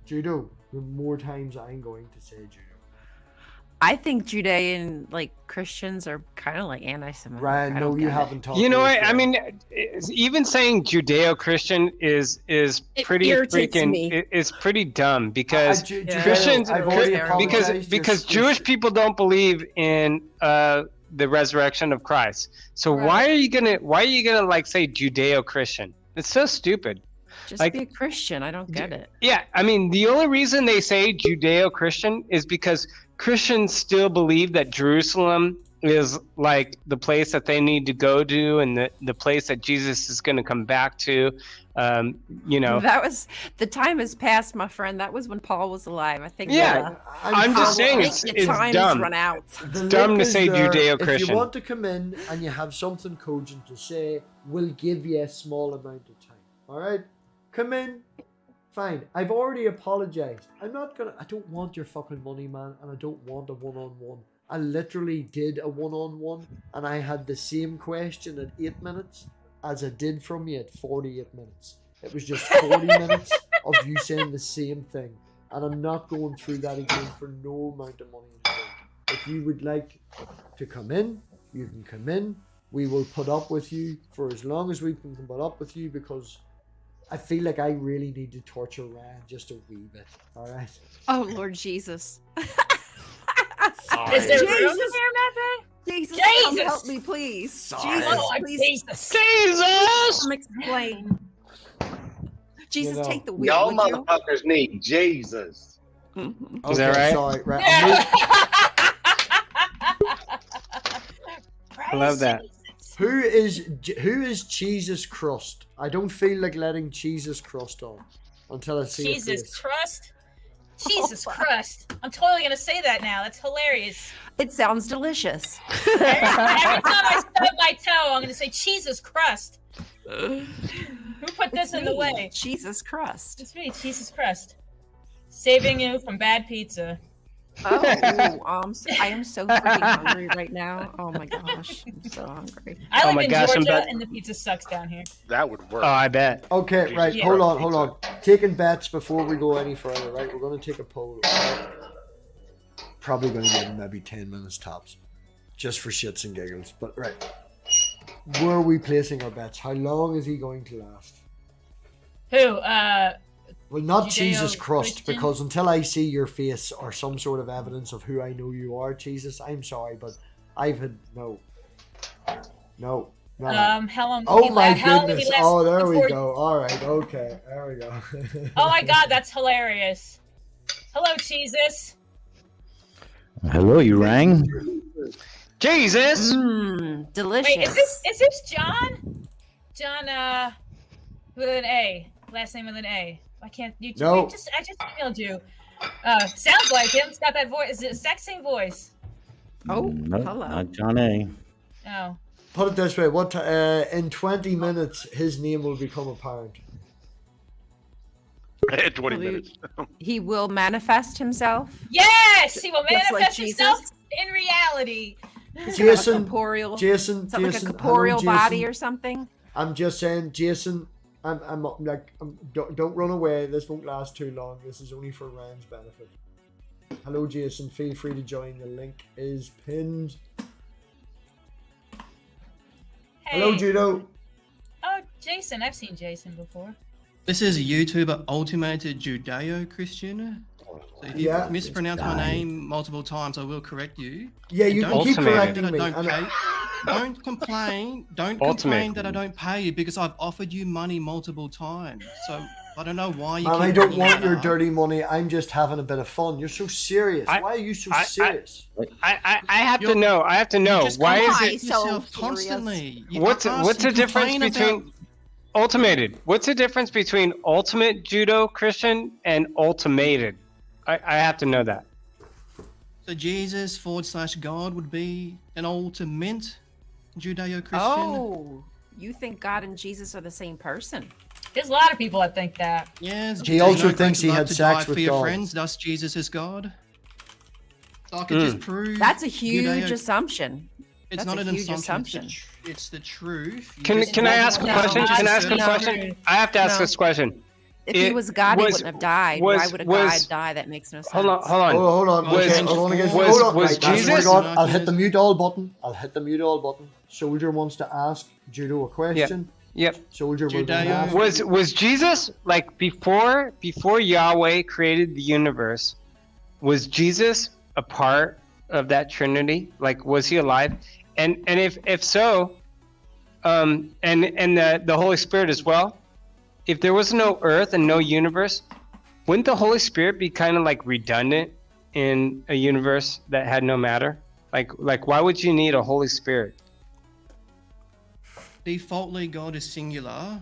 Judo, the more times I'm going to say Judo. I think Judean, like, Christians are kind of like anti-Semitic. Ryan, no, you haven't talked. You know to us what? I yet. mean, even saying Judeo-Christian is pretty irritates freaking me. is pretty dumb because Judeo, Christians I've already apologized. because Jewish people don't believe in the resurrection of Christ. So Right. why are you gonna like say Judeo-Christian? It's so stupid. Just like- be a Christian. I don't get it. Yeah, I mean, the only reason they say Judeo-Christian is because Christians still believe that Jerusalem is like the place that they need to go to and the place that Jesus is going to come back to. You know, That was the time has passed, my friend. That was when Paul was alive. I think. Yeah, I'm just saying it's time dumb. has run out. The dumb link to is say there. Judeo-Christian. If you want to come in and you have something cogent to say, we'll give you a small amount of time. All right, come in, Fine. I've already apologized. I don't want your fucking money, man, and I don't want a one-on-one. I literally did a one-on-one, and I had the same question at 8 minutes as I did from you at 48 minutes. It was just 40 minutes of you saying the same thing, and I'm not going through that again for no amount of money in the world. If you would like to come in, you can come in. We will put up with you for as long as we can put up with you, because I feel like I really need to torture Ryan just a wee bit. All right. Oh Lord Jesus. Is there Jesus. room here, Matt? Jesus, Jesus! come help me, please. Sorry. Jesus, Lord please. Jesus. Jesus! Come explain. Jesus, know, take the wheel. Y'all would you? motherfuckers need Jesus. Mhm. Is that right? Sorry, right. I love that. Who is Jesus crust? I don't feel like letting Jesus crust on until I see Jesus a face. crust. Jesus Christ. I'm totally gonna say that now. That's hilarious. It sounds delicious. Every time I stub my toe, I'm gonna say Jesus crust. Who put this in the way? Jesus crust. It's me, Jesus crust. Saving you from bad pizza. Oh, I am so freaking hungry right now. Oh my gosh, I'm so hungry. I Oh live my in gosh, I'm Georgia, about- and the pizza sucks down here. That would work. Oh, I bet. Okay, right. Yeah. Hold on. Taking bets before we go any further, right? We're going to take a poll. Right? Probably going to give him maybe 10 minutes tops, just for shits and giggles. But right, where are we placing our bets? How long is he going to last? Who? Well, not Jesus crust, Judeo-Christian? because until I see your face or some sort of evidence of who I know you are, Jesus, I'm sorry, but I've had no. How long? Oh he my how goodness! he last Oh, there we before- go. All right, okay, there we go. Oh my God, that's hilarious. Hello, Jesus. Hello, you rang? Jesus! Mmm, delicious. Wait, is this John? John, with an A. Last name with an A. I can't. No. I just emailed you. Sounds like him. It's got that voice. Is it the exact same voice? Oh, Nope, hello. not John A. Oh. Put it this way: in 20 minutes, his name will become apparent. 20 minutes. He will manifest himself. Yes, he will Just like manifest himself Jesus? in reality. Jason, corporeal. Jason, Is that like a Jason, corporeal hello, body Jason. or something? I'm just saying, Jason. Don't run away. This won't last too long. This is only for Ryan's benefit. Hello, Jason. Feel free to join. The link is pinned. Hey. Hello, Judo. Oh, Jason. I've seen Jason before. This is a YouTuber, Ultimated Judeo-Christian. So if you Yeah. mispronounce my name multiple times, I will correct you. Yeah, And you don't can keep complain correcting that me. I don't and- pay. Don't complain. Don't complain that I don't pay you because I've offered you money multiple times. So I don't know why you. Man, keep I don't bringing want that your up. dirty money. I'm just having a bit of fun. You're so serious. I- Why are you so I- serious? I have to You're- know. I have to You know. just Why is contradict it? so yourself serious? constantly? You What's ask- the you difference complain between about- ultimated? What's the difference between ultimate judo Christian and ultimated? I have to know that. So Jesus / God would be an ultimate Judeo-Christian? Oh, you think God and Jesus are the same person? There's a lot of people that think that. Yes. He there's also no thinks greater he love had to sex die for with your God. friends, thus Jesus is God. So I could just prove That's a huge Judeo- assumption. It's that's not a an huge assumption. assumption. It's the truth. You Can just I don't ask a want question? to Can I ask a assert- question? I have to ask No. this question. If he It was God, he was- wouldn't have died. was- Why would a was- God die? That makes no sense. Hold on, hold on. Hold on. Was- Okay, hold on again. was- Hold on. was Right, I swear to Jesus- God, I'll hit the mute all button. Soldier wants to ask Judo a question. Yep. Soldier will then Judeo- ask. Was Jesus like before Yahweh created the universe? Was Jesus a part of that Trinity? Like, was he alive? And if so, and the Holy Spirit as well. If there was no Earth and no universe, wouldn't the Holy Spirit be kind of like redundant in a universe that had no matter? Like why would you need a Holy Spirit? Defaultly, God is singular.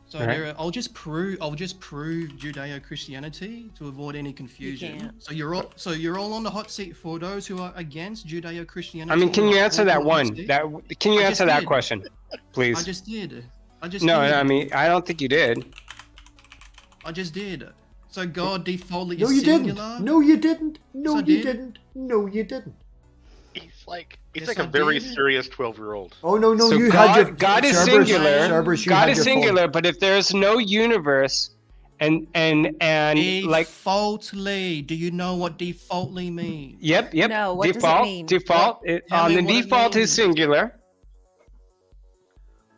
So Right. I'll just prove Judeo-Christianity to avoid any confusion. can't. So you're all on the hot seat for those who are against Judeo-Christianity. I mean, can you You're answer all that on the hot one? seat. Can you I answer just that did. question, I please? just did. No, did. I mean, I don't think you did. I just did. So God defaultly No, is you singular. didn't. No, you didn't. No, Yes, I you did. didn't. No, you didn't. He's like Yes, a I very did. serious 12-year-old. Oh no, So you had your God is Cerberus, singular. Cerberus, you God had is your phone. singular, but if there's no universe, and like, Defaultly. Do you know what defaultly means? yep. No, what does it Default, mean? default. Tell On me the what it default is means. singular.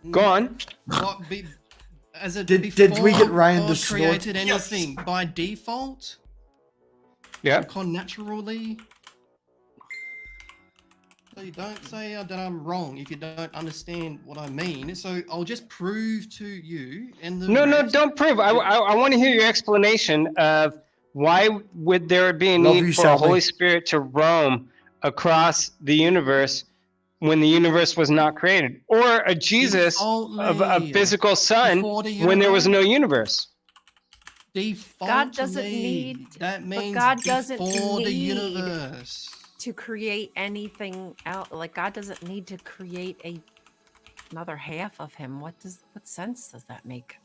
Go on. What be, as a Did before we get Ryan to God snort? created anything by default? Yeah. Connaturally? So you don't say that I'm wrong if you don't understand what I mean. So I'll just prove to you and the No, rest- don't prove. I want to hear your explanation of why would there be a Love need you, for a Sally. Holy Spirit to roam across the universe when the universe was not created, or a Jesus of a Defaultly. physical son Before the when there was no universe. universe. God doesn't Defaultly. need- That but means God doesn't before the need- universe. To create anything out, like God doesn't need to create another half of him. What sense does that make?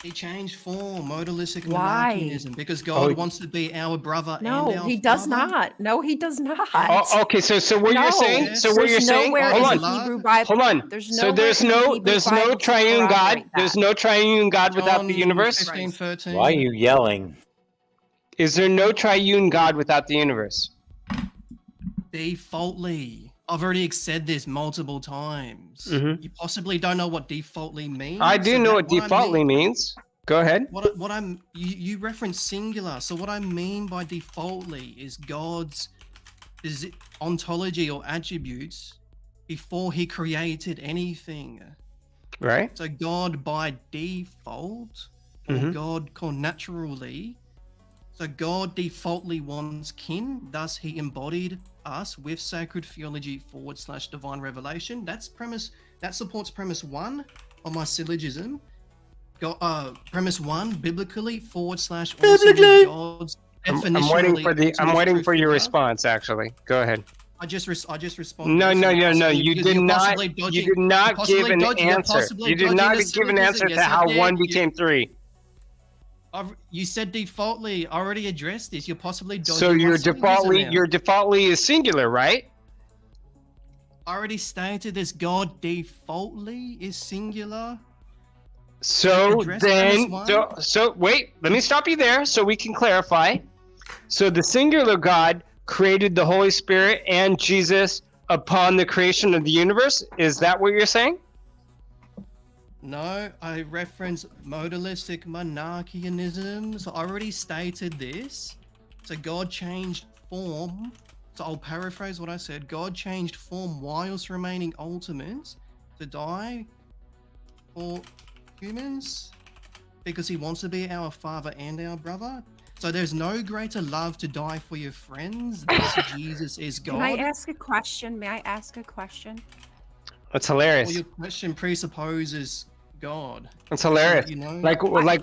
He changed form, modalistic Why? monarchianism, because God Oh, wants to be our brother No, and our he does father. not. No, he does not. Oh, okay, so what you're No, saying? So what you're there's saying? nowhere Hold in on. the Hebrew Bible. Hold on. There's So nowhere there's in the no Hebrew there's no Bible to triune God. corroborate There's that. no triune God without the John universe. 15:13. Why are you yelling? Is there no triune God without the universe? Defaultly. I've already said this multiple times. Mhm. You possibly don't know what defaultly means. I do so know that- what defaultly means. Go ahead. What I'm you reference singular. So what I mean by defaultly is God's ontology or attributes before he created anything. Right. So God by default, or Mhm. God connaturally. So God defaultly wants kin, thus he embodied us with sacred theology / divine revelation. That supports premise 1 of my syllogism. Premise 1 biblically / Biblically. God's I'm definitionally waiting for your ultimate response. Actually, go ahead. I just responded. No. So You possibly- did because you're not. possibly You dodging- did not you're possibly give an dodging- you're answer. possibly You did dodging not the give an answer syllogism. to Yes, I how did. one became 3. You said defaultly. I already addressed this. You're possibly dodging So my your syllogism now. defaultly is singular, right? I already stated this. God defaultly is singular. So Address then, premise 1. so wait. Let me stop you there so we can clarify. So the singular God created the Holy Spirit and Jesus upon the creation of the universe. Is that what you're saying? No, I reference modalistic monarchianism. So I already stated this. So God changed form. So I'll paraphrase what I said. God changed form whilst remaining ultimate to die for humans because he wants to be our father and our brother. So there's no greater love to die for your friends. Thus Jesus is God. Can I ask a question? May I ask a question? That's Well, hilarious. your question presupposes God. That's hilarious. You know? Like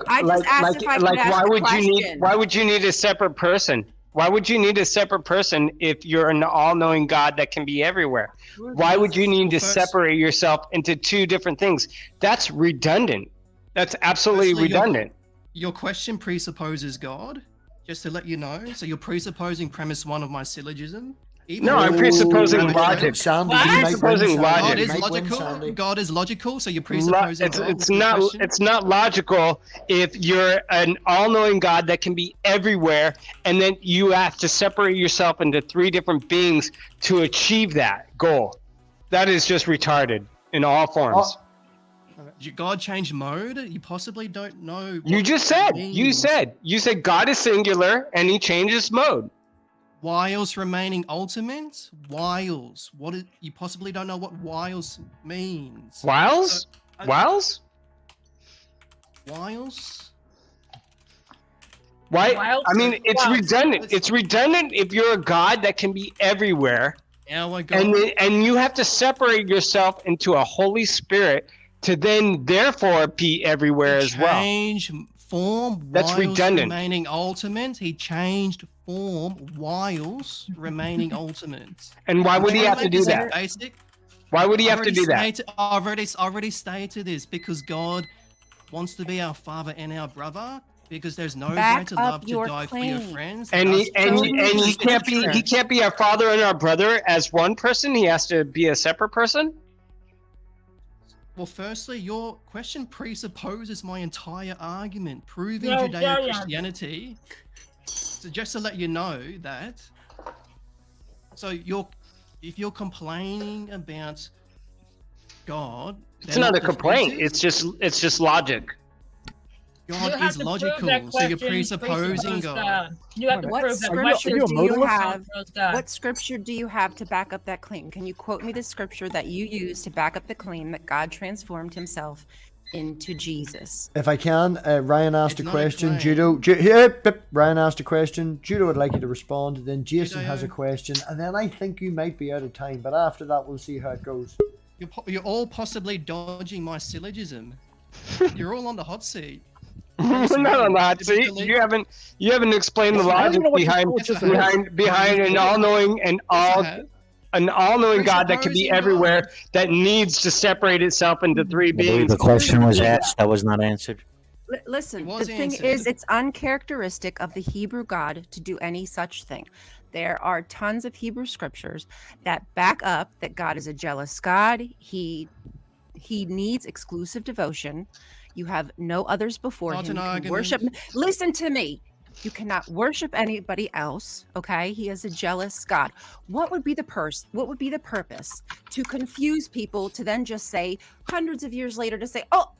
I just asked if I could ask why a would you need question. why would you need a separate person? Why would you need a separate person if you're an all-knowing God that can be everywhere? Why would you need to First- separate yourself into 2 different things? That's redundant. That's absolutely Firstly, redundant. Your question presupposes God, just to let you know. So you're presupposing premise 1 of my syllogism. No, I'm presupposing Ooh, logic. Sandy, What? you might win, Presupposing Sandy. logic. God You is might win, logical. Sandy. God is logical, so you're presupposing God. It's with your not question. it's not logical if you're an all-knowing God that can be everywhere, and then you have to separate yourself into 3 different beings to achieve that goal. That is just retarded in all forms. God changed mode. You possibly don't know. You what just that said. You means. said God is singular and he changes mode. Whilst remaining ultimate. Whilst. You possibly don't know what whilst means. Whiles? So, Whiles? Whilst. Why? Whiles? I mean, it's Whiles. redundant. It's redundant if you're a God that can be everywhere, Our God. and you have to separate yourself into a Holy Spirit to then therefore be everywhere as well. Change form. That's whilst redundant. Remaining ultimate. He changed form whilst remaining ultimate. And why would he have to do Is that? Basic. Why would he I've have to do already that? stated- I've already stated this because God wants to be our father and our brother. because there's no Back greater up love to your die for your claim. friends. And than he, us and to he, die and for he each can't be other. he can't be our father and our brother as one person. He has to be a separate person. Well, firstly, your question presupposes my entire argument, proving No, Judeo-Christianity. So just to let you know that. So if you're complaining about God, It's they're not a not complaint. defeated, It's just logic. God You have is to prove logical, that so you're question presupposing presupposes God. You have to What prove that scripture question do you have? presupposes God. What scripture do you have to back up that claim? Can you quote me the scripture that you use to back up the claim that God transformed himself into Jesus? If I can, Ryan asked It's a not a question. claim. Ryan asked a question. Judo would like you to respond. Then Jason has a Judeo. question, and then I think you might be out of time. But after that, we'll see how it goes. You're all possibly dodging my syllogism. You're all on the hot seat. We're not on the hot seat. You haven't explained the I don't logic even know what your behind syllogism is. behind an all-knowing and an all-knowing God that can be Presupposing everywhere, God. that needs to separate itself into three I believe beings. the question was asked. That was not answered. Listen, It the was thing answered. is, it's uncharacteristic of the Hebrew God to do any such thing. There are tons of Hebrew scriptures that back up that God is a jealous God. He needs exclusive devotion. You have no others before Not him. an You can argument. worship. Listen to me. You cannot worship anybody else. Okay, he is a jealous God. What would be the What would be the purpose to confuse people to then just say hundreds of years later to say, "Oh,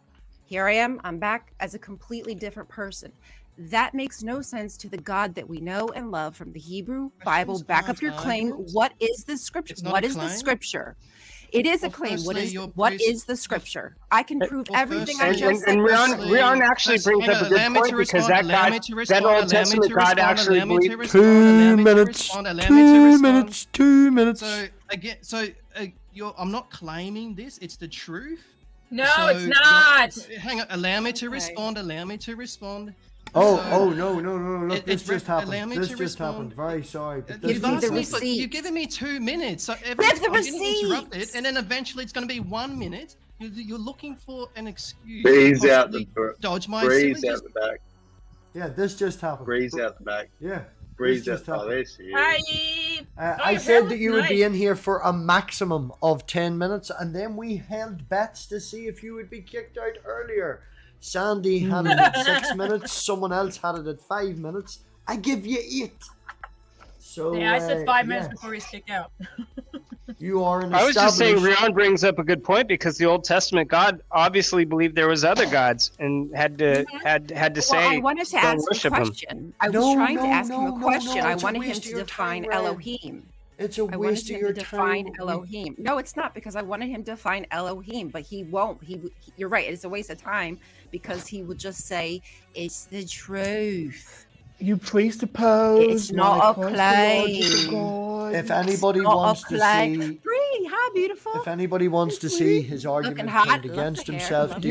here I am. I'm back as a completely different person." That makes no sense to the God that we know and love from the Hebrew Bible. Questions Back up aren't your claim. arguments. What is the scripture? It's not What a is the claim. scripture? It is a Well, claim. firstly, What is the scripture? I can prove Well, everything I firstly- just said. And firstly- Rion actually first- brings hang up on, a good allow me point to because respond, that allow God, me to that respond, Old allow me Testament to God respond, actually allow me to believed. respond, allow me to 2 minutes. respond, allow me to 2 respond. minutes. 2 minutes. So again, I'm not claiming this. It's the truth. No, So it's not. Hang on. Allow me to Okay. respond. Allow me to respond. Oh, no. Look, this it's just allow happened. me This to just respond. happened. Very sorry. But Give this me just the happened. receipt. You're giving me 2 minutes. So Give the I'm getting interrupted, receipts. and then eventually it's going to be 1 minute. You're looking for an excuse. Breeze to out the possibly dodge my breeze syllogism. out the back. Yeah, this just happened. Breeze out the back. Yeah. Breeze This out. just Oh, happened. there she is. Hi. I your said hair that you looks would be nice. in here for a maximum of 10 minutes, and then we held bets to see if you would be kicked out earlier. Sandy had it at 6 minutes. Someone else had it at 5 minutes. I give you 8. So Yeah, I said 5 minutes yeah, before he's kicked out. you are an I was just saying, established- Rion brings up a good point because the Old Testament God obviously believed there was other gods and had to say, Well, I wanted to don't ask a worship him. question. I was No, trying to no, ask him no, a no, question. no, I it's a wanted him waste to of your define time, Ryan. Elohim. It's a I wanted waste of him your to define time. Elohim. No, it's not because I wanted him to define Elohim, but he won't. You're right. It's a waste of time because he will just say it's the truth. You presuppose. It's not a my cosmological claim. God. If anybody Not a wants to claim. see, Bree, hi, beautiful. if anybody wants to see his argument hot. turned Love against the hair. himself, Love the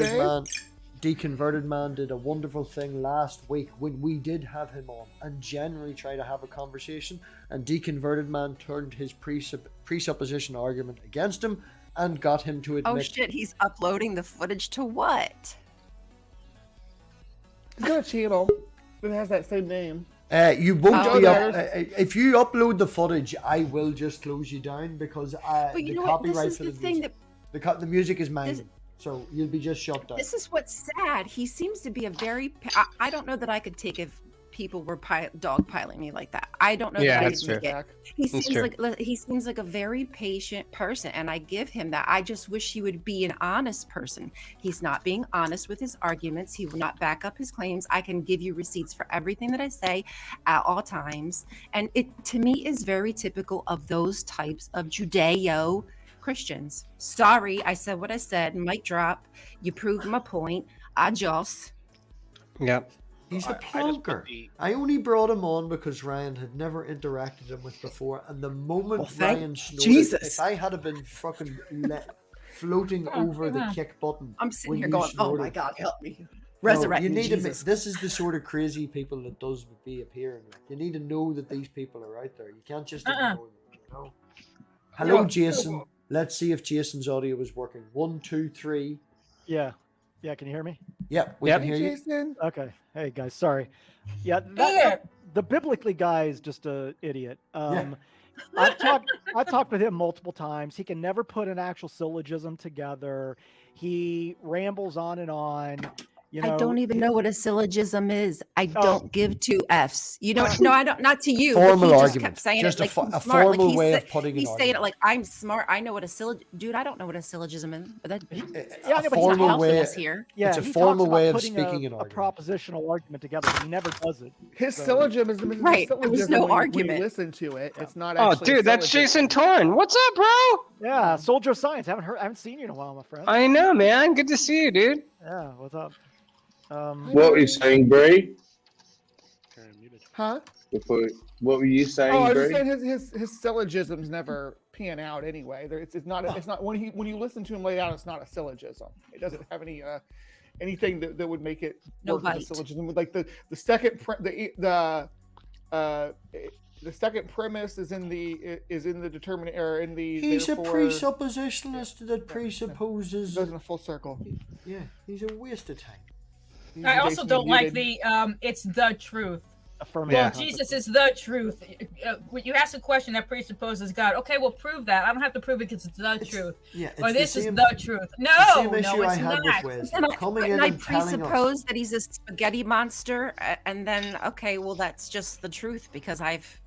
hair. Deconverted Man did a wonderful thing last week when we did have him on and genuinely try to have a conversation, and Deconverted Man turned his presupposition argument against him and got him to admit. Oh shit, he's uploading the footage to what? He's got a channel that has that same name. You won't Oh, be up. there's- If you upload the footage, I will just close you down because But you the know what? This copyright is for the the thing music. that The music is mine, This- so you'll be just shut down. this is what's sad. He seems to be a very. I don't know that I could take if people were dogpiling me like that. I don't know Yeah, that I that's could take true. it. He That's seems true. like he seems like a very patient person, and I give him that. I just wish he would be an honest person. He's not being honest with his arguments. He will not back up his claims. I can give you receipts for everything that I say at all times, and it to me is very typical of those types of Judeo Christians. Sorry, I said what I said. Mic drop. You proved my point. Adios. Yep. He's a I just put plonker. the- I only brought him on because Ryan had never interacted him with before, and the moment Well, thank Ryan snorted, Jesus. if I had been fucking floating over the kick button, I'm sitting when here you going, "Oh my snorted- God, help me, No, resurrect you me, need to. Jesus." This is the sort of crazy people that does be appearing. Like, you need to know that these people are out there. You can't just ignore them. You know. Hello, Yeah. Jason. Let's see if Jason's audio is working. 1, 2, 3. Yeah. Yeah, can you hear me? Yeah, we Yep. can hear you. Jason. Okay. Hey guys, sorry. Yeah, Yeah. the biblically guy is just a idiot. Yeah. I've talked with him multiple times. He can never put an actual syllogism together. He rambles on and on. You know, I don't even know what a syllogism is. I Oh. don't give two F's. You don't. No, I don't. Not to you. Formal but he just argument. kept saying Just it like a he's smart. formal like way of putting an he's saying it argument. like I'm smart. I know what a syllogism. Dude, I don't know what a syllogism is. But that, Yeah, he's no, not but he's formal helping way- us here. yeah, It's a he formal talks way about of putting speaking an a argument. propositional argument together. But he never does it. His So- syllogism is a Right, there was syllogism no when you argument. listen to it. It's not Oh, actually. a dude, that's syllogism. Jason Torn. What's up, bro? Yeah, soldier of science. Haven't seen you in a while, my friend. I know, man. Good to see you, dude. Yeah, what's up? What were you saying, Bree? Huh? What were you saying, Oh, I was Bree? just saying his syllogisms never pan out anyway. It's not when you listen to him lay out, it's not a syllogism. It doesn't have any anything that would make it No work as a bite. syllogism. Like the second the second premise is in the determinant or in the. He's a therefore- presuppositionalist that presupposes. Goes in a full circle. Yeah, he's a waste of time. I also Jason don't like muted. the it's the truth. Affirmative. Well, Yeah. Jesus is the truth. When you ask a question that presupposes God, okay, well, prove that. I don't have to prove it because it's the truth. Yeah, it's Or the this is same- the truth. No, same issue no, I it's had not. with Wesley. And Coming I in and telling us. presuppose that he's a spaghetti monster, and then okay, well that's just the truth because I've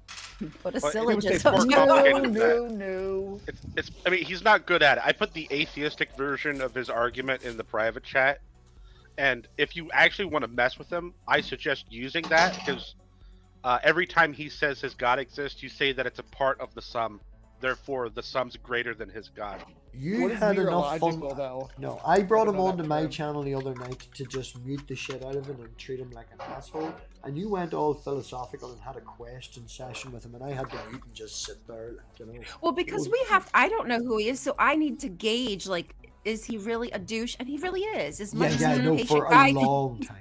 put a Well, syllogism. it's more No, complicated than that. no. It's. I mean, he's not good at it. I put the atheistic version of his argument in the private chat, and if you actually want to mess with him, I suggest using that because every time he says his God exists, you say that it's a part of the sum. Therefore, the sum's greater than his God. You What is had enough fun. meteorological, though? No, I brought him know onto that my term. channel the other night to just mute the shit out of him and treat him like an asshole. And you went all philosophical and had a question session with him, and I had to mute and just sit there, like, you know. Well, because we have, I don't know who he is, so I need to gauge, like, is he really a douche? And he really is. As much as Yeah, he's no, a patient for guy, a long time.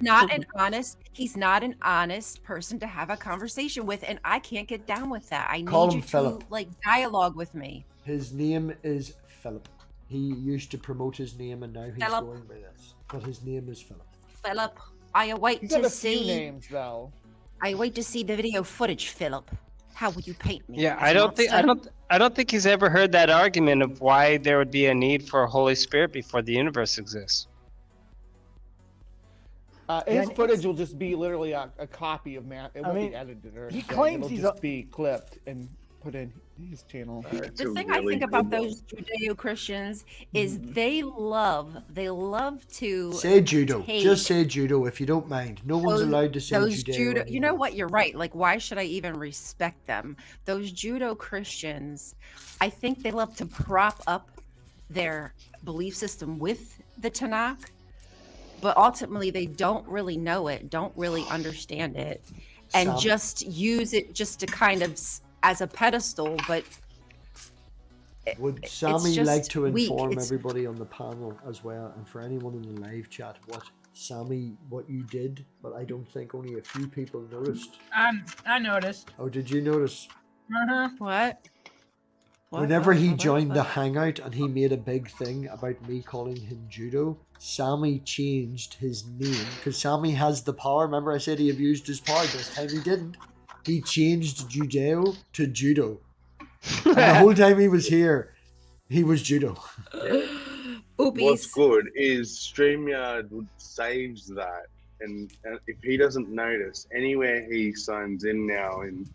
he's not an honest person to have a conversation with, and I can't get down with that. I Call need him you to Philip. like dialogue with me. His name is Philip. He used to promote his name, and now he's Philip. going by this. But his name is Philip. Philip, I await He's got to a few see. names though. I wait to see the video footage, Philip. How would you paint me? Yeah, as I a don't think monster? I don't think he's ever heard that argument of why there would be a need for a Holy Spirit before the universe exists. His and footage will just be literally a copy of Matt. It won't mean, be edited or he anything. claims It'll he's just be clipped and put in his channel. The thing I think about those Judeo-Christians is they love to Say judo. take Just say judo if you don't mind. No one's those- allowed to say those judo. judo. You know anymore. what? You're right. Like, why should I even respect them? Those judo Christians, I think they love to prop up their belief system with the Tanakh, but ultimately they don't really know it, don't really understand it, and Some- just use it just to kind of as a pedestal. But Would it's Sammy just like to weak. inform It's- everybody on the panel as well, and for anyone in the live chat, what you did? But I don't think only a few people noticed. I noticed. Oh, did you notice? Uh-huh. What? Whenever he joined the hangout and he made a big thing about me calling him Judo, Sammy changed his name because Sammy has the power. Remember I said he abused his power? This time he didn't. He changed Judeo to Judo. And the whole time he was here, he was Judo. What's good is StreamYard saves that, and if he doesn't notice, anywhere he signs in now in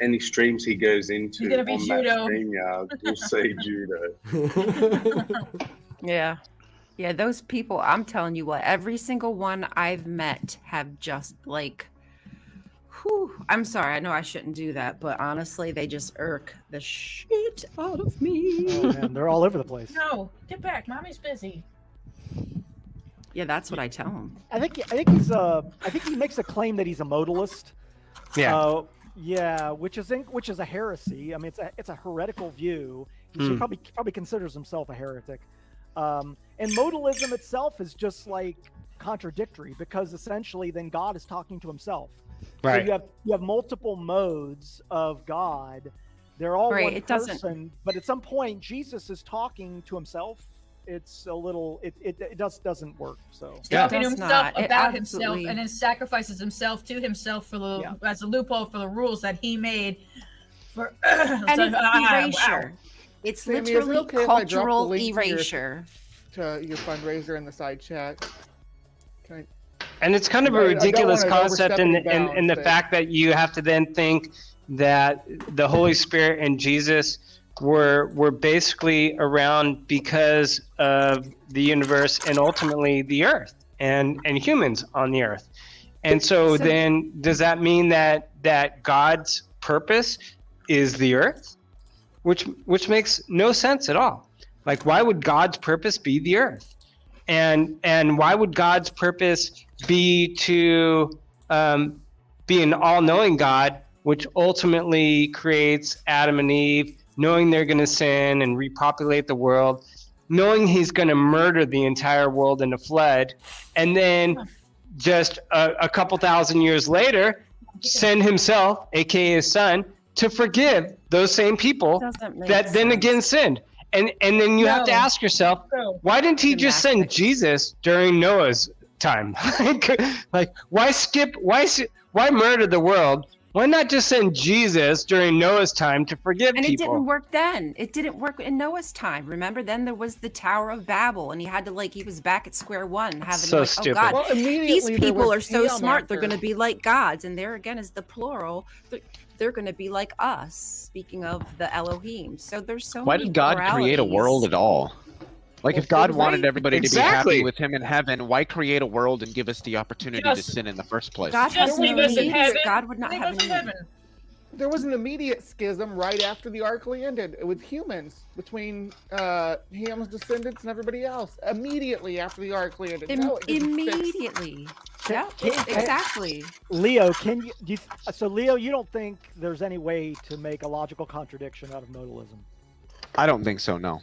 any streams he goes into He's gonna be on judo. that StreamYard, will say judo. Yeah. Yeah, those people, I'm telling you what, every single one I've met have just like, whew, I'm sorry, I know I shouldn't do that, but honestly, they just irk the shit out of me. Oh, man, they're all over the place. No, get back. Mommy's busy. Yeah, that's what I tell them. I think he makes a claim that he's a modalist. Yeah. Yeah, which is a heresy. I mean, it's a heretical view. He probably considers himself a heretic. And modalism itself is just like contradictory because essentially then God is talking to himself. Right. So you have multiple modes of God. They're all Right, one it doesn't- person, but at some point Jesus is talking to himself it's a little it doesn't work. So Talking does himself not. It about himself absolutely- and then sacrifices himself to himself for the as a loophole for the rules that he made for And it's erasure. wow. It's Sammy, is it literally okay if I drop the cultural link to your- erasure. To your fundraiser in the side chat. Can I? And it's kind of a I don't ridiculous wanna concept overstep in, any bounds, in the but- fact that you have to then think that the Holy Spirit and Jesus were basically around because of the universe and ultimately the earth and humans on the earth. And so then does that mean that God's purpose is the earth? Which makes no sense at all. Like, why would God's purpose be the earth? And why would God's purpose be to be an all-knowing God, which ultimately creates Adam and Eve, knowing they're going to sin and repopulate the world, knowing he's going to murder the entire world in a flood, and then just a couple thousand years later, send himself, aka his son, to forgive those same people that then again sinned. And then you have to ask yourself, why didn't he just send Jesus during Noah's time? Like, why murder the world? Why not just send Jesus during Noah's time to forgive And people? it didn't work then. It didn't work in Noah's time. Remember, then there was the Tower of Babel, and he had to he was back at square one, having So like, stupid. oh God, Well, these immediately there people was are so Ham smart. They're after. going to be like gods, and there again is the plural. They're going to be like us. Speaking of the Elohim, so there's so Why many did God create a pluralities. world at all? Like, if God wanted everybody to be Exactly. happy with him in heaven, why create a world and give us the opportunity to sin in the first place? God has Just no leave us in need. heaven. God would not Leave have us a in need. heaven. There was an immediate schism right after the ark landed with humans between Ham's descendants and everybody else. Immediately after the ark landed. No, it didn't fix. Immediately. Yeah, Can- exactly. Leo, so Leo, you don't think there's any way to make a logical contradiction out of modalism? I don't think so, no.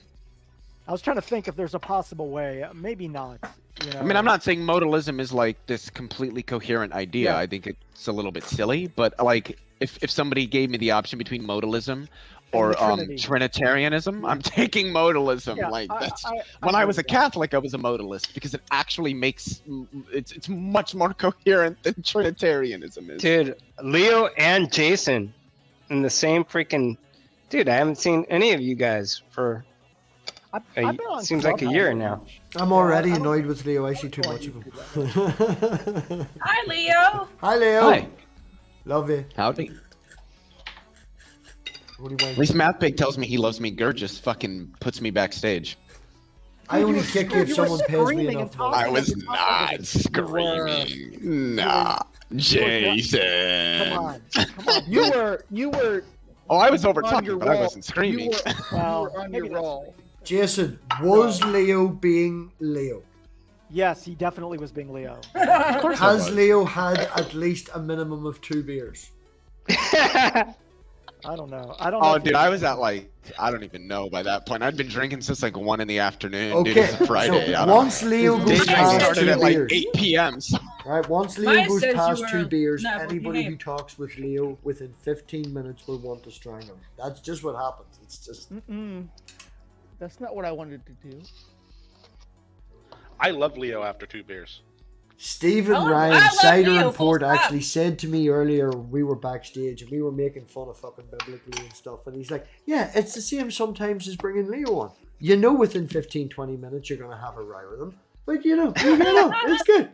I was trying to think if there's a possible way. Maybe not. You know? I mean, I'm not saying modalism is like this completely coherent idea. Yeah. I think it's a little bit silly, but like if somebody gave me the option between modalism or the Trinity. Trinitarianism, I'm taking modalism. Yeah, like that's I when I agree was a with that. Catholic, I was a modalist because it actually makes it's much more coherent than Trinitarianism is. Dude, Leo and Jason in the same freaking... Dude, I haven't seen any of you guys for... I've been on seems like a Clubhouse year a now. bunch. I'm already annoyed with Leo. I see too much of him. Hi, Leo. Hi, Leo. Hi. Love you. Howdy. What do you want? At least MathPig tells me he loves me. Gurgis fucking puts me backstage. I only kick you if You were someone pays me screaming enough and money. talking I was at the top not of it. screaming. Nah, Jason. Come on. You were Oh, I was over on talking, your but I roll. wasn't screaming. You were on your maybe that's- roll. Jason, was Leo being Leo? Yes, he definitely was being Leo. Has Leo had at least a minimum of 2 beers? I don't know. I don't know. Oh, if dude, he- I was at like, I don't even know by that point. I'd been drinking since like 1 in the afternoon. Dude, Okay, it's a Friday. I so don't once Leo know. goes Day past started 2 at like beers, 8 p.m. So right? Once Leo Mine goes says you past were 2 beers, not anybody working who out. talks with Leo within 15 minutes will want to strangle him. That's just what happens. It's just Mm-mm. That's not what I wanted to do. I love Leo after 2 beers. Stephen I Ryan, love Cider Leo, and full Port, stop. actually said to me earlier when we were backstage and we were making fun of fucking biblically and stuff, and he's like, yeah, it's the same sometimes as bringing Leo on. You know within 15, 20 minutes you're going to have a row with him, but you know, it's good.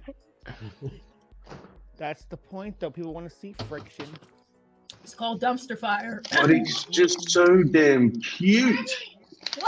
That's the point, though. People want to see friction. It's called dumpster fire. But it's just so damn cute.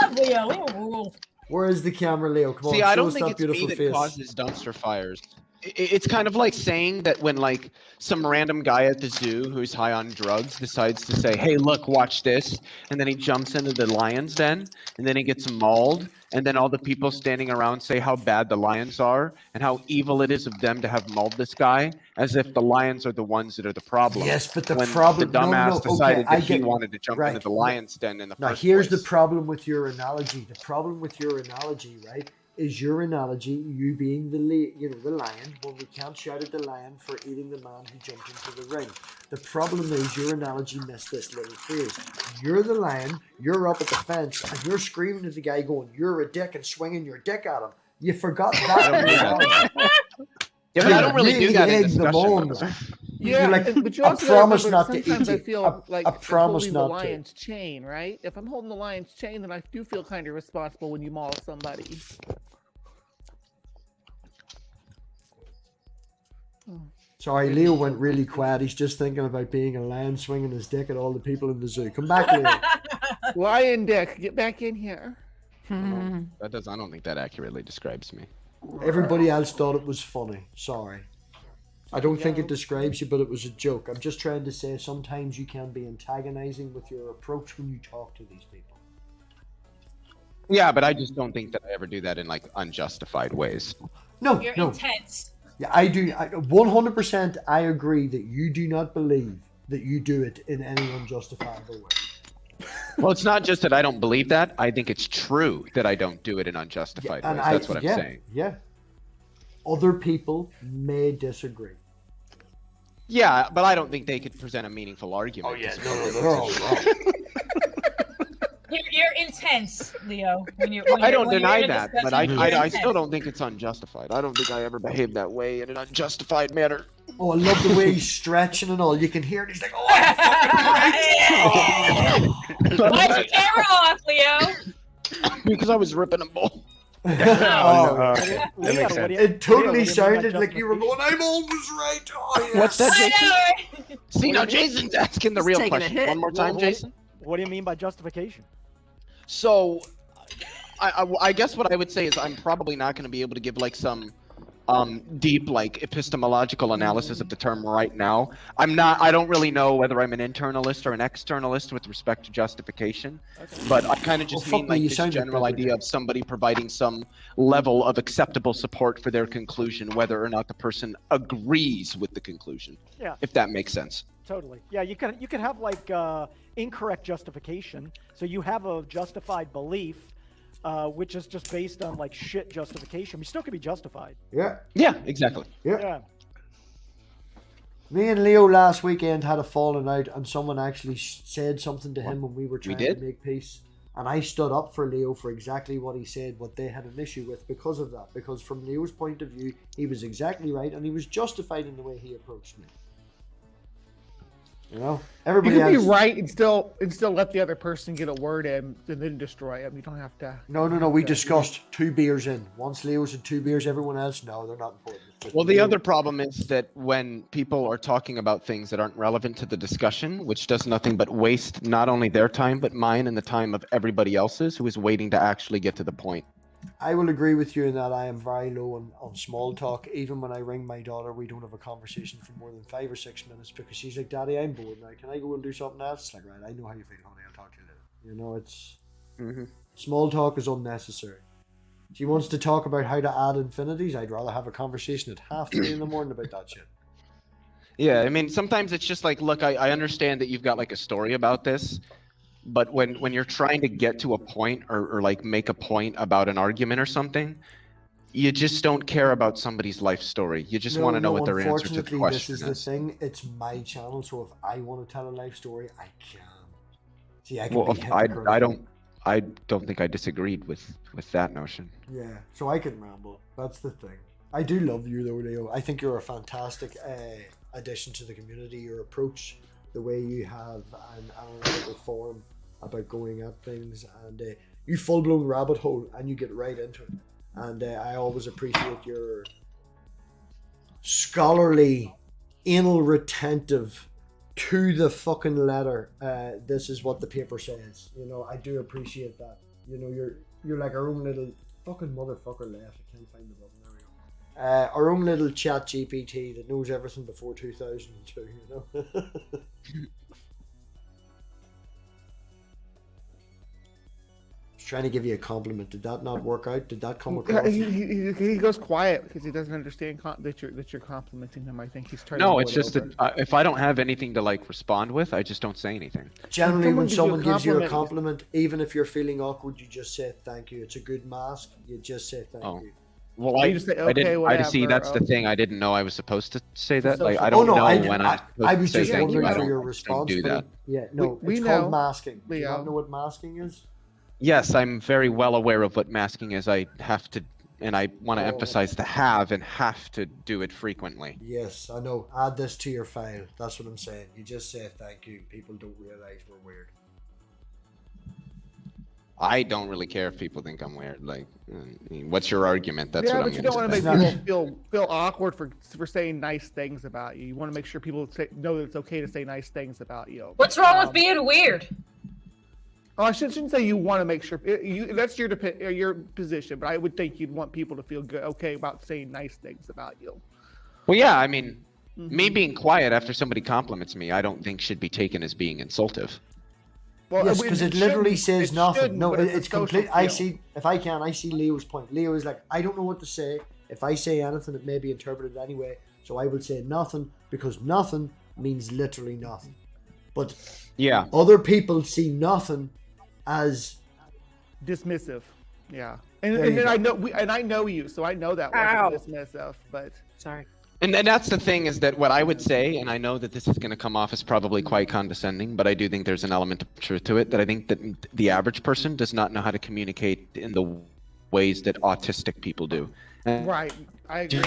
Love Leo. Leo rule. Where is the camera, Leo? Come on, See, I show don't us think that it's beautiful me that face. causes dumpster fires. It's kind of like saying that when like some random guy at the zoo who's high on drugs decides to say, hey, look, watch this, and then he jumps into the lion's den, and then he gets mauled, and then all the people standing around say how bad the lions are and how evil it is of them to have mauled this guy, as if the lions are the ones that are the problem. Yes, but the when problem- the no, dumbass no, okay, decided I that he get- wanted to jump right. into the lion's den in the Now, first here's place. the problem with your analogy. The problem with your analogy, right, is your analogy, you being the lion, when we can't shout at the lion for eating the man who jumped into the ring. The problem is your analogy missed this little phrase. You're the lion, you're up at the fence, and you're screaming at the guy going, "You're a dick," and swinging your dick at him. You forgot that. Yeah, but I don't really do that in discussion. Yeah, like, but you I also promise gotta remember not to sometimes eat I you. feel like I I'm promise holding the not to. lion's chain, right? If I'm holding the lion's chain, then I do feel kind of responsible when you maul somebody. Sorry, Leo went really quiet. He's just thinking about being a lion swinging his dick at all the people in the zoo. Come back, Leo. Lion dick, get back in here. I don't think that accurately describes me. Everybody else thought it was funny. Sorry. I don't think it describes you, but it was a joke. I'm just trying to say sometimes you can be antagonizing with your approach when you talk to these people. Yeah, but I just don't think that I ever do that in like unjustified ways. No, You're no. intense. Yeah, I do. 100% I agree that you do not believe that you do it in any unjustifiable way. Well, it's not just that I don't believe that. I think it's true that I don't do it in unjustified ways. That's what I'm saying. Yeah. Other people may disagree. Yeah, but I don't think they could present a meaningful argument. Oh, yeah. No, they're all wrong. You're intense, Leo. I don't deny that, but I still don't think it's unjustified. I don't think I ever behaved that way in an unjustified manner. Oh, I love the way he's stretching and all. You can hear it. He's like, "Oh, I'm fucking great." Why's your camera off, Leo? Because I was ripping them both. Okay. Leo, what do you- It totally Leo, what do you mean by sounded like you were going, "I'm always right." Oh, yes. What's that, Jason? I know. See, now Jason's asking the real question. One more time, Jason. What do you mean by justification? So, I guess what I would say is I'm probably not going to be able to give like some deep like epistemological analysis of the term right now. I don't really know whether I'm an internalist or an externalist with respect to justification, but I kind of just mean like this general idea of somebody providing some level of acceptable support for their conclusion, whether or not the person agrees with the conclusion. Yeah. If that makes sense. Totally. Yeah, you could have like incorrect justification. So you have a justified belief, which is just based on like shit justification. We still could be justified. Yeah. Yeah, exactly. Yeah. Me and Leo last weekend had a falling out, and someone actually said something to him when we were trying to make peace. And I stood up for Leo for exactly what he said, what they had an issue with because of that. Because from Leo's point of view, he was exactly right, and he was justified in the way he approached me. You know, everybody You can else... be right and still let the other person get a word in and then destroy him. You don't have to. No. We discussed 2 beers in. Once Leo's had 2 beers, everyone else, no, they're not important. Well, the other problem is that when people are talking about things that aren't relevant to the discussion, which does nothing but waste not only their time, but mine and the time of everybody else's who is waiting to actually get to the point. I will agree with you in that I am very low on small talk. Even when I ring my daughter, we don't have a conversation for more than 5 or 6 minutes because she's like, "Daddy, I'm bored now. Can I go and do something else?" It's like, right, I know how you feel, honey. I'll talk to you later. You know, it's... Small talk is unnecessary. She wants to talk about how to add infinities. I'd rather have a conversation at 3:30 in the morning about that shit. Yeah, I mean, sometimes it's just like, look, I understand that you've got like a story about this, but when you're trying to get to a point or like make a point about an argument or something, you just don't care about somebody's life story. You just want to know what their answer to the question this is the thing. It's my channel, so if I want to tell a life story, I can. See, I can Well, be I don't think I disagreed with that notion. Yeah, so I can ramble. That's the thing. I do love you though, Leo. I think you're a fantastic addition to the community. Your approach, the way you have an analytical form about going at things, and you full-blown rabbit hole and you get right into it. And I always appreciate your scholarly, anal retentive, to the fucking letter. This is what the paper says. You know, I do appreciate that. You know, you're like our own little fucking motherfucker left. I can't find the button. There we go. Our own little chat GPT that knows everything before 2002. You know. trying to give you a compliment. Did that not work out? Did that come Yeah, across? he goes quiet because he doesn't understand that you're complimenting him. I think he's trying. No, to it's just that if I don't have anything to like respond with, I just don't say anything. Generally, when someone gives you a compliment- compliment, even if you're feeling awkward, you just say thank you. It's a good mask. You just say thank you. Well, You I, just say, I didn't. "Okay, I see. whatever, That's the okay." thing. I didn't know I was supposed to say that. So- Like, I Oh don't no, know I when I'm supposed I to was say just thank you. wondering I for don't your don't response. do but that. yeah, no, We it's know, called masking. Do you Leo. not know what masking is? Yes, I'm very well aware of what masking is. I have to, and I want to emphasize the have and have to do it frequently. Yes, I know. Add this to your file. That's what I'm saying. You just say thank you. People don't realize we're weird. I don't really care if people think I'm weird. Like, what's your argument? That's yeah, what but I'm you going don't to want say. to make people feel awkward for saying nice things about you. You want to make sure people know that it's okay to say nice things about you. What's wrong with being weird? Oh, I shouldn't say you want to make sure. That's your position, but I would think you'd want people to feel good, okay about saying nice things about you. Well, yeah, I mean, me being quiet after somebody compliments me, I don't think should be taken as being insultive. Well, Yes, because it literally says nothing. No, but it's a social complete. I skill. see. If I can, I see Leo's point. Leo is like, I don't know what to say. If I say anything, it may be interpreted anyway. So I will say nothing because nothing means literally nothing. But yeah, other people see nothing as dismissive. Yeah, There and you then go. I know you, so I know that Ow. wasn't dismissive. But Sorry. And that's the thing is that what I would say, and I know that this is going to come off as probably quite condescending, but I do think there's an element of truth to it, that I think that the average person does not know how to communicate in the ways that autistic people do. And right, I agree.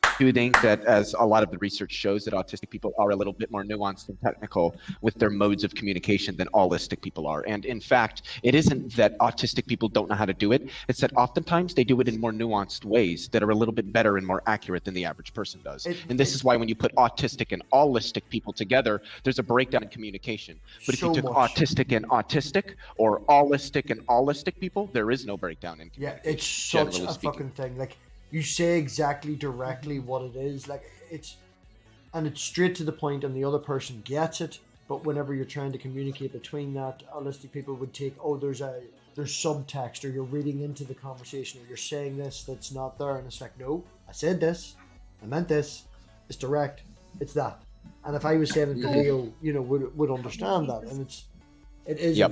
I do think that, as a lot of the research shows, that autistic people are a little bit more nuanced and technical with their modes of communication than allistic people are. And in fact, it isn't that autistic people don't know how to do it. It's that oftentimes they do it in more nuanced ways that are a little bit better and more accurate than the average person does. And this is why when you put autistic and allistic people together, there's a breakdown in communication. But if you So took much. autistic and autistic or allistic and allistic people, there is no breakdown in yeah, communication. it's such generally a speaking. fucking thing. Like you say exactly directly what it is. Like it's straight to the point, and the other person gets it. But whenever you're trying to communicate between that, holistic people would take, there's subtext, or you're reading into the conversation, or you're saying this that's not there, and it's like, no, I said this, I meant this, it's direct, it's that. And if I was saying it to Leo, would understand that, and it is Yep.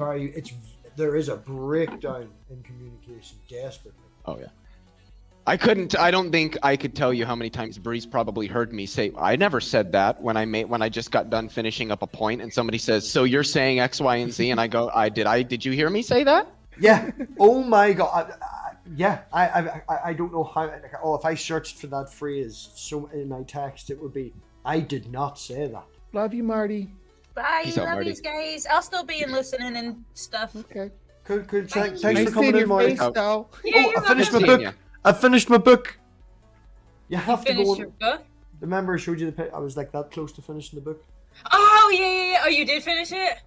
there is a breakdown in communication desperately. Oh yeah. I don't think I could tell you how many times Bree's probably heard me say, I never said that when I just got done finishing up a point and somebody says, so you're saying X, Y, and Z, and I go, did you hear me say that? Yeah. Oh my God. I don't know how. If I searched for that phrase in my text, it would be, I did not say that. Love you, Marty. Bye, Peace out, love Marty. you guys. I'll still be in listening and stuff. Okay. Cool. Thanks Nice for coming seeing in, your Marty. face, though. Yeah, I finished my Seeing book. ya. I finished my book. You have to Finish go. your book? Remember, I showed you the pic. I was like that close to finishing the book. Oh yeah. Oh, you did finish it?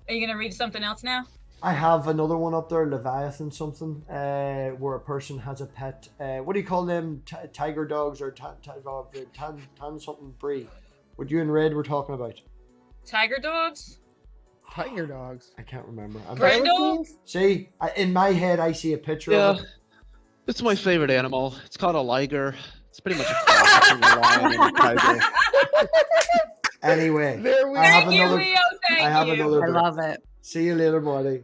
Are you gonna read something else now? I have another one up there, Leviathan something, where a person has a pet. What do you call them? Tiger dogs or tan something brie? What you and Red were talking about? Tiger dogs? Tiger dogs. I can't remember. Brindle? See, in my head, I see a picture Yeah. of it. It's my favorite animal. It's called a liger. It's pretty much a cross between a lion and a tiger. Anyway, There we I have Thank you, another. Leo. Thank I have you. another. I book. love it. See you later, Marty.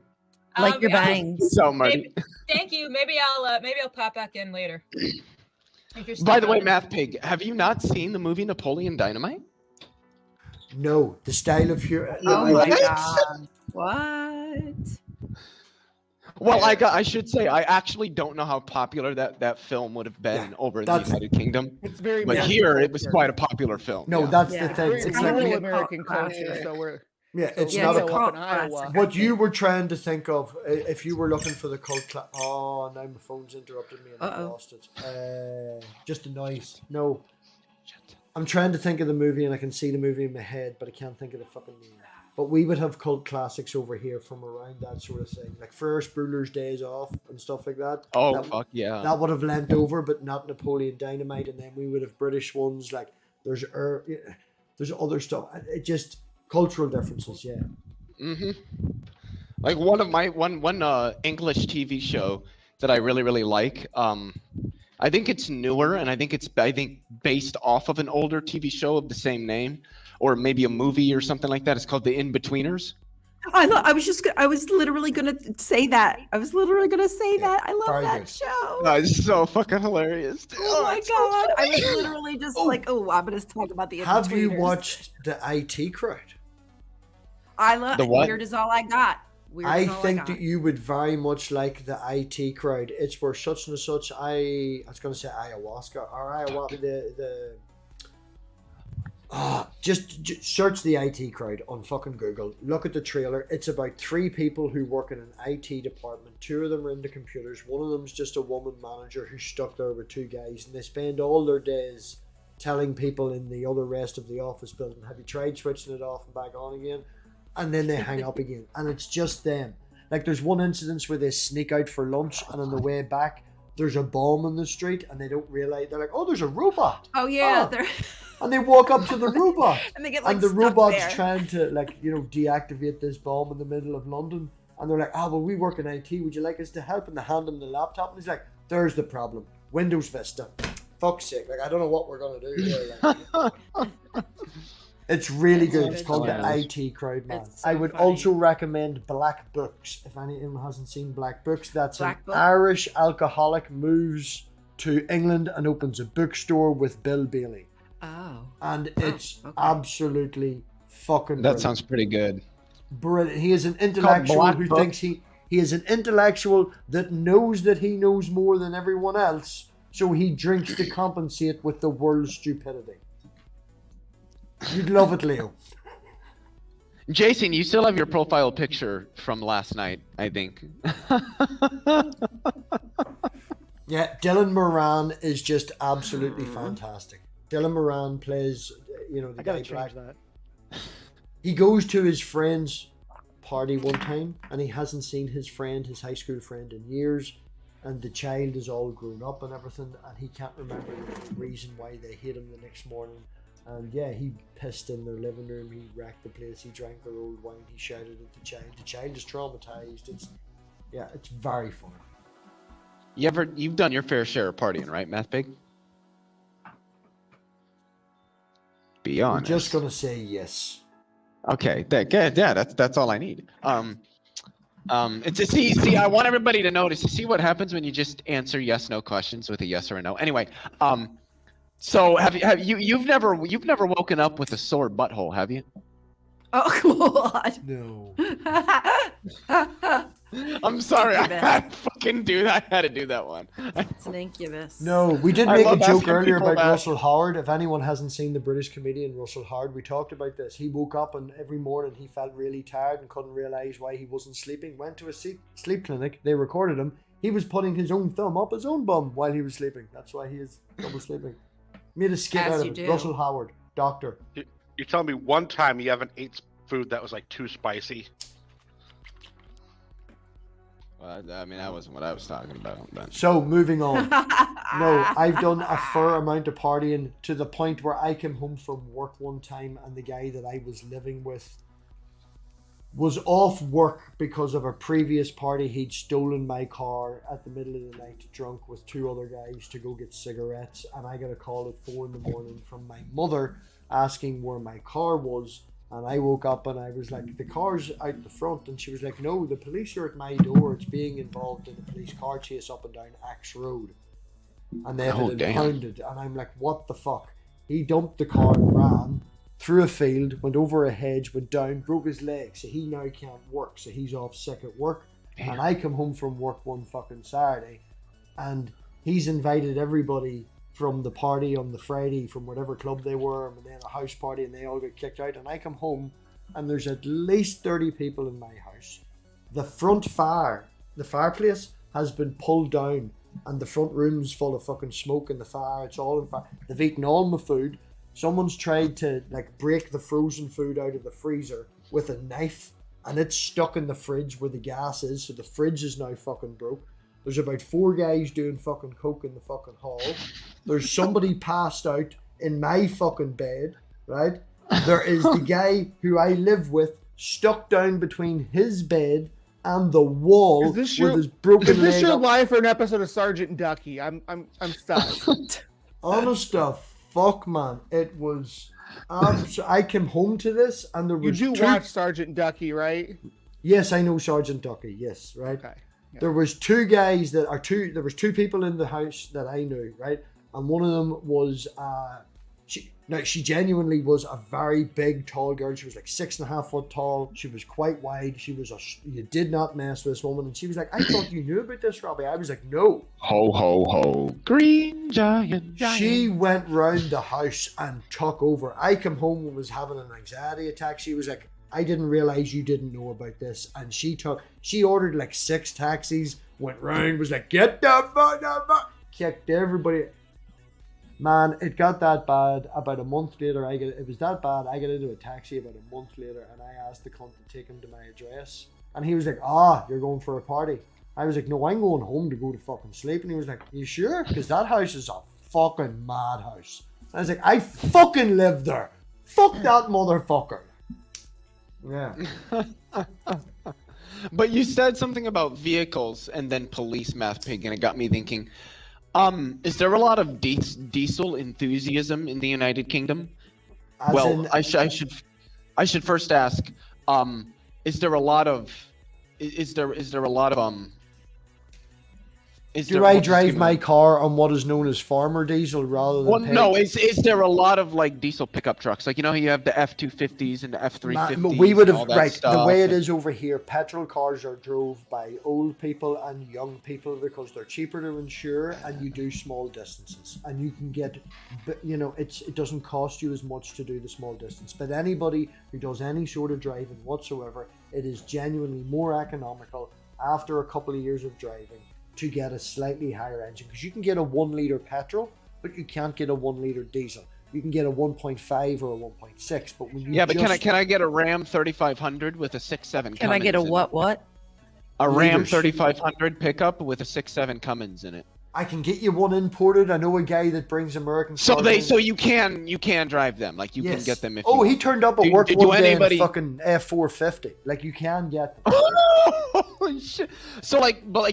Like your bangs. So, Marty. Thank you. Maybe I'll pop back in later. If you're still By the way, on. MathPig, have you not seen the movie Napoleon Dynamite? No, the style of humor. Oh my God. What? Well, I should say I actually don't know how popular that film would have been over in the that's- United Kingdom, It's very but American here it was culture. quite a popular film. No, yeah. that's Yeah. the thing. It's It's rural like American Classic. culture, so we're it's Yeah, not it's a a cult. up in cult Iowa. classic. What you were trying to think of, if you were looking for the cult class. Oh, now my phone's interrupted me and I Uh-oh. lost it. Just a noise. No. I'm trying to think of the movie and I can see the movie in my head, but I can't think of the fucking name. But we would have cult classics over here from around that sort of thing, like Ferris Bueller's Days Off and stuff like that. Oh, that, fuck yeah. That would have lent over, but not Napoleon Dynamite. And then we would have British ones like there's other stuff. It just cultural differences, yeah. Mm-hmm. Like one of my one English TV show that I really like. I think it's newer, and I think based off of an older TV show of the same name, or maybe a movie or something like that. It's called The In-Betweeners. I was literally gonna say that. I love that show. No, it's so fucking hilarious. Dude. Oh my god! I was literally just like, oh, I'm gonna talk about the. Have you In-Betweeners. watched the IT Crowd? I love The what? Weird is all I got. Weird I is all think got. that you would very much like the IT Crowd. It's where such and such. I was going to say ayahuasca or ayahuasca. Just search the IT Crowd on fucking Google. Look at the trailer. It's about 3 people who work in an IT department. 2 of them are into computers. One of them's just a woman manager who's stuck there with 2 guys, and they spend all their days telling people in the other rest of the office building, have you tried switching it off and back on again? And then they hang up again, and it's just them. Like there's one incident where they sneak out for lunch, and on the way back there's a bomb in the street, and they don't realize. They're like, oh, there's a robot. Oh yeah, and they walk up to the robot, and they get like and the stuck robot's there. trying to deactivate this bomb in the middle of London, and they're like, well, we work in IT, would you like us to help? And they hand him the laptop, and he's like, there's the problem, Windows Vista. Fuck's sake, like I don't know what we're gonna do here. Like. It's really good. It's called the IT Crowd, man. It's so I would funny. also recommend Black Books. If anyone hasn't seen Black Books, that's Black an Book? Irish alcoholic moves to England and opens a bookstore with Bill Bailey. Oh. And it's absolutely fucking That brilliant. sounds pretty good. Brilliant. He is an intellectual Black who Book. thinks he is an intellectual that knows that he knows more than everyone else, so he drinks to compensate with the world's stupidity. You'd love it, Leo. Jason, you still have your profile picture from last night, I think. Yeah, Dylan Moran is just absolutely fantastic. Dylan Moran plays, the I gotta guy change Black. that. He goes to his friend's party one time, and he hasn't seen his high school friend, in years. And the child is all grown up and everything, and he can't remember the reason why they hit him the next morning. And yeah, he pissed in their living room, he wrecked the place, he drank their old wine, he shouted at the child. The child is traumatized. It's very funny. You've done your fair share of partying, right, MathPig? Be I'm honest. just gonna say yes. Okay, that's all I need. It's see, I want everybody to notice to see what happens when you just answer yes/no questions with a yes or a no. Anyway, so you've never woken up with a sore butthole, have you? Oh God. No. I'm sorry, I Incubus. had to fucking do that. I had to do that one. It's an incubus. No, we did I make a love joke asking earlier people about that. Russell Howard. If anyone hasn't seen the British comedian Russell Howard, we talked about this. He woke up and every morning he felt really tired and couldn't realize why he wasn't sleeping. Went to a sleep clinic. They recorded him. He was putting his own thumb up his own bum while he was sleeping. That's why he is double sleeping. Made a skit As out of you it. do. Russell Howard, doctor. You're telling me one time you haven't ate food that was like too spicy? Well, I mean, that wasn't what I was talking about. But. So moving on. No, I've done a fair amount of partying to the point where I came home from work one time and the guy that I was living with was off work because of a previous party. He'd stolen my car at the middle of the night drunk with 2 other guys to go get cigarettes, and I got a call at 4 a.m. from my mother asking where my car was. And I woke up and I was like, the car's out the front. And she was like, no, the police are at my door. It's being involved in a police car chase up and down Axe Road. And they have it impounded. And I'm like, what the fuck? He dumped the car and ran through a field, went over a hedge, went down, broke his leg. So he now can't work. So he's off sick at work. Damn. And I come home from work one fucking Saturday. And he's invited everybody from the party on the Friday from whatever club they were, and they had a house party and they all got kicked out, and I come home and there's at least 30 people in my house. The fireplace has been pulled down and the front room's full of fucking smoke and the fire, it's all in fire. They've eaten all my food. Someone's tried to break the frozen food out of the freezer with a knife and it's stuck in the fridge where the gas is, so the fridge is now fucking broke. There's about 4 guys doing fucking coke in the fucking hall. There's somebody passed out in my fucking bed, right? There is the guy who I live with stuck down between his bed and the wall with his broken Is this leg your up. life or an episode of Sergeant Ducky? I'm stuck. Honest to fuck, man, it was. I came home to this, and there You was do watch Sergeant Ducky, right? Yes, I know Sergeant Ducky. Yes, right. Okay. Yeah. There was two guys that are two. There was two people in the house that I knew, right, and one of them was she genuinely was a very big, tall girl. She was like 6.5 foot tall. She was quite wide. She was you did not mess with this woman. And she was like, I thought you knew about this, Robbie. I was like, no. Ho, ho, ho. Green giant. She went round the house and took over. I came home and was having an anxiety attack. She was like, I didn't realize you didn't know about this. And she ordered like 6 taxis, went round, was like, get the fuck, kicked everybody. Man, it got that bad. About a month later, it was that bad. I got into a taxi about a month later, and I asked the cunt to take him to my address. And he was like, you're going for a party. I was like, no, I'm going home to go to fucking sleep. And he was like, you sure? Because that house is a fucking madhouse. I was like, I fucking live there. Fuck that motherfucker. Yeah. But you said something about vehicles and then police, MathPig, and it got me thinking. Is there a lot of diesel enthusiasm in the United Kingdom? I should first ask. Is there a lot of? Do I drive my car on what is known as farmer diesel rather than? Well, no. Is there a lot of like diesel pickup trucks? Like, you know, you have the F-250s and the F-350s. We would have right. The way it is over here, petrol cars are drove by old people and young people because they're cheaper to insure, and you do small distances, and you can get, you know, it doesn't cost you as much to do the small distance. But anybody who does any sort of driving whatsoever, it is genuinely more economical after a couple of years of driving to get a slightly higher engine, because you can get a 1 litre petrol, but you can't get a 1 litre diesel. You can get a 1.5 or a 1.6, but when you can I get a Ram 3500 with a 6.7? Can I get a what? A Ram 3500 pickup with a 6.7 Cummins in it. I can get you one imported. I know a guy that brings American. So you can drive them, like you can get them if. Oh, he turned up at work one day in a fucking F450. Like, you can get them. Holy shit! So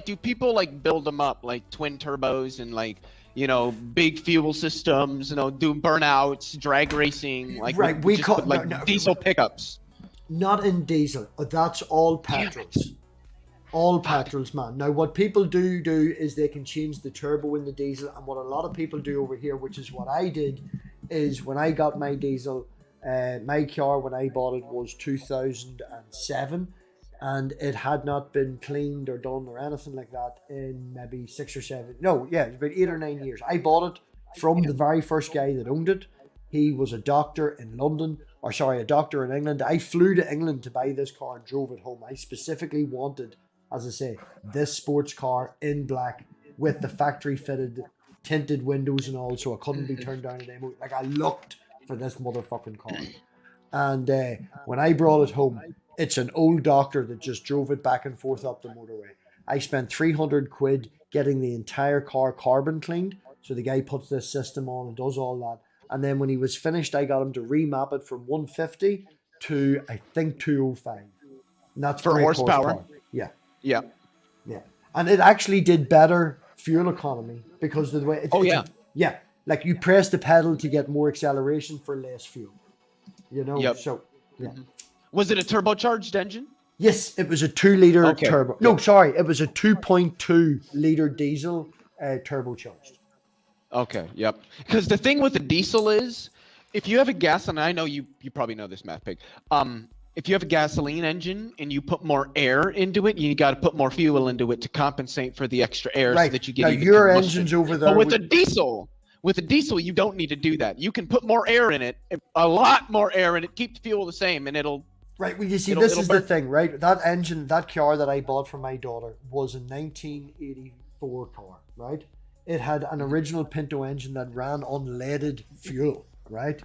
do people like build them up like twin turbos and like, you know, big fuel systems, you know, do burnouts, drag racing, like right? We call diesel pickups. Not in diesel. That's all petrols. All petrols, man. Now, what people do is they can change the turbo in the diesel, and what a lot of people do over here, which is what I did, is when I got my diesel, my car when I bought it was 2007, and it had not been cleaned or done or anything like that in maybe 6 or 7. No, yeah, it's about 8 or 9 years. I bought it from the very first guy that owned it. He was a doctor in London, or sorry, a doctor in England. I flew to England to buy this car and drove it home. I specifically wanted, as I say, this sports car in black with the factory fitted tinted windows and all, so it couldn't be turned down at any moment. Like, I looked for this motherfucking car. And when I brought it home, it's an old doctor that just drove it back and forth up the motorway. I spent 300 quid getting the entire car carbon cleaned. So the guy puts this system on and does all that. And then when he was finished, I got him to remap it from 150 to, I think, 205. And that's for horsepower. Yeah. Yeah. Yeah. And it actually did better fuel economy because of the way yeah. Like, you press the pedal to get more acceleration for less fuel. You know? Yep. So, yeah. Was it a turbocharged engine? Yes, it was a 2 litre turbo. No, sorry, it was a 2.2 litre diesel turbocharged. Okay, yep. Because the thing with the diesel is, if you have a gas, and I know you probably know this, MathPig. If you have a gasoline engine and you put more air into it, you got to put more fuel into it to compensate for the extra air, so that you get. Now, your engine's over there. But with a diesel, you don't need to do that. You can put more air in it, a lot more air in it, keep the fuel the same, and it'll. Right, well, you see, this is the thing, right? That engine, that car that I bought for my daughter was a 1984 car, right? It had an original Pinto engine that ran unleaded fuel, right?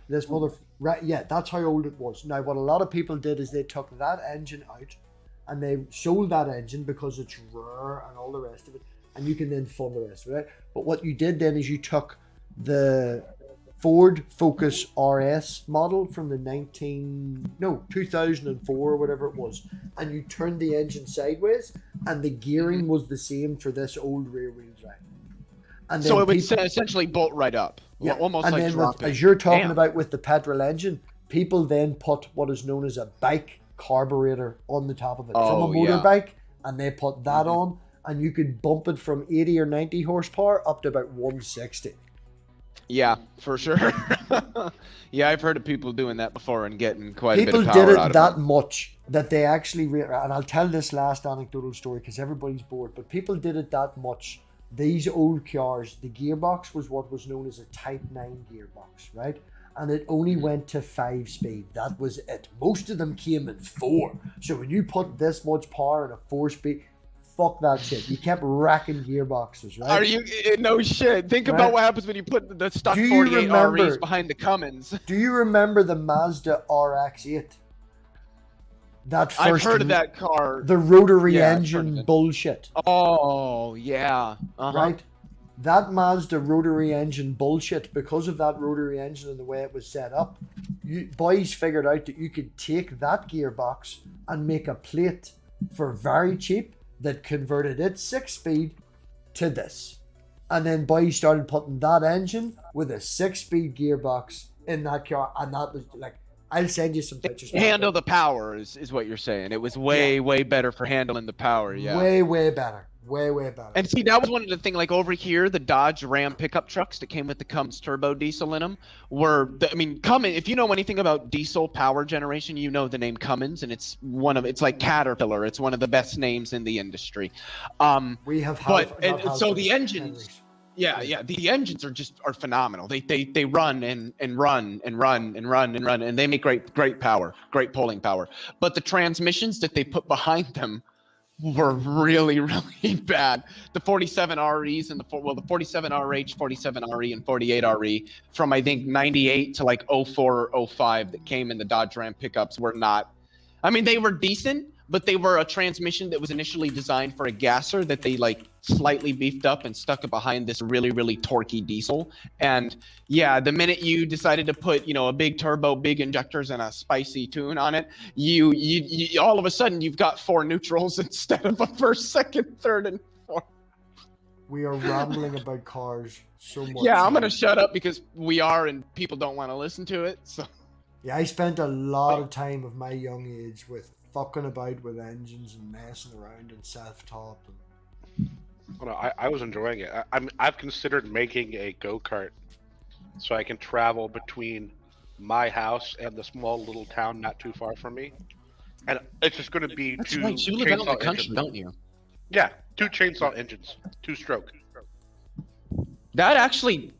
Right, yeah, that's how old it was. Now, what a lot of people did is they took that engine out and they sold that engine because it's rare and all the rest of it, and you can then fund the rest of it. But what you did then is you took the Ford Focus RS model from the 2004 or whatever it was, and you turned the engine sideways, and the gearing was the same for this old rear wheel drive. And So then it would essentially bolt right up, almost and like then dropping. as you're talking Damn. about with the petrol engine, people then put what is known as a bike carburetor on the top of it from a Oh, yeah. motorbike, and they put that on, and you could bump it from 80 or 90 horsepower up to about 160. Yeah, for sure. Yeah, I've heard of people doing that before and getting quite People a bit of power did out it of that it. much that they actually and I'll tell this last anecdotal story because everybody's bored, but people did it that much. These old cars, the gearbox was what was known as a Type 9 gearbox, right? And it only went to 5-speed. That was it. Most of them came in 4. So when you put this much power in a 4-speed, fuck that shit. You kept racking gearboxes, right? Are you no shit? Think Right. about what happens when you put the stock Do you 48 remember- REs behind the Cummins. Do you remember the Mazda RX-8? That first, I've heard of that car. the rotary Yeah, I've heard of engine it. bullshit, Oh yeah, right? That Mazda rotary engine bullshit, because of that rotary engine and the way it was set up, you boys figured out that you could take that gearbox and make a plate for very cheap that converted its 6-speed to this. And then boys started putting that engine with a 6-speed gearbox in that car, and that was like, I'll send you some pictures. Handle the power is what you're saying. It was way better for handling the power. Yeah. Way better. Way better. And see, that was one of the things, like over here, the Dodge Ram pickup trucks that came with the Cummins turbo diesel in them were, Cummins, if you know anything about diesel power generation, you know the name Cummins, and it's like Caterpillar. It's one of the best names in the industry. We have so the engines, the engines are phenomenal. They run and run and run and run and run, and they make great power, great pulling power. But the transmissions that they put behind them were really bad. The 47 REs and the 47 RH, 47 RE, and 48 RE from I think 98 to like 04 or 05 that came in the Dodge Ram pickups were not. I mean, they were decent, but they were a transmission that was initially designed for a gasser that they like slightly beefed up and stuck it behind this really torquey diesel. And yeah, the minute you decided to put, a big turbo, big injectors, and a spicy tune on it, you all of a sudden you've got 4 neutrals instead of a first, second, third, and fourth. We are rambling about cars so much. Yeah, I'm gonna shut up because we are, and people don't want to listen to it. So yeah, I spent a lot of time of my young age with fucking about with engines and messing around and self-taught. Well, no, I was enjoying it. I've considered making a go-kart so I can travel between my house and the small little town not too far from me. And it's just going to be that's two right. You live out in the chainsaw country, engines. don't you? Yeah, 2 chainsaw engines, 2-stroke. That actually,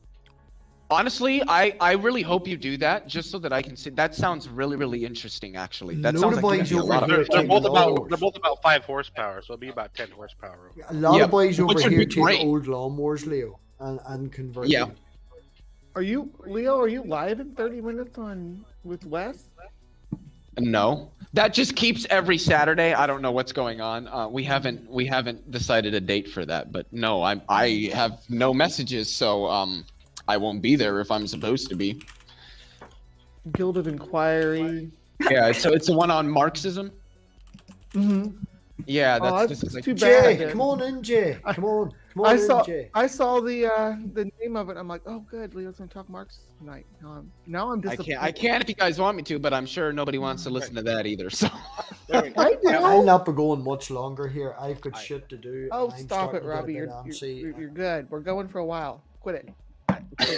honestly, I really hope you do that just so that I can see. That sounds really interesting. Actually, that sounds like it'd be a lot of They're both about 5 horsepower, so it'll be about 10 horsepower. A lot of boys over which would here be take great. old lawnmowers, Leo, and convert them. Are you, Leo, are you live in 30 minutes with Wes? No, that just keeps every Saturday. I don't know what's going on. We haven't decided a date for that, but no, I have no messages, so I won't be there if I'm supposed to be. Guild of Inquiry. Yeah, so it's the one on Marxism. Mm-hmm. Yeah, that's it's just like too Jay, bad. come on in, Jay. Come on I in, saw Jay. the name of it. I'm like, oh, good. Leo's gonna talk Marx tonight. Now I'm disappointed. I can't if you guys want me to, but I'm sure nobody wants to listen to that either. So I'll not be going much longer here. I've got shit to do. Oh, and I'm stop it, starting to get a Robbie. bit You're antsy. you're good. We're going for a while. Quit it.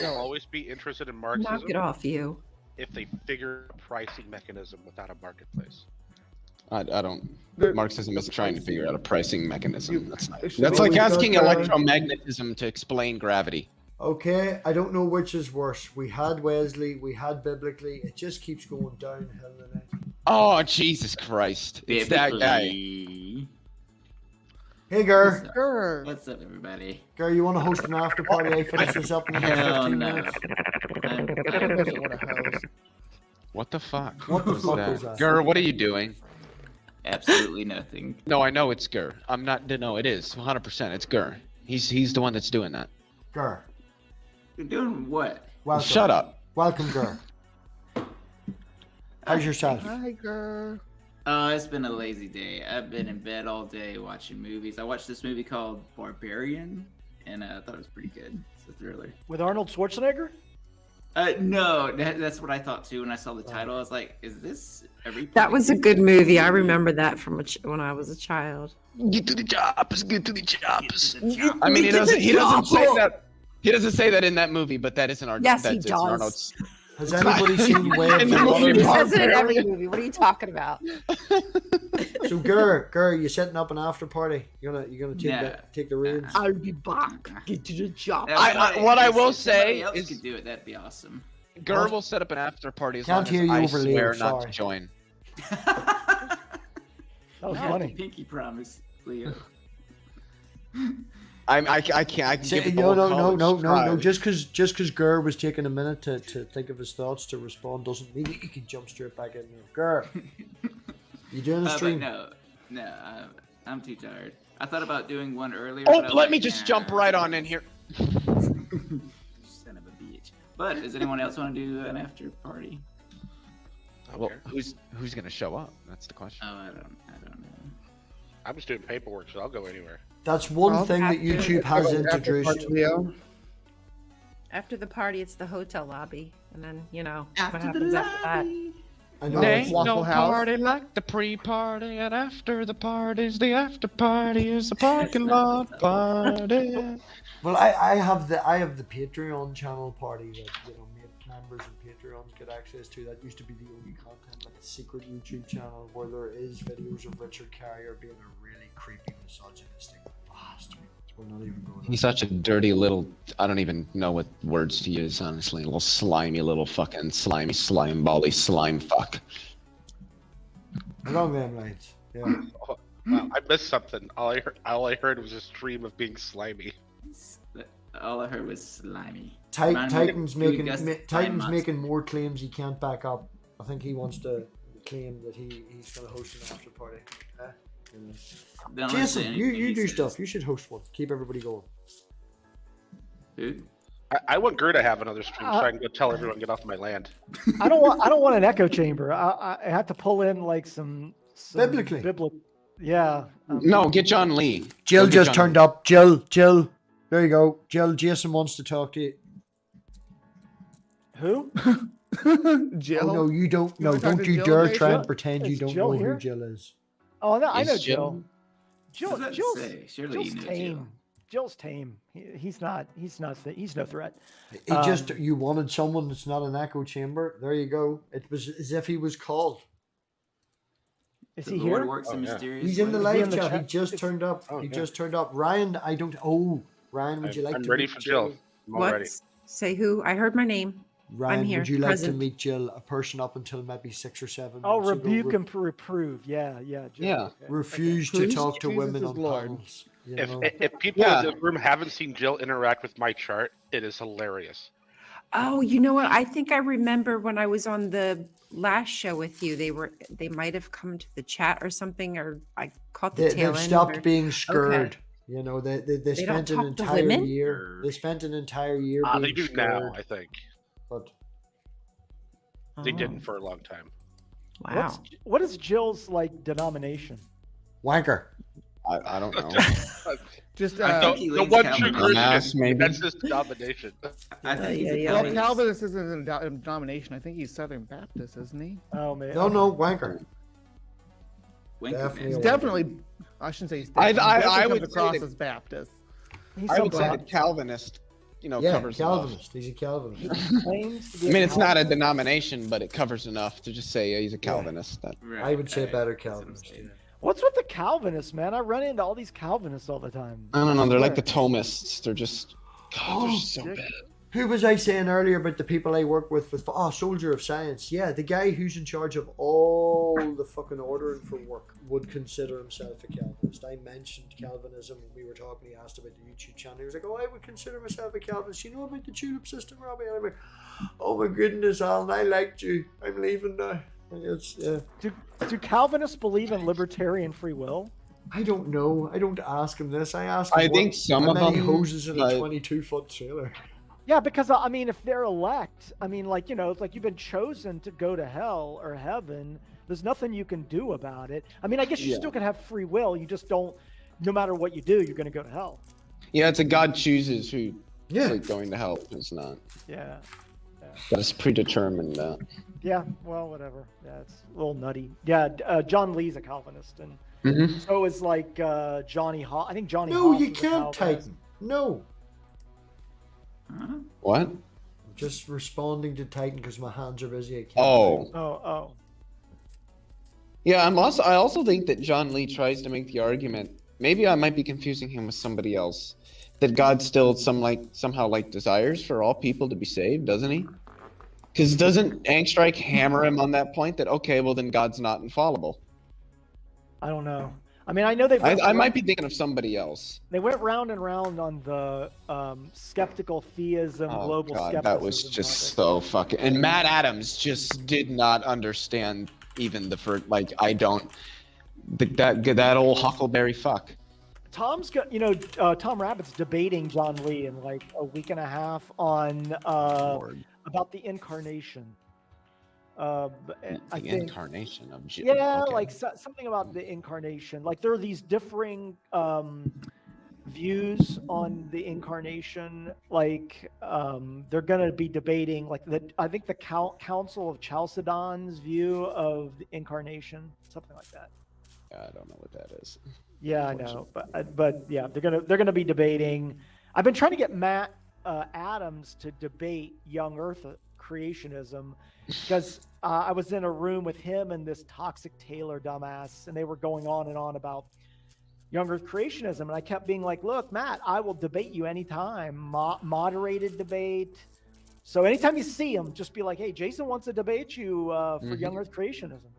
I'll always be interested in Marxism. Knock it off, you. If they figure a pricing mechanism without a marketplace. I don't. Marxism is trying to figure out a pricing mechanism. That's Well, like we've got, asking electromagnetism to explain gravity. Okay, I don't know which is worse. We had Wesley, we had biblically. It just keeps going downhill tonight. Oh, Jesus Christ. It's that guy. Hey, Gur. Sure. What's up, everybody? Gur, you want to host an after party? I finish this up in the next Hell 15 no. minutes. What the fuck? What the was fuck that? was that? Gur, what are you doing? Absolutely nothing. No, I know it's Gur. I'm not. No, it is 100%. It's Gur. He's the one that's doing that. Gur. You're doing what? Welcome. Shut up. Welcome, girl. How's yourself? Hi, girl. It's been a lazy day. I've been in bed all day watching movies. I watched this movie called Barbarian, and I thought it was pretty good. It's a thriller. With Arnold Schwarzenegger? No, that's what I thought too when I saw the title. I was like, "Is this every?" That was a good movie. I remember that from when I was a child. Get to the choppers. Get to the choppers. I mean, he doesn't say that. He doesn't say that in that movie, but that isn't Arnold. Yes, he does. Has anybody seen Way of In the the movie He Water? says it in every movie. What are you talking about? So, Gur, you setting up an after party? You're gonna take the reins? I'll be back. Get to the job. What I will say Somebody else is, could do it. That'd be awesome. Gur will set up an after party as Can't long hear as you I over swear Leo, not to sorry. join. That was No, funny. Pinky promise, Leo. I can't. I can Say, give it the no, whole no. college try. Just because Gur was taking a minute to think of his thoughts to respond doesn't mean he can jump straight back in there. Gur, you doing the But stream? no, I'm too tired. I thought about doing one earlier. Oh, but I was let like, me just nah. jump right on in here. Son of a bitch. But does anyone else want to do an after party? Well, who's gonna show up? That's the question. Oh, I don't know. I'm just doing paperwork, so I'll go anywhere. That's one thing that YouTube has introduced. After the party, it's the hotel lobby, and then what After the happens after that? I know There it's ain't no Waffle House. party like the pre-party, and after the party's the after party is the parking lot party. Well, I have the Patreon channel party that members and Patreons get access to. That used to be the only content, like a secret YouTube channel where there is videos of Richard Carrier being a really creepy, misogynistic bastard. We're not even going. He's such a dirty little. I don't even know what words to use. Honestly, little slimy, little fucking slimy, slime bally, slime fuck. Along them lines, yeah. Oh, wow, I missed something. All I heard was a stream of being slimy. All I heard was slimy. Titan's making Gus Titan's Monster. making more claims he can't back up. I think he wants to claim that he's going to host an after party. Don't Jason, understand you anything he do says. stuff. You should host one. Keep everybody going. Dude. I want Gur to have another stream so I can go tell everyone get off my land. I don't want an echo chamber. I have to pull in like some Biblically. Yeah. No, get John Lee. Jill Go get just John turned Lee. up. Jill. There you go. Jill, Jason wants to talk to you. Who? Jill. Oh, no, you don't. No, wanna talk don't to you Jill, dare Jason? try and pretend you Is don't Jill know here? who Jill is. Oh, no, I Is know Jill- Jill. I was about to Jill's say, surely Jill's you know tame. Jill. Jill's tame. He's no threat. You wanted someone that's not an echo chamber. There you go. It was as if he was called. Is The he Lord here? works in mysterious He's in the ways. live in the chat. He chat? just turned up. Oh, He yeah. just turned up. Ryan, Ryan, would you like I'm to ready meet for Jill. I'm all What? ready. Say who? I heard my name. Ryan, here, would you like present. to meet Jill, a person up until maybe 6 or 7 Oh, months ago, rebuke and reprove. Yeah. Jill. Yeah. Okay. refused to Please, talk to Jesus women is on Lord. panels. You If, know? if people Yeah. in this room haven't seen Jill interact with my chart, it is hilarious. Oh, you know what? I think I remember when I was on the last show with you. They might have come to the chat or something, or I caught the tail They've end. stopped or- being scared. Okay. You know, they don't spent an talk to entire women? year. They spent an entire year They being do scared. now, I think. But They Oh, didn't for a long time. Wow. What is Jill's like denomination? wanker. I don't know. Just I The, think he the leans one true Calvinist. Christian. Mass, maybe? That's his domination. I think he's Yeah, a yeah, well, yeah. Calvinist isn't a denomination. I think he's Southern Baptist, isn't he? Oh man. No, wanker. Winker Definitely He's a man. definitely. I shouldn't say he's. I- Definitely, I definitely would comes say across that- as Baptist. He's I so would say broad. that Calvinist, Yeah, covers enough. Calvinist. He's a Calvinist. He claims to be I a mean, it's not a Calvinist. denomination, but it covers enough to just say he's a Calvinist. That Right, I would say right. better That's what I'm Calvinist. saying. What's with the Calvinists, man? I run into all these Calvinists all the time. I don't know. They're like the Thomists. They're just. God, they're Oh, so bad. Who was I saying earlier about the people I work with? Soldier of Science. Yeah, the guy who's in charge of all the fucking ordering for work would consider himself a Calvinist. I mentioned Calvinism when we were talking. He asked about the YouTube channel. He was like, "Oh, I would consider myself a Calvinist. You know about the tulip system, Robbie?" And I'm like, "Oh my goodness, Alan, I liked you. I'm leaving now." It's Do Calvinists believe in libertarian free will? I don't know. I don't ask him this. I ask him I think some how of many them, hoses in a like- 22-foot trailer. Yeah, because I mean, if they're elect, I mean, like, you know, it's like you've been chosen to go to hell or heaven. There's nothing you can do about it. I mean, I guess you still can have free will. You just don't. No matter what you do, you're going to go to hell. Yeah, it's a God chooses who Yeah. like going to hell. It's not. Yeah. That's predetermined. Yeah. Well, whatever. Yeah, it's a little nutty. Yeah. John Lee's a Calvinist, and Mhm. so is like Johnny Haas. I think Johnny. No, Haas you is a can't, Calvinist. Titan. No. What? I'm just responding to Titan because my hands are busy. I can't Oh. type. Oh. Yeah, I also think that John Lee tries to make the argument. Maybe I might be confusing him with somebody else. That God still somehow desires for all people to be saved, doesn't he? Because doesn't Angstrike hammer him on that point that okay, well then God's not infallible? I don't know. I mean, I know they've. I might be thinking of somebody else. They went round and round on the skeptical theism, global skepticism. That was just so fucking. And Matt Adams just did not understand even the first. Like I don't. That old Huckleberry fuck. Tom's got, Tom Rabbit's debating John Lee in like a week and a half on about the incarnation. I think incarnation of Jesus. Yeah, okay. like something about the incarnation. Like there are these differing views on the incarnation. Like they're going to be debating like I think the Council of Chalcedon's view of the incarnation, something like that. I don't know what that is. Yeah, I know, but yeah, they're gonna be debating. I've been trying to get Matt Adams to debate young Earth creationism because I was in a room with him and this Toxic Taylor dumbass, and they were going on and on about young Earth creationism, and I kept being like, "Look, Matt, I will debate you anytime, moderated debate." So anytime you see him, just be like, "Hey, Jason wants to debate you for young Earth creationism."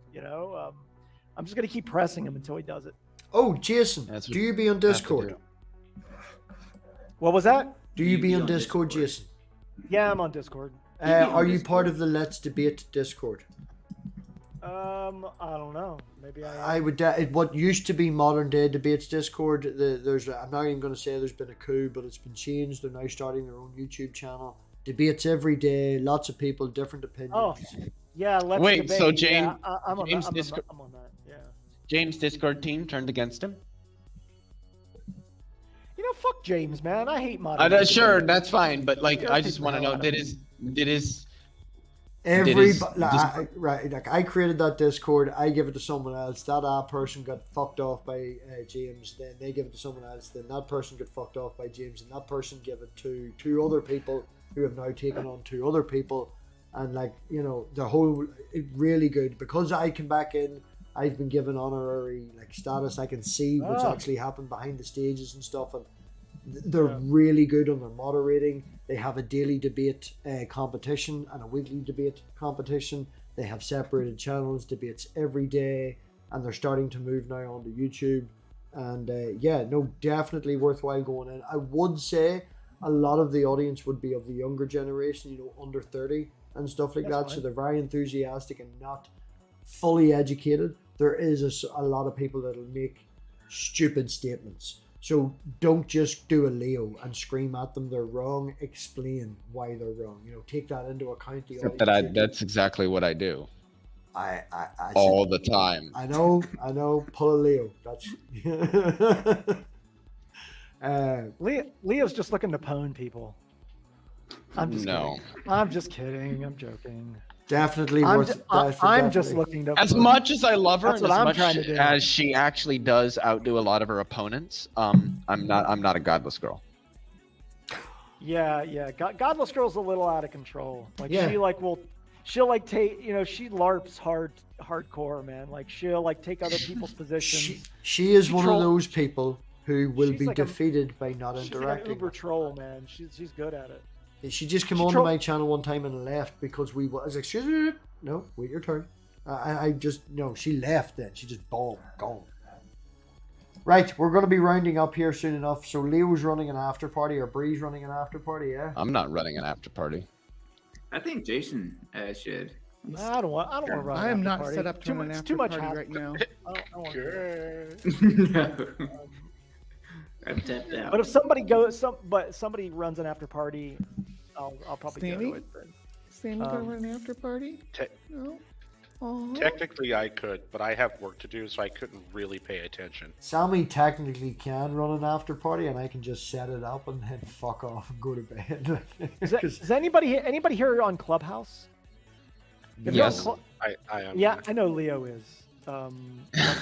I'm just gonna keep pressing him until he does it. Oh, Jason, do you be on Discord? What was that? Do you be on Discord, Jason? Yeah, I'm on Discord. Are you part of the Let's Debate Discord? I don't know. Maybe I. I would. What used to be Modern Day Debates Discord. I'm not even going to say there's been a coup, but it's been changed. They're now starting their own YouTube channel. Debates every day. Lots of people, different opinions. Oh, yeah. Let's Wait, debate. so James? Yeah, I'm on James that. Discord. I'm on that. Yeah. James' Discord team turned against him. Fuck James, man. I hate modern. Sure, that's fine, but like, I just want to know right? I created that Discord. I give it to someone else. That person got fucked off by James. Then they give it to someone else. Then that person got fucked off by James, and that person gave it to two other people who have now taken on two other people. And the whole really good because I come back in. I've been given honorary status. I can see what's actually happened behind the stages and stuff, and they're really good on their moderating. They have a daily debate competition and a weekly debate competition. They have separated channels, debates every day, and they're starting to move now onto YouTube. And definitely worthwhile going in. I would say a lot of the audience would be of the younger generation, under 30 and stuff like that. So they're very enthusiastic and not fully educated. There is a lot of people that'll make stupid statements. So don't just do a Leo and scream at them they're wrong. Explain why they're wrong. Take that into account. That's exactly what I do. I all the time. I know. Pull a Leo. That's Leo's just looking to pwn people. I'm just kidding. I'm just kidding. I'm joking. Definitely I'm worth. Just looking to. As much as I love her, That's and what as I'm much trying to do. as she actually does outdo a lot of her opponents, I'm not a godless girl. Yeah. Godless girl's a little out of control. Yeah. She'll take, she LARPs hardcore, man. She'll take other people's positions. She is one of those people who will be defeated by not interacting. She's like an uber troll, man. She's good at it. She just came onto my channel one time and left because I was like, excuse me, no, wait your turn. She left then. She just gone. Right, we're going to be rounding up here soon enough. So Leo's running an after party or Bree's running an after party, yeah? I'm not running an after party. I think Jason should. I don't want to run. I am not party. set up to run an after party right now. I want I'm tapped out. But if somebody somebody runs an after party, I'll probably go Sammy? to it. But, Sammy gonna run an after party? No. Aw. Technically, I could, but I have work to do, so I couldn't really pay attention. Sammy technically can run an after party, and I can just set it up and then fuck off and go to bed. is anybody here on Clubhouse? If you're on Yes, I am. Yeah, I know Leo is. Not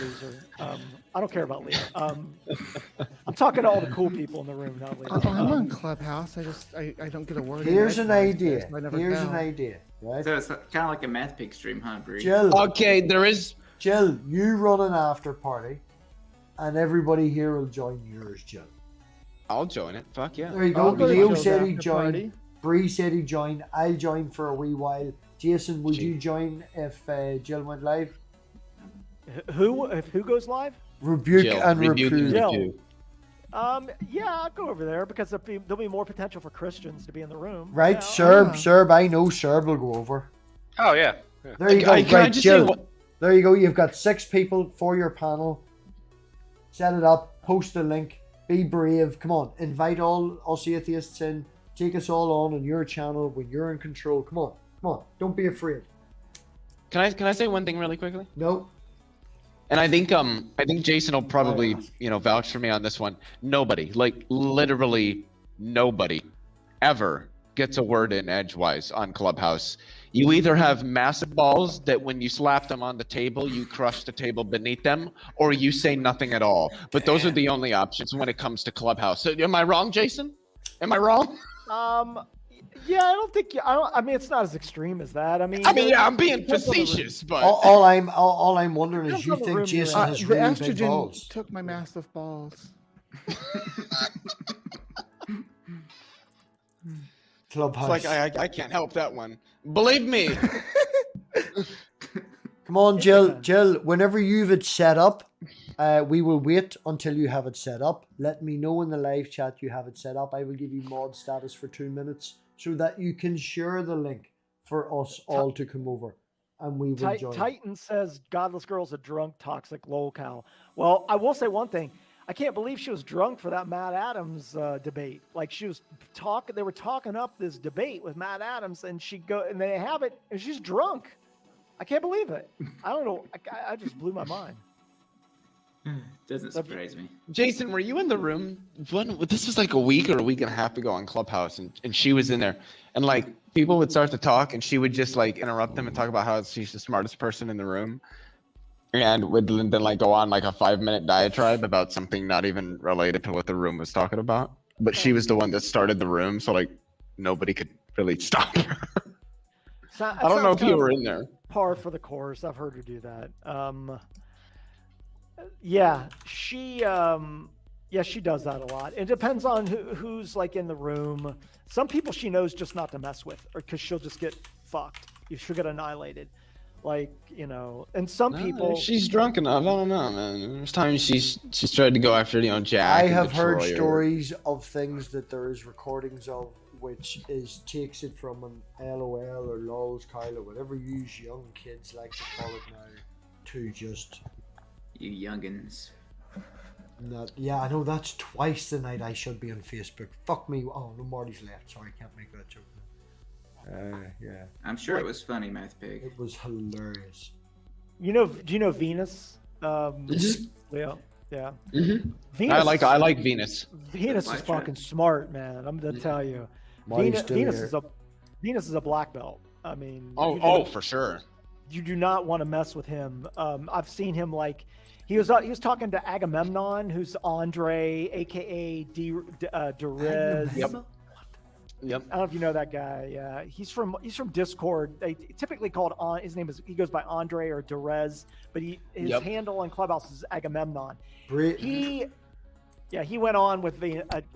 loser. I don't care about Leo. I'm talking to all the cool people in the room, not Leo. I'm on Clubhouse. I don't get a word. Here's in an edgewise, idea. so I never Here's know. an idea. Right? So it's kind of like a MathPig stream, huh, Bree? Jill. Okay, there is. Jill, you run an after party, and everybody here will join yours, Jill. I'll join it. Fuck yeah. There you go. I'll go to Leo Jill's said he'd after join. party. Bree said he'd join. I'll join for a wee while. Jason, would you join if Jill went live? Who goes live? Rebuke Jill, and rebuke and reprove. rebuke. Yeah, I'll go over there because there'll be more potential for Christians to be in the room. Right, Yeah, Serb. I know Serb will go over. Oh yeah. There you go. Can I Right, just Jill. say what- There you go. You've got 6 people for your panel. Set it up. Post the link. Be brave. Come on. Invite all us atheists in. Take us all on your channel when you're in control. Come on. Come on. Don't be afraid. Can I say one thing really quickly? No. And I think Jason will probably vouch for me on this one. Nobody, like literally nobody, ever gets a word in edgewise on Clubhouse. You either have massive balls that when you slap them on the table, you crush the table beneath them, or you say nothing at all. But those are the only options when it comes to Clubhouse. So, am I wrong, Jason? Am I wrong? Yeah, I don't think. I mean, it's not as extreme as that. I mean, yeah, I'm being facetious, but All I'm wondering is, you Depends on the think room you're Jason in. has The really big estrogen balls? took my massive balls. Clubhouse. it's like I can't help that one. Believe me. Come on, Jill. Jill, whenever you've it set up, we will wait until you have it set up. Let me know in the live chat you have it set up. I will give you mod status for 2 minutes so that you can share the link for us all to come over, and we will join. Titan says Godless Girl's a drunk, toxic lolcow. Well, I will say one thing. I can't believe she was drunk for that Matt Adams debate. Like they were talking up this debate with Matt Adams, and they have it, and she's drunk. I can't believe it. I don't know. I just blew my mind. Doesn't surprise me. Jason, were you in the room? This was like a week or a week and a half ago on Clubhouse, and she was in there, and like people would start to talk, and she would just like interrupt them and talk about how she's the smartest person in the room, and would then like go on like a 5-minute diatribe about something not even related to what the room was talking about. But she was the one that started the room, so like nobody could really stop her. I don't know if you were in there. Par for the course. I've heard her do that. Yeah, she does that a lot. It depends on who's like in the room. Some people she knows just not to mess with, or because she'll just get fucked. She'll get annihilated. Like, and some people. She's drunk enough. I don't know, man. There's times she's tried to go after Jack. I and have heard Detroit or- stories of things that there is recordings of, which takes it from an LOL or LOL's Kyle or whatever you young kids like to call it now, to just You youngins. I know that's twice the night I should be on Facebook. Fuck me. Oh no, Marty's left. Sorry, I can't make that joke now. Yeah. I'm sure it was funny, MathPig. It was hilarious. Do you know Venus? Leo. Yeah. Mhm. Venus. I like Venus. Venus is fucking smart, man. I'm gonna tell you. Marty's still Venus here. Venus is a black belt. I mean. For sure. You do not want to mess with him. I've seen him like. He was talking to Agamemnon, who's Andre, aka Derez. Yep. I don't know if you know that guy. Yeah, he's from Discord. They typically called on. His name he goes by Andre or Derez, but his handle on Clubhouse is Agamemnon. He went on with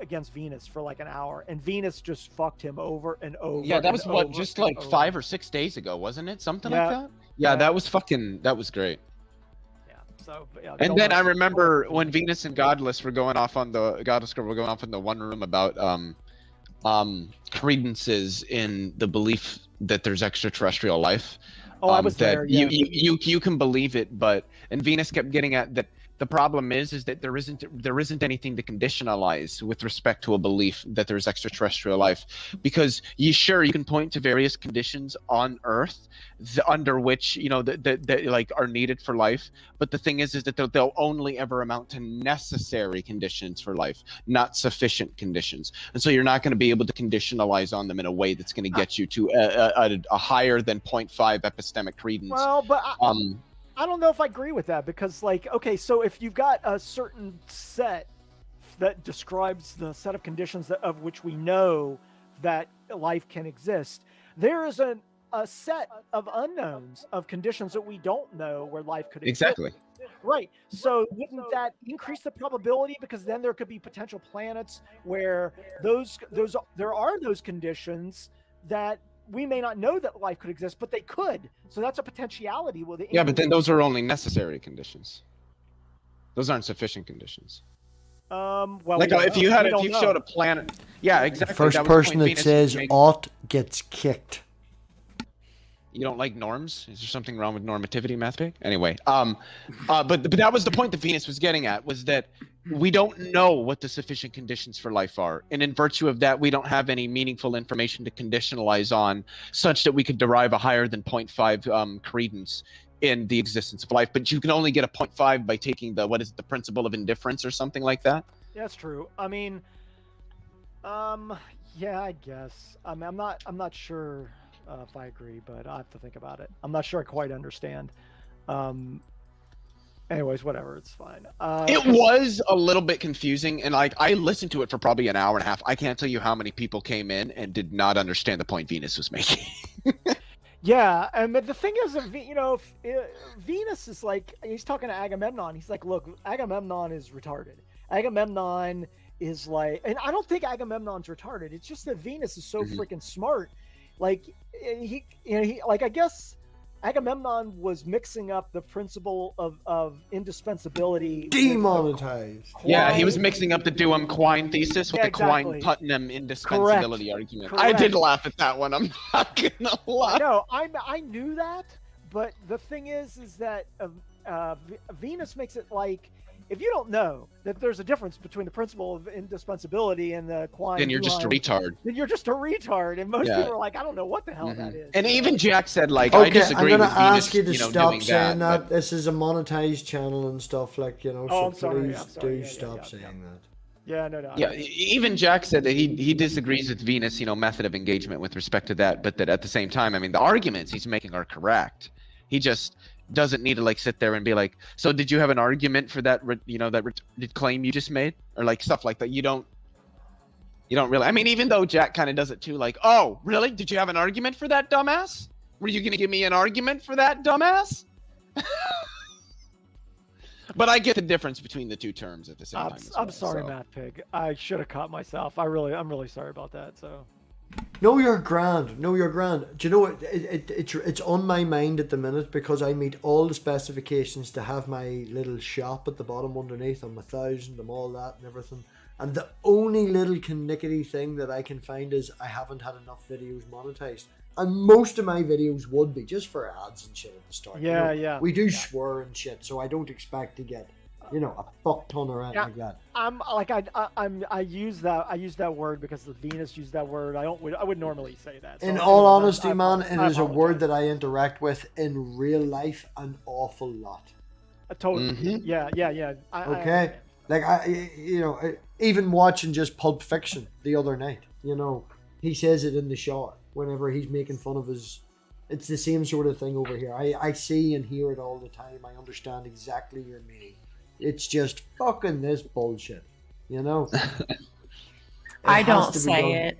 against Venus for like an hour, and Venus just fucked him over and over. Yeah, that was over just and like over. 5 or 6 days ago, wasn't it? Something like that. Yeah. Yeah, that was great. So, And then I remember when Venus and Godless were going off on the one room about credences in the belief that there's extraterrestrial life. Oh, I was that there. Yeah. You can believe it, and Venus kept getting at that The problem is that there isn't anything to conditionalize with respect to a belief that there's extraterrestrial life, because you can point to various conditions on Earth under which that like are needed for life, but the thing is that they'll only ever amount to necessary conditions for life, not sufficient conditions, and so you're not going to be able to conditionalize on them in a way that's going to get you to a higher than 0.5 epistemic credence. Well, but I don't know if I agree with that, because, like, okay, so if you've got a certain set that describes the set of conditions of which we know that life can exist, there is a set of unknowns of conditions that we don't know where life could exist. Exactly. Right. So wouldn't that increase the probability? Because then there could be potential planets where there are those conditions that we may not know that life could exist, but they could. So that's a potentiality. Yeah, but then those are only necessary conditions. Those aren't sufficient conditions. Well, like if you showed a planet, yeah, exactly. First person that says "ought" gets kicked. You don't like norms? Is there something wrong with normativity, MathPig? Anyway, but that was the point that Venus was getting at, was that we don't know what the sufficient conditions for life are, and in virtue of that, we don't have any meaningful information to conditionalize on, such that we could derive a higher than 0.5 credence in the existence of life. But you can only get a 0.5 by taking the principle of indifference or something like that. That's true. I mean, yeah, I guess. I mean, I'm not sure if I agree, but I have to think about it. I'm not sure I quite understand. Anyways, whatever, it's fine. It was a little bit confusing, and like I listened to it for probably an hour and a half. I can't tell you how many people came in and did not understand the point Venus was making. Yeah, and the thing is, Venus is like, he's talking to Agamemnon. He's like, look, Agamemnon is retarded. Agamemnon is like, and I don't think Agamemnon's retarded. It's just that Venus is so freaking smart. Like I guess Agamemnon was mixing up the principle of indispensability. Demonetized. Yeah, he was mixing up the Duhem-Quine thesis with the Quine-Putnam indispensability argument. Correct. I did laugh at that one. I'm not gonna lie. No, I knew that, but the thing is that Venus makes it like, if you don't know that there's a difference between the principle of indispensability and the Quine, then you're just a retard. Then you're just a retard, and most people are like, I don't know what the hell that is. And even Jack said, like, okay, I disagree I'm with gonna ask Venus, you to stop saying that. but... This is a monetized channel and stuff, like, Oh, so I'm please sorry. do stop saying that. Yeah, no. Yeah, even Jack said that he disagrees with Venus, method of engagement with respect to that, but that at the same time, I mean, the arguments he's making are correct. He just doesn't need to like sit there and be like, so did you have an argument for that that claim you just made, or like stuff like that. You don't really. I mean, even though Jack kind of does it too, like, oh really, did you have an argument for that, dumbass? Were you gonna give me an argument for that, dumbass? But I get the difference between the two terms at the same time. I'm sorry, MathPig. I should have caught myself. I'm really sorry about that. So. No, you're grand. Do you know what? It's on my mind at the minute, because I meet all the specifications to have my little shop at the bottom underneath. I'm 1,000. I'm all that and everything. And the only little connecty thing that I can find is I haven't had enough videos monetized. And most of my videos would be just for ads and shit at the start. Yeah. We do swear and shit, so I don't expect to get, a fuck ton of rent like that. I'm like I use that word because the Venus used that word. I would normally say that. So in all honesty, man, it is a word that I interact with in real life an awful lot. Totally. Yeah. Okay. Even watching just Pulp Fiction the other night, he says it in the shower whenever he's making fun of his. It's the same sort of thing over here. I see and hear it all the time. I understand exactly your meaning. It's just fucking this bullshit, I don't say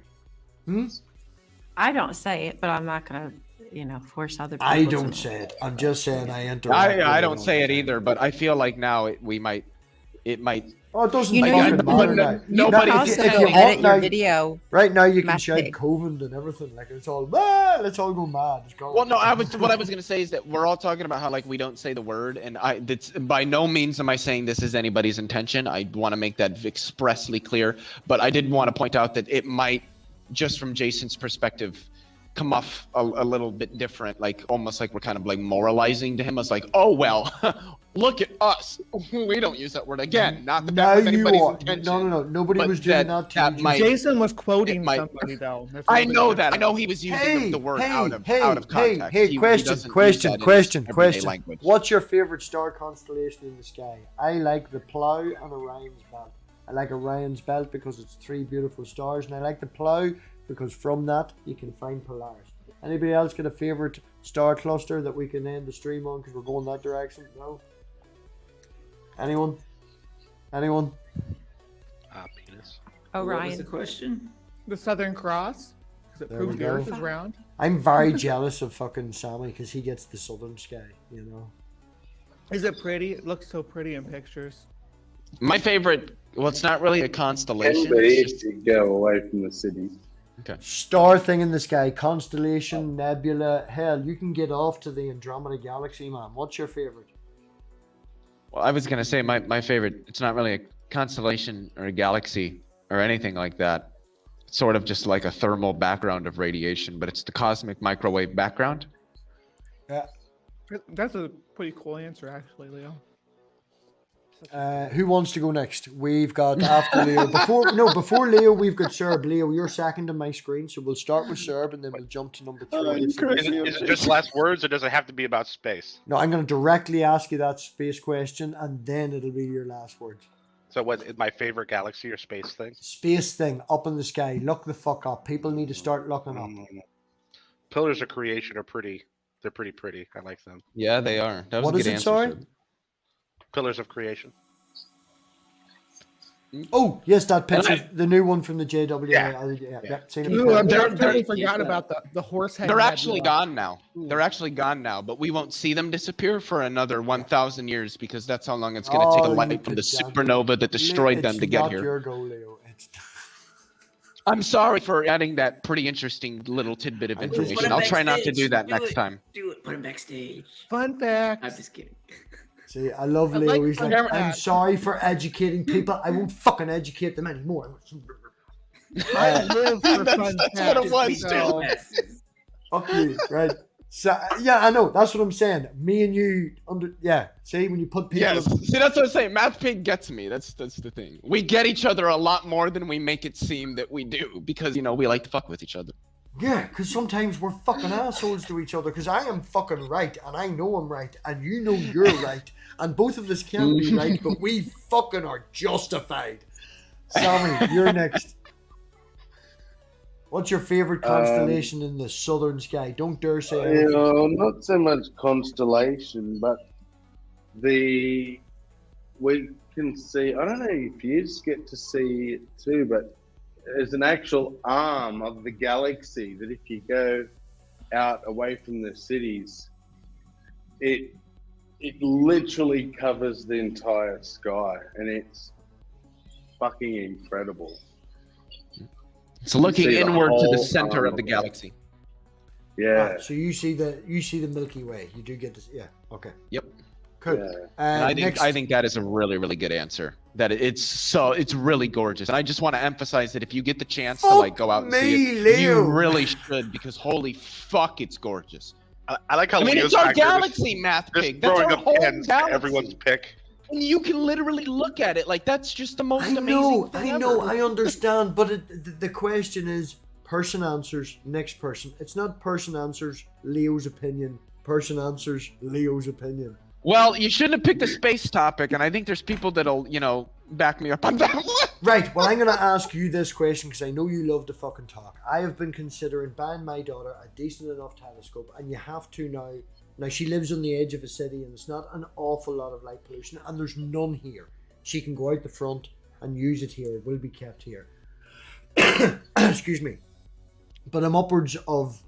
it. I don't say it, but I'm not gonna, force other people. I don't say it. I'm just saying I interact. I don't say it either, but I feel like now it might. Oh, it doesn't fucking matter. Nobody. If you edit your video. Right now, you can shout COVID and everything. Like, it's all, let's all go mad. Well, no, what I was going to say is that we're all talking about how, like, we don't say the word. And that's by no means am I saying this is anybody's intention. I want to make that expressly clear. But I did want to point out that it might, just from Jason's perspective, come off a little bit different, like almost like we're kind of like moralizing to him. It's like, oh well, look at us. We don't use that word again. Not that Now that was you anybody's are. intention. No. Nobody but was doing that to you. Jason was quoting somebody though. That's I really know good. that. I know he was using the word out of context. He Question. doesn't use that in his everyday language. What's your favorite star constellation in the sky? I like the Plough and Orion's Belt. I like Orion's Belt because it's 3 beautiful stars, and I like the Plough because from that you can find Polaris. Anybody else got a favorite star cluster that we can end the stream on because we're going that direction? No? Anyone? Penis. Orion. What was the question? The Southern Cross, because it There proves we the go. Earth is round. I'm very jealous of fucking Sammy because he gets the southern sky, you know. Is it pretty? It looks so pretty in pictures. My favorite. Well, it's not really a constellation. Can be It's if you go away from the cities. Okay. Star thing in the sky, constellation, nebula. Hell, you can get off to the Andromeda Galaxy, man. What's your favorite? Well, I was gonna say my favorite. It's not really a constellation or a galaxy or anything like that. It's sort of just like a thermal background of radiation, but it's the cosmic microwave background. Yeah. That's a pretty cool answer, actually, Leo. Who wants to go next? We've got after Leo. Before Leo, we've got Serb. Leo, you're second on my screen, so we'll start with Serb and then we'll jump to number 3. Is it just last words, or does it have to be about space? No, I'm going to directly ask you that space question, and then it'll be your last words. So, what is my favorite galaxy or space thing? Space thing up in the sky. Look the fuck up. People need to start looking up. Pillars of creation are pretty. They're pretty pretty. I like them. Yeah, they are. That was What a is good it, answer. sorry? Sir. Pillars of creation. Oh, yes, that picture, the new one from the JW. Yeah. Seen it Ooh, before. I totally forgot about the horse head. They're nebula. actually gone now. They're actually gone now, but we won't see them disappear for another 1,000 years because that's how long it's going to take the light from the supernova that destroyed them to get It's here. not your goal, Leo. I'm sorry for adding that pretty interesting little tidbit of information. I'll try not to do that next time. Do it. Put him backstage. Fun fact. I'm just kidding. See, I love Leo. He's like, I'm sorry for educating people. I won't fucking educate them anymore. I live for fun That's what it was, so- Fuck you, right? So, yeah, I know. That's what I'm saying. Me and you, see, when you put people... Yes. See, that's what I'm saying. MathPig gets me. That's the thing. We get each other a lot more than we make it seem that we do because, we like to fuck with each other. Yeah, because sometimes we're fucking assholes to each other because I am fucking right and I know I'm right and you know you're right and both of us can be right, but we fucking are justified. Sammy, you're next. What's your favorite constellation in the southern sky? Don't dare say anything. Not so much constellation, but we can see. I don't know if you get to see it too, but there's an actual arm of the galaxy that if you go out away from the cities, it literally covers the entire sky, and it's fucking incredible. It's looking See the inward to the whole center arm of the it. galaxy. Yeah. Ah, so you see the Milky Way. You do get this. Yeah. Okay. Yep. Cool. Yeah. And I think that is a really, really good answer. That it's really gorgeous. And I just want to emphasize that if you get the chance to go out and see it, Leo. you really should because holy fuck, it's gorgeous. I like how it's our galaxy, MathPig. That's throwing our up whole hands to galaxy. everyone's pick. And you can literally look at it like that's just the most I amazing know, thing I know, ever. I understand, but the question is person answers next person. It's not person answers Leo's opinion. Person answers Leo's opinion. Well, you shouldn't have picked a space topic, and I think there's people that'll, back me up on that one. Right, well, I'm going to ask you this question because I know you love to fucking talk. I have been considering buying my daughter a decent enough telescope, and you have to now. Now, she lives on the edge of a city, and it's not an awful lot of light pollution, and there's none here. She can go out the front and use it here. It will be kept here. Excuse me. But I'm upwards of,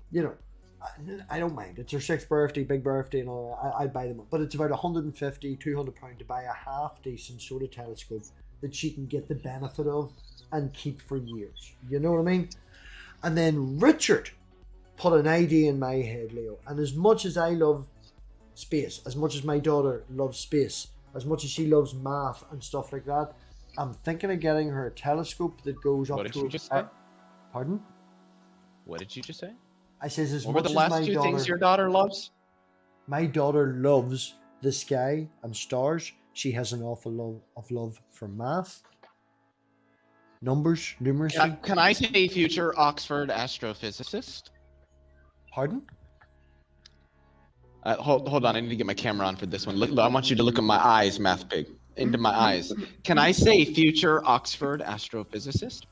I don't mind. It's her 6th birthday, big birthday, and all that. I'd buy them up. But it's about £150, £200 to buy a half-decent sort of telescope that she can get the benefit of and keep for years. You know what I mean? And then Richard put an idea in my head, Leo. And as much as I love space, as much as my daughter loves space, as much as she loves math and stuff like that, I'm thinking of getting her a telescope that goes up What did to... you just say? Pardon? What did you just say? I says, as What were much the as last my two daughter, things your daughter loves? my daughter loves the sky and stars. She has an awful love for math, numbers, numeracy. Can I say future Oxford astrophysicist? Pardon? Hold on, I need to get my camera on for this one. Look, I want you to look at my eyes, MathPig. Into my eyes. Can I say future Oxford astrophysicist?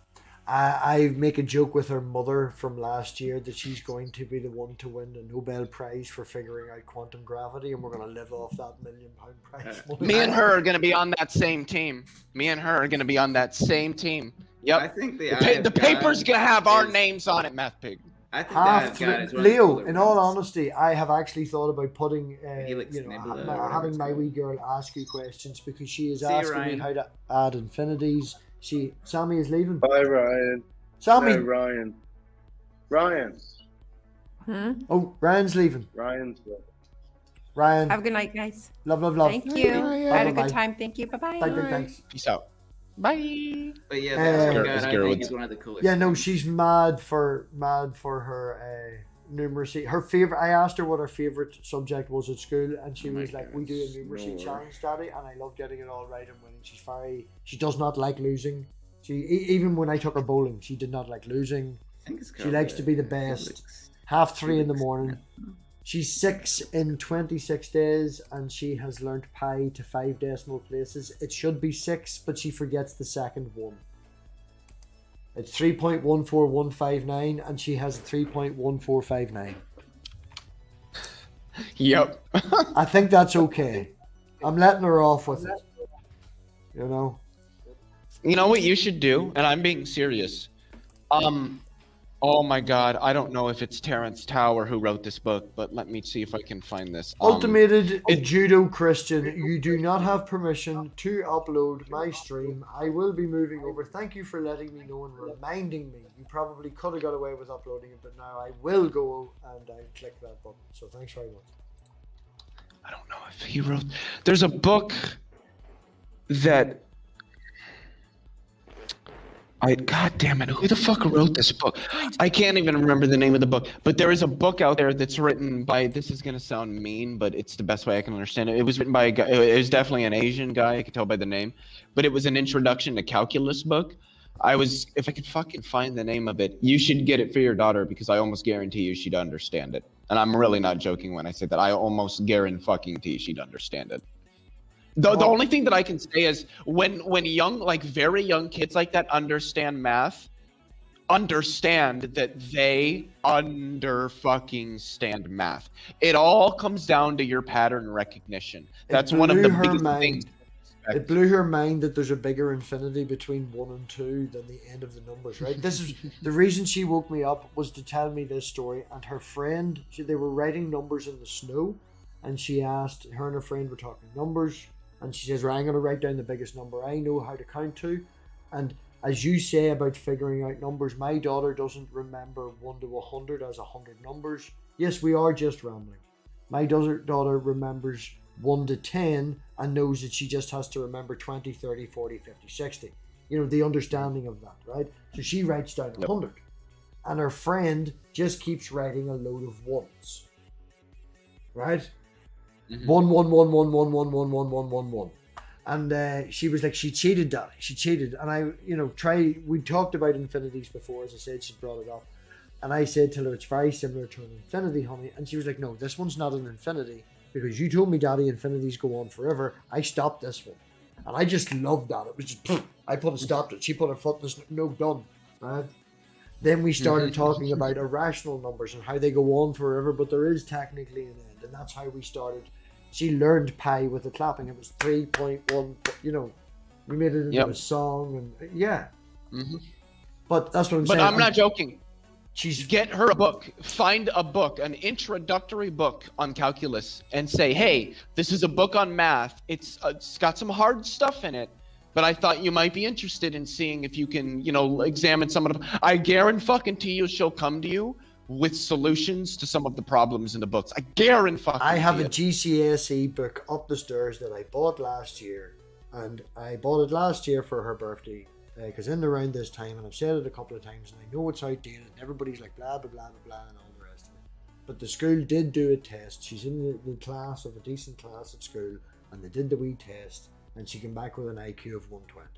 I make a joke with her mother from last year that she's going to be the one to win the Nobel Prize for figuring out quantum gravity, and we're going to live off that £1 million prize. Me and her are going to be on that same team. Me and her are going to be on that same team. Yep. I think the the paper's going to have our names on it, MathPig. I think Half the Eye of God is one of the Leo, cooler in all ones. honesty, I have actually thought about putting, Helix Nebula, or whatever having it's my called. wee girl ask you questions because she is See you, asking me Ryan. how to add infinities. Sammy is leaving. Bye, Ryan. Sammy. No, Ryan. Ryan. Oh, Ryan's leaving. Ryan's. Ryan. Have a good night, guys. Love. Thank you. Bye, I had a bye, good bye. time. Thank you. Bye-bye. Thanks. Peace out. Bye. But yeah, the Eye of God, This I girl think would- is one of the coolest. Yeah, no, things. she's mad for her numeracy. Her favorite. I asked her what her favorite subject was at school, and she was like, "We do a numeracy challenge, Daddy," and I love getting it all right and winning. She does not like losing. Even when I took her bowling, she did not like losing. I think it's She called likes to be the best. 3:30 in the morning. She's 6 in 26 days, and she has learnt pi to 5 decimal places. It should be 6, but she forgets the second one. It's 3.14159, and she has 3.1459. Yep. I think that's okay. I'm letting her off with it. You know? You know what you should do? And I'm being serious. Oh my God, I don't know if it's Terrence Tower who wrote this book, but let me see if I can find this. Ultimated Judo Christian, you do not have permission to upload my stream. I will be moving over. Thank you for letting me know and reminding me. You probably could have got away with uploading it, but now I will go and I click that button. So thanks very much. I don't know if he wrote. There's a book that. God damn it, who the fuck wrote this book? I can't even remember the name of the book, but there is a book out there that's written by, this is going to sound mean, but it's the best way I can understand it. It was written by a guy, it was definitely an Asian guy, I could tell by the name, but it was an introduction to calculus book. If I could fucking find the name of it, you should get it for your daughter because I almost guarantee you she'd understand it. And I'm really not joking when I say that. I almost guarantee she'd understand it. The only thing that I can say is when young, like very young kids like that understand math, understand that they fucking stand math. It all comes down to your pattern recognition. That's one of the biggest things. It blew her mind that there's a bigger infinity between 1 and 2 than the end of the numbers, right? This is the reason she woke me up was to tell me this story. And her friend, they were writing numbers in the snow, and she asked, her and her friend were talking numbers. And she says, right, I'm going to write down the biggest number I know how to count to. And as you say about figuring out numbers, my daughter doesn't remember 1 to 100 as 100 numbers. Yes, we are just rambling. My daughter remembers 1 to 10 and knows that she just has to remember 20, 30, 40, 50, 60. You know, the understanding of that, right? So she writes down 100. And her friend just keeps writing a load of ones. Right? 1, 1, 1, 1, 1, 1, 1, 1, 1, 1, 1. And she was like, she cheated, Daddy. She cheated. And I, we talked about infinities before, as I said, she brought it up. And I said to her, it's very similar to an infinity, honey. And she was like, no, this one's not an infinity because you told me, Daddy, infinities go on forever. I stopped this one. And I just loved that. It was just, I put a stop to it. She put her foot in this, no, done. Right? Then we started talking about irrational numbers and how they go on forever, but there is technically an end. And that's how we started. She learned pi with the clapping. It was 3.1, we made it into a song. And yeah. But that's what I'm saying. But I'm not joking. Get her a book. Find a book, an introductory book on calculus, and say, hey, this is a book on math. It's got some hard stuff in it, but I thought you might be interested in seeing if you can, examine some of them. I guarantee you she'll come to you with solutions to some of the problems in the books. I guarantee. I have a GCSE book up the stairs that I bought last year, and I bought it last year for her birthday. Because in around this time, and I've said it a couple of times, and I know it's outdated, and everybody's like blah blah blah blah blah and all the rest. But the school did do a test. She's in the class of a decent class at school, and they did the wee test, and she came back with an IQ of 120.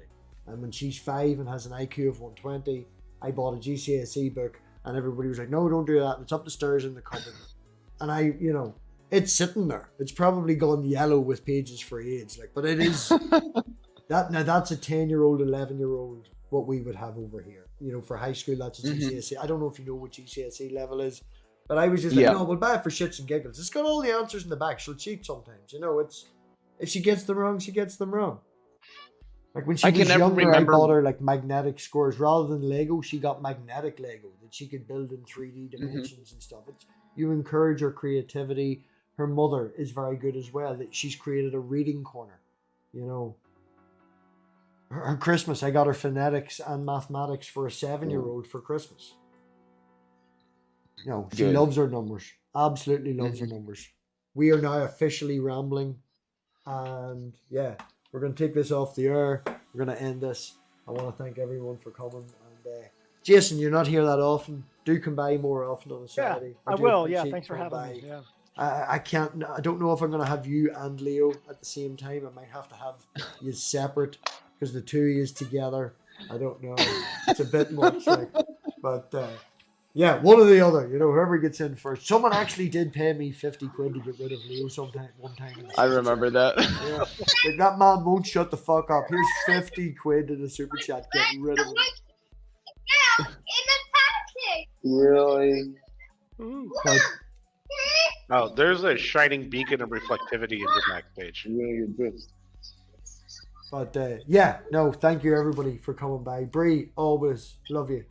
And when she's 5 and has an IQ of 120, I bought a GCSE book, and everybody was like, no, don't do that. It's up the stairs in the cupboard. And I, you know, it's sitting there. It's probably gone yellow with pages for age. Like, but it is, that's a 10-year-old, 11-year-old, what we would have over here. You know, for high school, that's a GCSE. I don't know if you know what GCSE level is, but I was just like, no, we'll buy it for shits and giggles. It's got all the answers in the back. She'll cheat sometimes. You know, it's, if she gets them wrong, she gets them wrong. Like when she was younger, I bought her like magnetic scores. Rather than Lego, she got magnetic Lego that she could build in 3D dimensions and stuff. It's, you encourage her creativity. Her mother is very good as well. That she's created a reading corner. You know, her Christmas, I got her phonetics and mathematics for a 7-year-old for Christmas. You know, she loves her numbers. Absolutely loves her numbers. We are now officially rambling, and yeah. We're going to take this off the air. We're going to end this. I want to thank everyone for coming. And Jason, you're not here that often. Do come by more often on a Saturday. Yeah, I will. Yeah, thanks for having me. Yeah. I don't know if I'm going to have you and Leo at the same time. I might have to have you separate because the two of you together. I don't know. It's a bit much. Like, but yeah, one or the other. You know, whoever gets in first. Someone actually did pay me 50 quid to get rid of Leo one time. I remember that. Yeah. Like, that man won't shut the fuck up. Here's 50 quid in the super chat. Get rid of him. Really? But, Oh, there's a shining beacon of reflectivity in your backstage. but yeah, no, thank you everybody for coming by. Bree, always love you.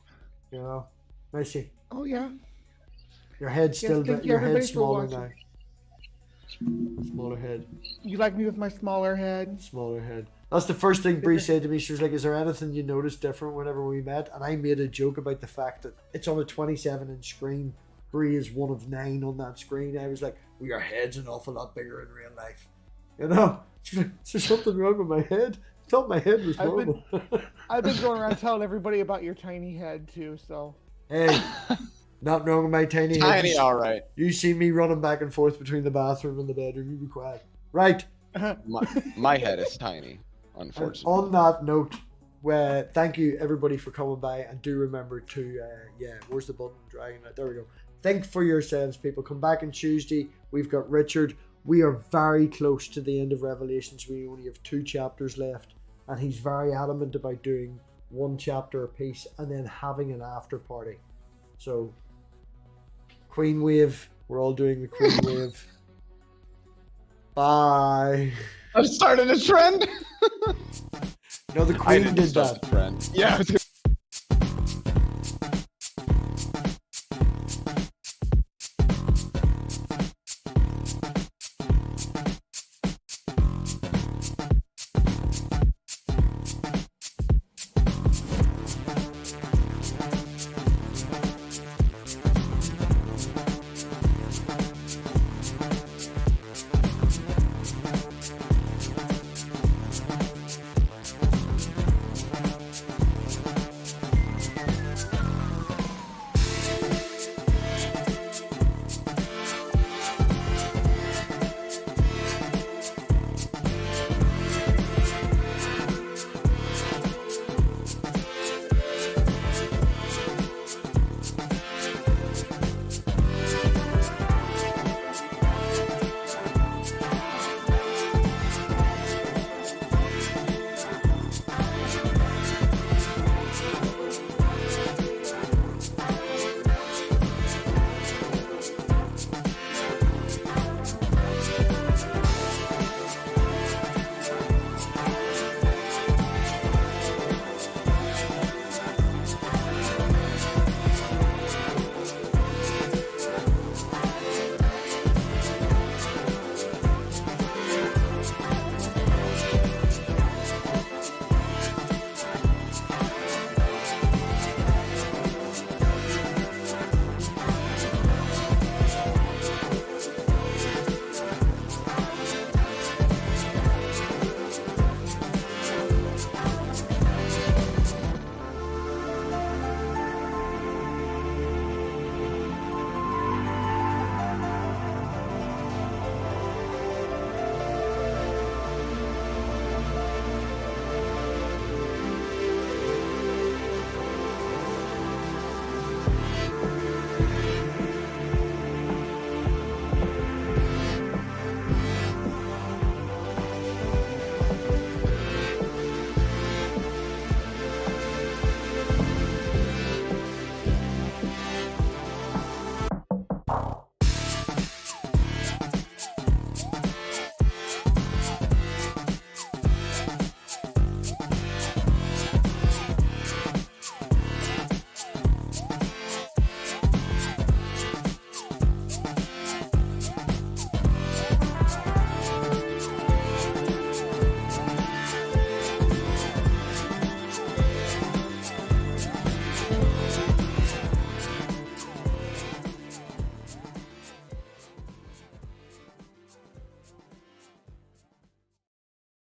You know, miss you. Oh yeah. Your head's Yes, still thank you, your head's everybody, for smaller now. watching. Smaller head. You like me with my smaller head? Smaller head. That's the first thing Bree said to me. She was like, is there anything you noticed different whenever we met? And I made a joke about the fact that it's on a 27-inch screen. Bree is one of 9 on that screen. I was like, well, your head's an awful lot bigger in real life. You know? She's like, is there something wrong with my head? I thought my head was normal. I've been going around telling everybody about your tiny head too, so. Hey, not wrong with my tiny head. Tiny, all right. You see me running back and forth between the bathroom and the bedroom. You be quiet. Right. My head is tiny, unfortunately. On that note, thank you everybody for coming by, and do remember to, where's the button? Dragging it. There we go. Think for yourselves, people. Come back on Tuesday. We've got Richard. We are very close to the end of Revelations. We only have 2 chapters left, and he's very adamant about doing 1 chapter a piece and then having an after party. So, Queen Wave. We're all doing the Queen Wave. Bye. I've started a trend. No, the Queen did that. Yeah.